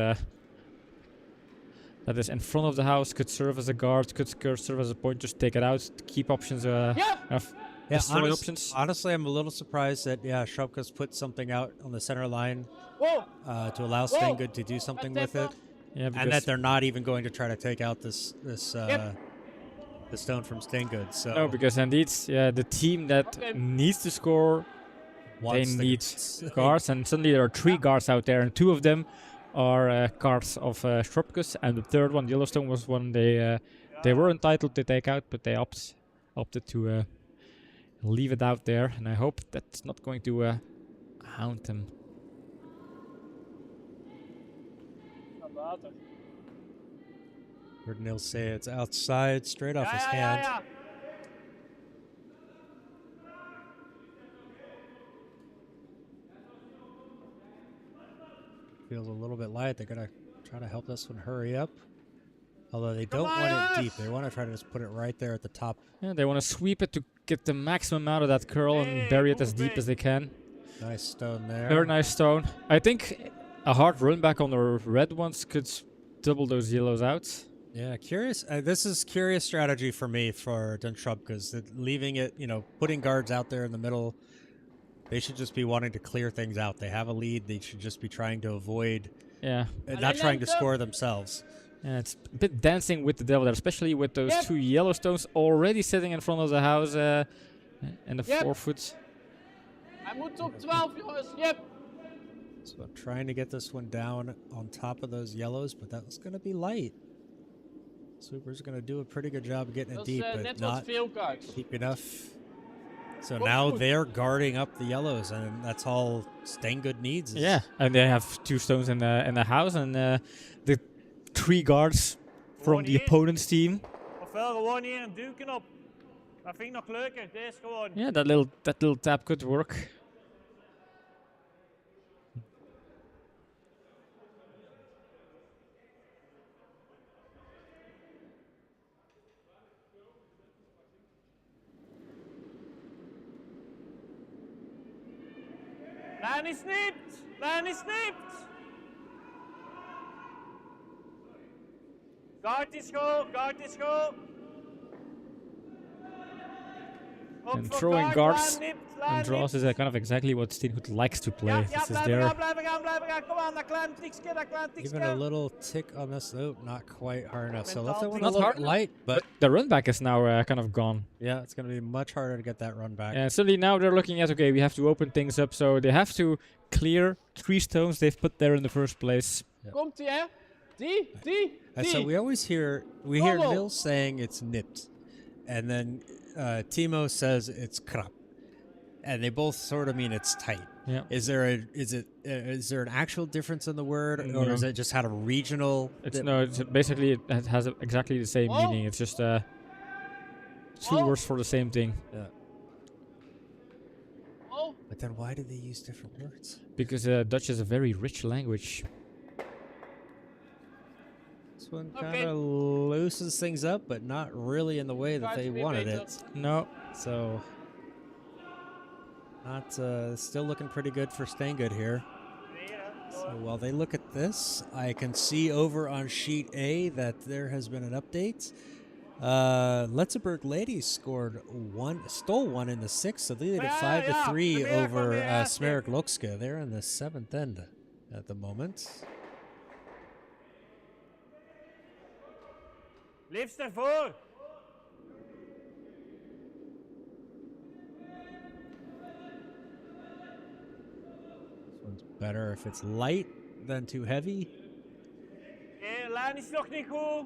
in front of the house could serve as a guard, could serve as a point. Just take it out. Keep options. Destroy options. Honestly, I'm a little surprised that Schrobkes put something out on the center line to allow Steengoed to do something with it. Yeah, And that they're not even going to try to take out the stone from Steengoed. So no, because indeed, the team that needs to score, they need guards, and suddenly there are 3 guards out there, and 2 of them are guards of Schrobkes, and the third one, Yellowstone, was one they were entitled to take out, but they opted to leave it out there, and I hope that's not going to hound them. Heard Nils say it's outside, straight off his hand. Feels a little bit light. They're gonna try to help this one hurry up. Although they don't want it deep. They want to try to just put it right there at the top. Yeah, they want to sweep it to get the maximum out of that curl and bury it as deep as they can. Nice stone there. Very nice stone. I think a hard run back on the red ones could double those yellows out. Yeah, curious. This is curious strategy for me for Schrobkes, because leaving it, putting guards out there in the middle. They should just be wanting to clear things out. They have a lead. They should just be trying to avoid, not trying to score themselves. Yeah, it's a bit dancing with the devil there, especially with those 2 yellow stones already sitting in front of the house and the 4 foot. Hij moet op 12, jongens. Yep. So trying to get this one down on top of those yellows, but that was going to be light. Super's going to do a pretty good job of getting it deep, but not deep enough. So now they're guarding up the yellows, and that's all Steengoed needs. Yeah, and they have 2 stones in the house, and the 3 guards from the opponent's team. Ofwel gewoon hier een duwknop. Dat vind ik nog leuker. Deze gewoon. Yeah, that little tap could work. Lijn is nipt! Lijn is nipt! Guard is goed, guard is goed. And throwing guards and draws is kind of exactly what Steengoed likes to play. Ja, This is blijven their gaan, blijven gaan, blijven gaan. Kom aan, dat klein tikje, dat klein tikje. Even a little tick on this. Oh, not quite hard enough. So left that one a Not little hard bit light, but the run back is now kind of gone. yeah, it's going to be much harder to get that run back. And suddenly now they're looking at, okay, we have to open things up, so they have to clear 3 stones they've put there in the first place. Komt ie, hè? Die. And so we always hear Nils saying it's nipped, and then Timo says it's krap, and they both sort of mean it's tight. Yeah. Is there an actual difference in the word, or No. is it just had a regional? It's basically it has exactly the same meaning. It's just 2 words for the same thing. Yeah. Oh, But then why do they use different words? Because Dutch is a very rich language. This one Okay. kind of loosens things up, but not really in the way that Try they to be wanted better. it. No. So, not still looking pretty good for Steengoed here. So while they look at this, I can see over on sheet A that there has been an update. Letzenberg ladies stole one in the 6th, so they did it 5-3 over Smerik Lokska. They're in the 7th end at the moment. Liefst ervoor. This one's better if it's light than too heavy. Okay, lijn is nog niet goed.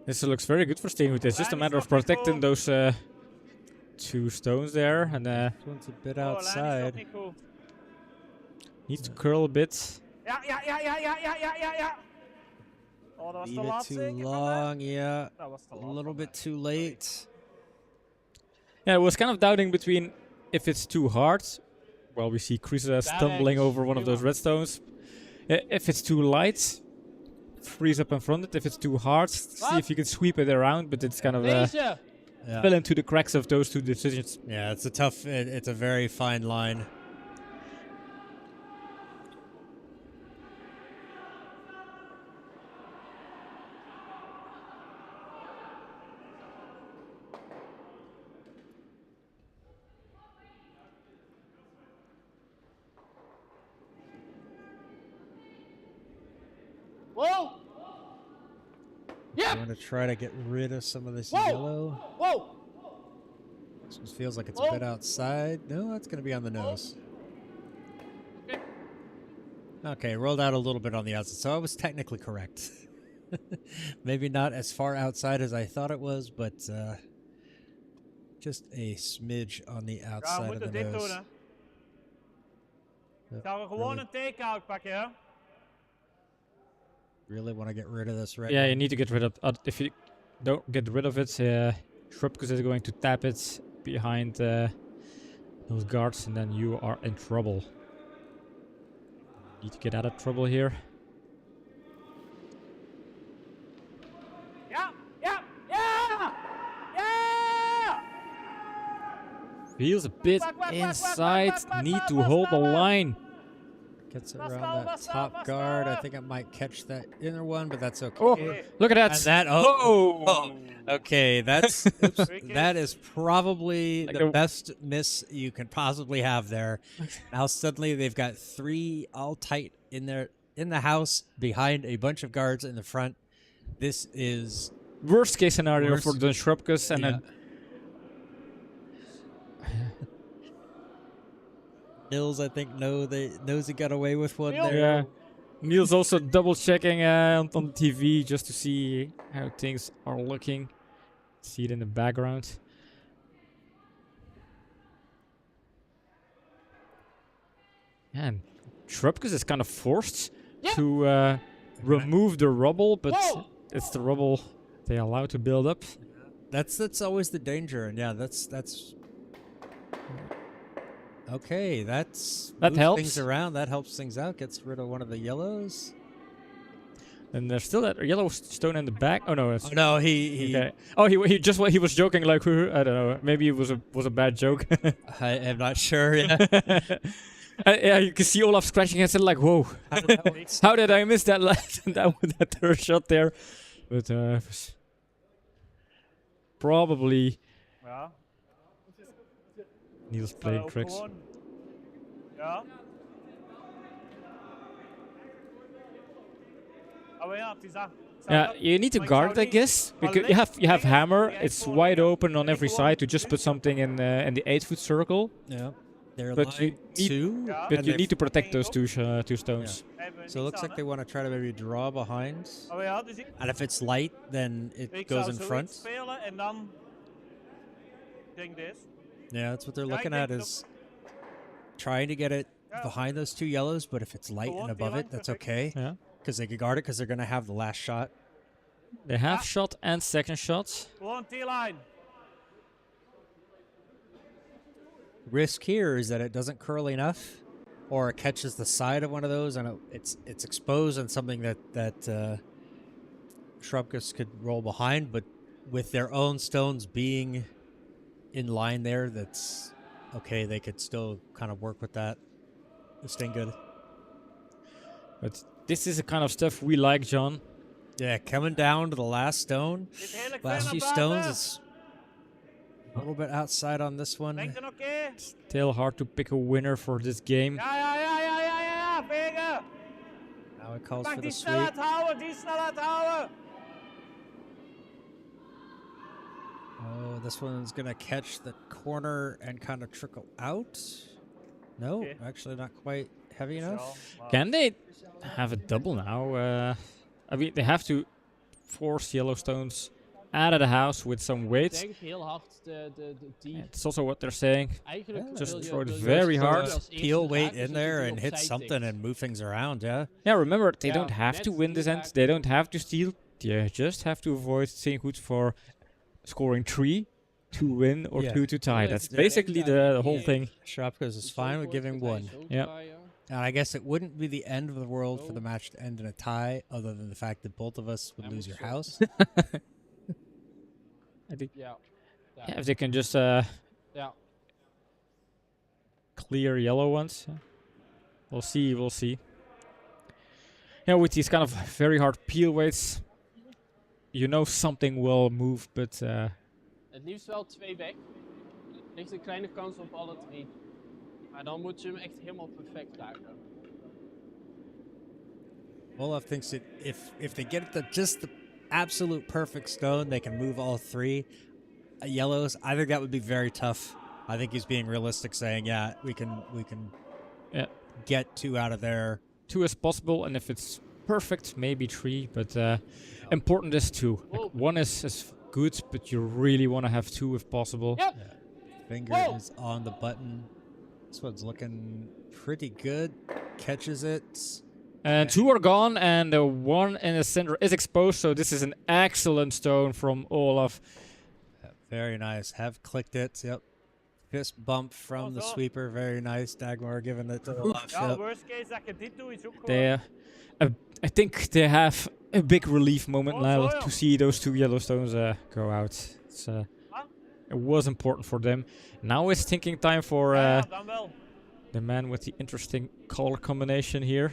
This looks very good for Steengoed. It's just a matter of protecting those 2 stones there, and This one's a bit Oh, lijn is nog outside. niet goed. needs to curl a bit. Ja. Oh, dat was te Leave laat it too zeker van long, yeah. Dat was te A laat little van bit too late. Yeah, I was kind of doubting between if it's too hard. Well, we see Krisa stumbling over one of those redstones. If it's too light, freeze up in front. If it's too hard, see if you can sweep it around. But it's kind of deze. Yeah. fell into the cracks of those 2 decisions. Yeah, it's a tough. It's a very fine line. Wow. I'm gonna try to get rid of some of this Whoa. yellow. Wow. This one feels like it's Whoa. a bit outside. No, that's gonna be on the nose. Okay. Okay, rolled out a little bit on the outside, so I was technically correct. Maybe not as far outside as I thought it was, but just a smidge on the Ja, we outside of moeten the dit doen, nose. hè. Yep, Gaan we gewoon een take-out pakken, hè. really want to get rid of this right Yeah, now. you need to get rid of. If you don't get rid of it, Schrobkes is going to tap it behind those guards, and then you are in trouble. Need to get out of trouble here. Ja. Feels a bit inside. Need to hold the line. Gets around that top guard. I think I might catch that inner one, but that's okay. Oh, look at that! And that okay, that's that is probably Like the a- best miss you can possibly have there. Now suddenly they've got 3 all tight in the house behind a bunch of guards in the front. This is Worst case scenario Worst. for the Schrobkes, and then Nils, I think, knows he got away with one Neil? there. yeah. Niels also double checking on the TV just to see how things are looking. See it in the background. Man, Schrobkes is kind of forced to remove the rubble, but Whoa. it's the rubble they allow to build up. That's always the danger, and yeah, that's okay. That moves helps. things around. That helps things out. Gets rid of one of the yellows. And there's still that yellow stone in the back. Oh no, it's Oh, no, he okay. Oh, he was joking like I don't know. Maybe it was a bad joke. I am not sure. Yeah. Yeah, you can see Olaf scratching his head like, whoa, how did I miss that that third shot there? But probably Ja. Niels Maar playing ook tricks. gewoon. Ja. Oh ja, het is dat. Yeah, you need to guard it, I guess, because you have hammer. It's wide open on every side to just put something in the 8-foot circle. Yeah. They're But you line need- 2. Ja. But and you they've- need to protect those two stones. So it looks like they want to try to maybe draw behind. Oh ja, dus ik And if it's light, then it zou goes in zoiets front. spelen en dan. Ik denk dit. Yeah, that's what they're Ja, ik looking at denk is trying to get it Ja. behind those 2 yellows, but if it's light Gewoon and above die it, that's perfect. okay. Yeah, Because they can guard it because they're going to have the last shot. they have shot and second shots. Gewoon T-line. Risk here is that it doesn't curl enough, or it catches the side of one of those and it's exposed and something that Schrobkes could roll behind, but with their own stones being in line there, that's okay. They could still kind of work with that. Steengoed. But this is the kind of stuff we like, John. Yeah, coming down to the last stone. Zit heerlijk ver Last naar few buiten. stones is a little bit outside on this one. Denken oké? Still hard to pick a winner for this game. Ja, vegen. Now it calls Mag for the die sweep. snelheid houden, die snelheid houden. Oh, this one's gonna catch the corner and kind of trickle out. No, Okay. actually not quite heavy enough. Zo, maar- Can they have a double now? I mean, they have to force Yellowstones out of the house with some Ik weight. denk heel hard die. It's also what they're saying. Eigenlijk Yeah, just wil je- throw it wil je very als hard. eerste Peel weight raken, in zodat there hij and hit opzij something tikt. and move things around. Yeah. Yeah, remember, they Yeah, don't have to net win this die end. raken. They don't have to steal. They just have to avoid Steengoed for scoring 3 to win or Yeah. 2 to tie. Ja, That's ik denk basically dat the die, whole thing. Schrobkes is zo fine with wordt giving dat hij one. zo Yep. draaien. And I guess it wouldn't be the end of the world for Oh. the match to end in a tie, other than the fact that both of us would Ja, lose moet your zo. house. I think Ja. Ja. yeah, if they can just Ja. clear yellow ones. We'll see, we'll see. Yeah, with these kind of very hard peel weights, you know something will move, but Het liefst wel 2 weg. Ligt een kleine kans op alle 3. Maar dan moet je hem echt helemaal perfect raken. Olaf thinks that if they get just the absolute perfect stone, they can move all 3 yellows. I think that would be very tough. I think he's being realistic, saying, "Yeah, we can Yeah. get 2 out of there." 2 is possible, and if it's perfect, maybe 3. But important is 2. Whoa. Like 1 is good, but you really want to have 2 if possible. Yep. Finger Whoa. is on the button. This one's looking pretty good. Catches it. And 2 are gone, and the 1 in the center is exposed. So this is an excellent stone from Olaf. Very nice. Have clicked it. Yep. Fist bump from the zo. sweeper. Very nice. Dagmar giving it to Olaf. Ja, Yep. worst case dat je dit doet is ook gewoon. They, I think they have a big relief moment Oh, now so, to see those 2 Yellowstones go out. It's, it was important for them. Now it's thinking time for Ja, dan wel. the man with the interesting color combination here.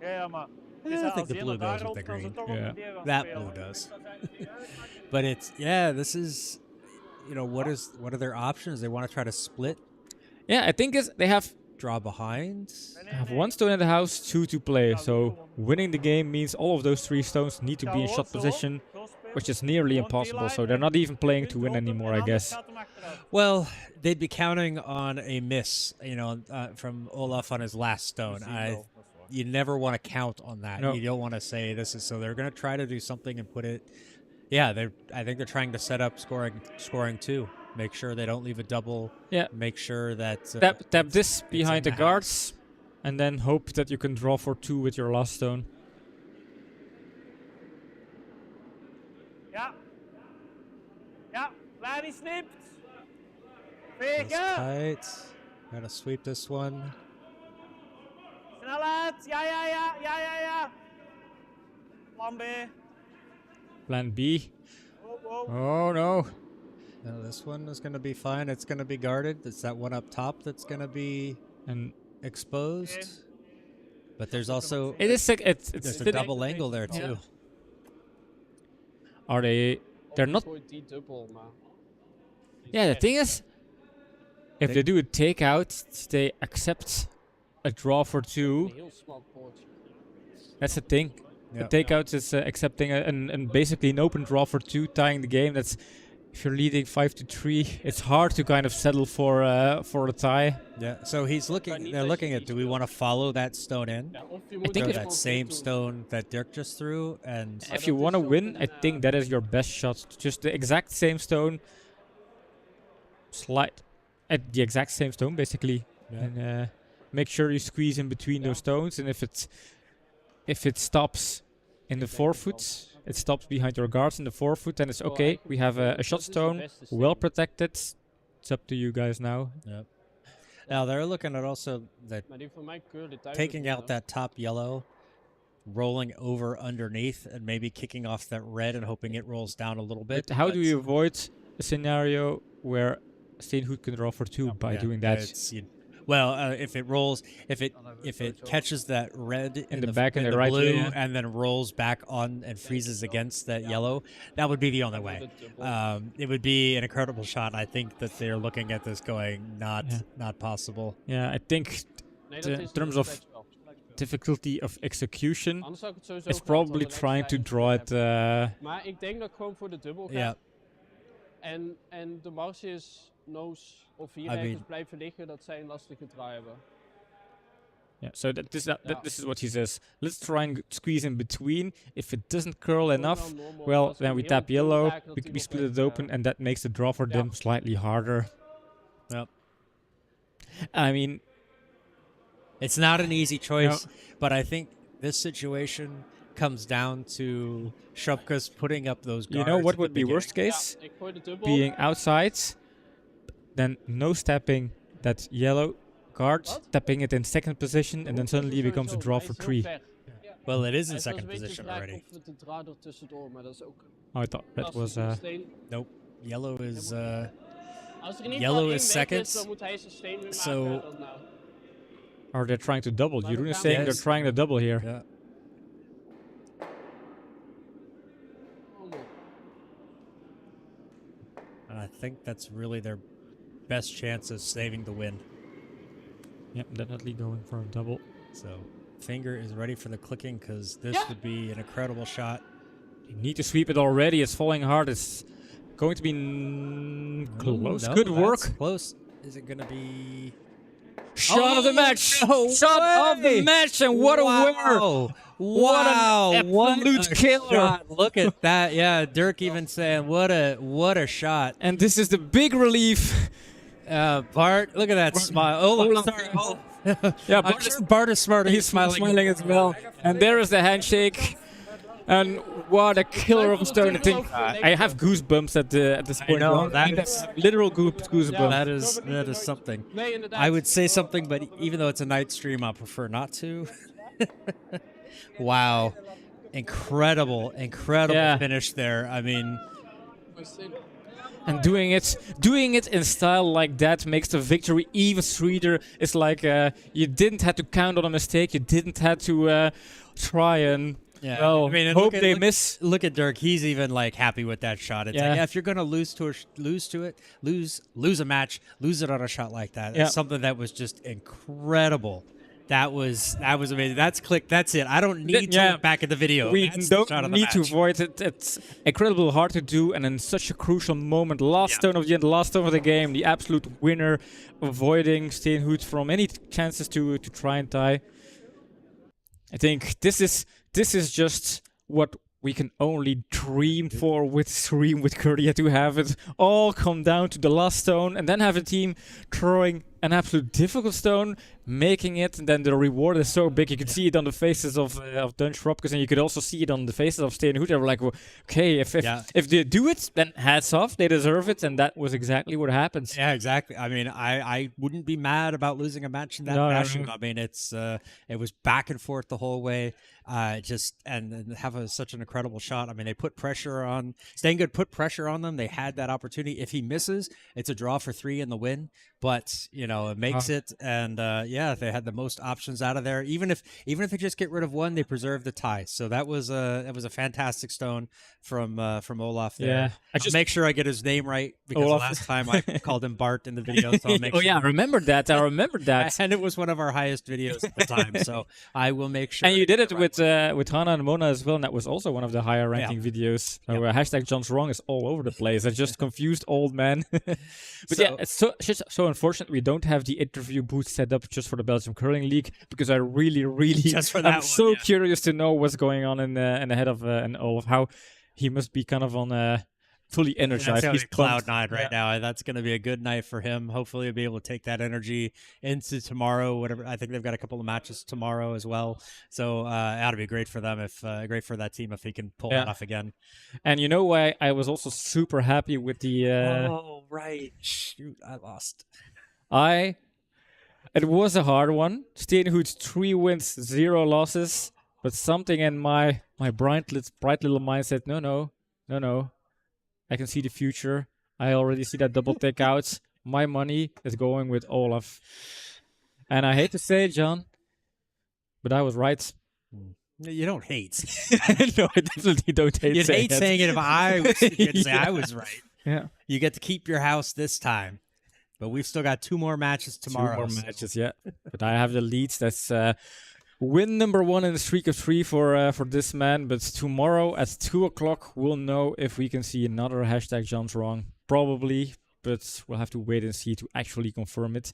Ja, maar. Yeah, I think the blue goes with the green. Yeah. That blue does. But it's this is what are their options? They want to try to split, Yeah, I think they have draw behind. 1 stone in the house, 2 to play. So winning the game means all of those 3 stones need to be in shot position, which is nearly impossible. So they're not even playing to win anymore, I guess. Well, they'd be counting on a miss, from Olaf on his last stone. You never want to count on that. No. You don't want to say this is so. They're going to try to do something and put it. Yeah, I think they're trying to set up scoring 2. Make sure they don't leave a double. Yeah. Make sure that Tap this behind in the the guards, and then hope that you can draw for 2 with your last stone. Ja. Ja, lijn is snipt. That's Vegen. tight. Gotta sweep this one. Snelheid. Ja. Plan B. Plan B. Oh. Oh no. No, this one is going to be fine. It's going to be guarded. It's that one up top that's going to be... And exposed, but there's also It is it's there's a the- double angle there Yeah. too. Are they? They're not. Gooit die dubbel, maar... Yeah, the thing is, if they do a takeout, they accept a draw for 2. Een heel smal poortje. That's the thing. Yeah. The takeout is accepting and basically an open draw for 2, tying the game. That's if you're leading 5-3, it's hard to kind of settle for a tie. Yeah. So he's looking. They're looking at. Do we want to follow that stone in? Ja, of je moet think Throw it's that same stone that Dirk just threw, and If you want to win, I think that is your best shot. Just the exact same stone. Slide at the exact same stone, basically, and make sure you squeeze in between those stones. And if it stops in the forefoot, it stops behind your guards in the forefoot, then it's okay. We have a shot stone, well protected. It's up to you guys now. Yep. Now they're looking at also that Maar die van mij keurde thuis. taking out that top yellow, rolling over underneath, and maybe kicking off that red and hoping it rolls down a little bit. But how do That's- you avoid a scenario where Steengoed can draw for 2 by Yeah, doing that? If it rolls, if it catches that red in the back and in the right, blue, yeah. and then rolls back on and freezes against that yellow, that would be the only way. It would be an incredible shot. I think that they're looking at this going not possible. Yeah, I think Nee, in terms of difficulty of execution, Anders zou ik het sowieso it's gaan probably tot de trying to lijst draw it. hebben. Maar ik denk dat ik gewoon voor de dubbel ga. Yeah. En de Martius, Noos of hier I ergens mean- blijven liggen, dat zij een lastige draai hebben. Yeah, so this is what he says. Let's try and squeeze in between. If it doesn't curl enough, well, then we tap yellow, we split it open, and that makes the draw for them slightly harder. Yep. I mean, It's not an easy choice, but I think this situation comes down to Schrobkes putting up those guards. you know what at would the be worst beginning. case? Ik gooi de dubbel. Being outside, then no stepping that yellow guard, tapping it in second position, and then suddenly it becomes a draw for 3. Well, it is in Het was second een beetje position vraag already. of de draad er tussendoor, maar dat is ook Oh, I thought that lastig was. voor de steen. Nope. Yellow is Als er in ieder Yellow geval is één weg seconds. is, dan moet hij zijn steen weer So- maken. Dan, Or they're trying to double. Maar Jeroen we is gaan saying Yes. they're trying to double here. yeah. oh, man. And I think that's really their best chance of saving the win. Yep, definitely going for a double. So finger is ready for the clicking because this would be an incredible shot. You need to sweep it already. It's falling hard. It's going to be close. No, Good that's work. Close. Is it going to be? Shot of the match. no Shot of the way! match, and what a winner! Wow! What an What absolute a killer. shot. Look at that. Yeah, Dirk even saying, "What a shot." And this is the big relief. Bart, look at that smile. Oh, sorry. Oh. Yeah, I'm sure Bart is smart. He's smiling. as well. And there is the handshake. And what a killer of a stone! I think I have goosebumps at this point. know, That is literal goosebumps. That is something. Nee, inderdaad. I would say something, but even though it's a night stream, I prefer not to. Wow. Incredible Yeah. finish there. I mean, And doing it in style like that makes the victory even sweeter. It's like you didn't have to count on a mistake. You didn't have to try and I mean, and hope they miss. Look at Dirk. He's even like happy with that shot. It's Yeah. like, if you're gonna lose a match, lose it on a shot like that. Yeah. It's something that was just incredible. That was amazing. That's click. That's it. I don't need to Yeah. look back at the video. We That's the don't shot of the need to match. avoid it. It's incredibly hard to do, and in such a crucial moment, last stone of the end, last stone of the game, the absolute winner, avoiding Steengoed from any chances to try and tie. I think this is just what we can only dream for with Stream, with Curdia, to have it all come down to the last stone and then have a team throwing an absolute difficult stone, making it, and then the reward is so big. You can see it on the faces of Dun Schrobkes, and you could also see it on the faces of Steengoed. They were like, well, okay, if they do it, then hats off, they deserve it, and that was exactly what happened. Yeah, exactly. I mean, I wouldn't be mad about losing a match in that No, no, fashion. no. I mean, it was back and forth the whole way. And have such an incredible shot. I mean, they put pressure on Steengoed, put pressure on them. They had that opportunity. If he misses, it's a draw for 3 in the win. but it makes it. And yeah, they had the most options out of there. Even if they just get rid of one, they preserve the tie. So that was a fantastic stone from Olaf there. Yeah, I I'll make sure I get his name right, because Olaf. last time I called him Bart in the video. So I'll make sure. yeah, I remembered that. And it was one of our highest videos at the time, so I will make sure. And you to did get it right with Hannah and Mona as well, and that was also one of the higher ranking videos. So hashtag John's Wrong is all over the place. I just confused old man. But yeah, it's so unfortunate we don't have the interview booth set up just for the Belgium Curling League, because I really Just for that I'm one, so yeah. curious to know what's going on in the head of and Olaf, how he must be kind of on fully energized. He's He's cloud pumped. nine right now. That's going to be a good night for him. Hopefully, he'll be able to take that energy into tomorrow. Whatever. I think they've got a couple of matches tomorrow as well. So that'll be great for them, great for that team if he can pull it off again. And you know why I was also super happy with the. Oh right, shoot, I lost. It was a hard one. Steengoed 3 wins, 0 losses. But something in my bright little mind said, no. I can see the future. I already see that double take out. My money is going with Olaf. And I hate to say it, John, but I was right. You don't hate. No, I definitely don't hate You'd saying hate it. saying it if I was going to say I was right. Yeah. You get to keep your house this time. But we've still got 2 more matches tomorrow. 2 more matches, yeah. But I have the leads. That's win number 1 in the streak of 3 for this man. But tomorrow at 2 o'clock, we'll know if we can see another hashtag John's Wrong. Probably, but we'll have to wait and see to actually confirm it.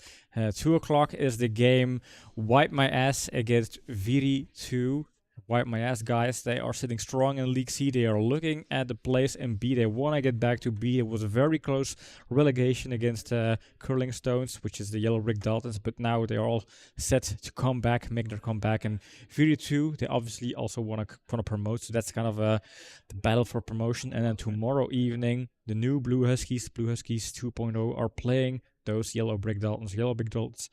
2 o'clock is the game Wipe My Ass against Viri 2. Wipe My Ass guys, they are sitting strong in League C. They are looking at the place in B. They want to get back to B. It was a very close relegation against Curling Stones, which is the Yellow Brick Daltons, but now they are all set to come back, make their comeback. And Viri 2, they obviously also want to promote, so that's kind of the battle for promotion. And then tomorrow evening, the new Blue Huskies 2.0 are playing those Yellow Brick Daltons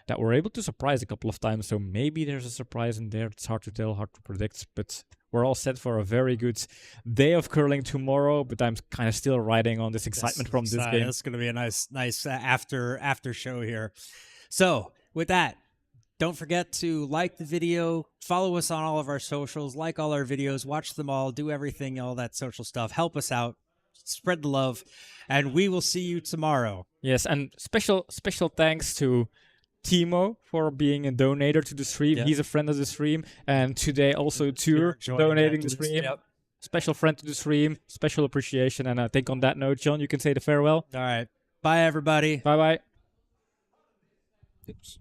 that were able to surprise a couple of times. So maybe there's a surprise in there. It's hard to tell, hard to predict, but we're all set for a very good day of curling tomorrow. But I'm kind of still riding on this excitement from this game. It's going to be a nice after show here. So with that, don't forget to like the video, follow us on all of our socials, like all our videos, watch them all, do everything, all that social stuff. Help us out, spread the love, and we will see you tomorrow. Yes, and special thanks to Timo for being a donator to the stream. He's a friend of the stream, and today also Tur donating the stream. Special friend to the stream, special appreciation. And I think on that note, John, you can say the farewell. All right, bye everybody. Bye. Oops.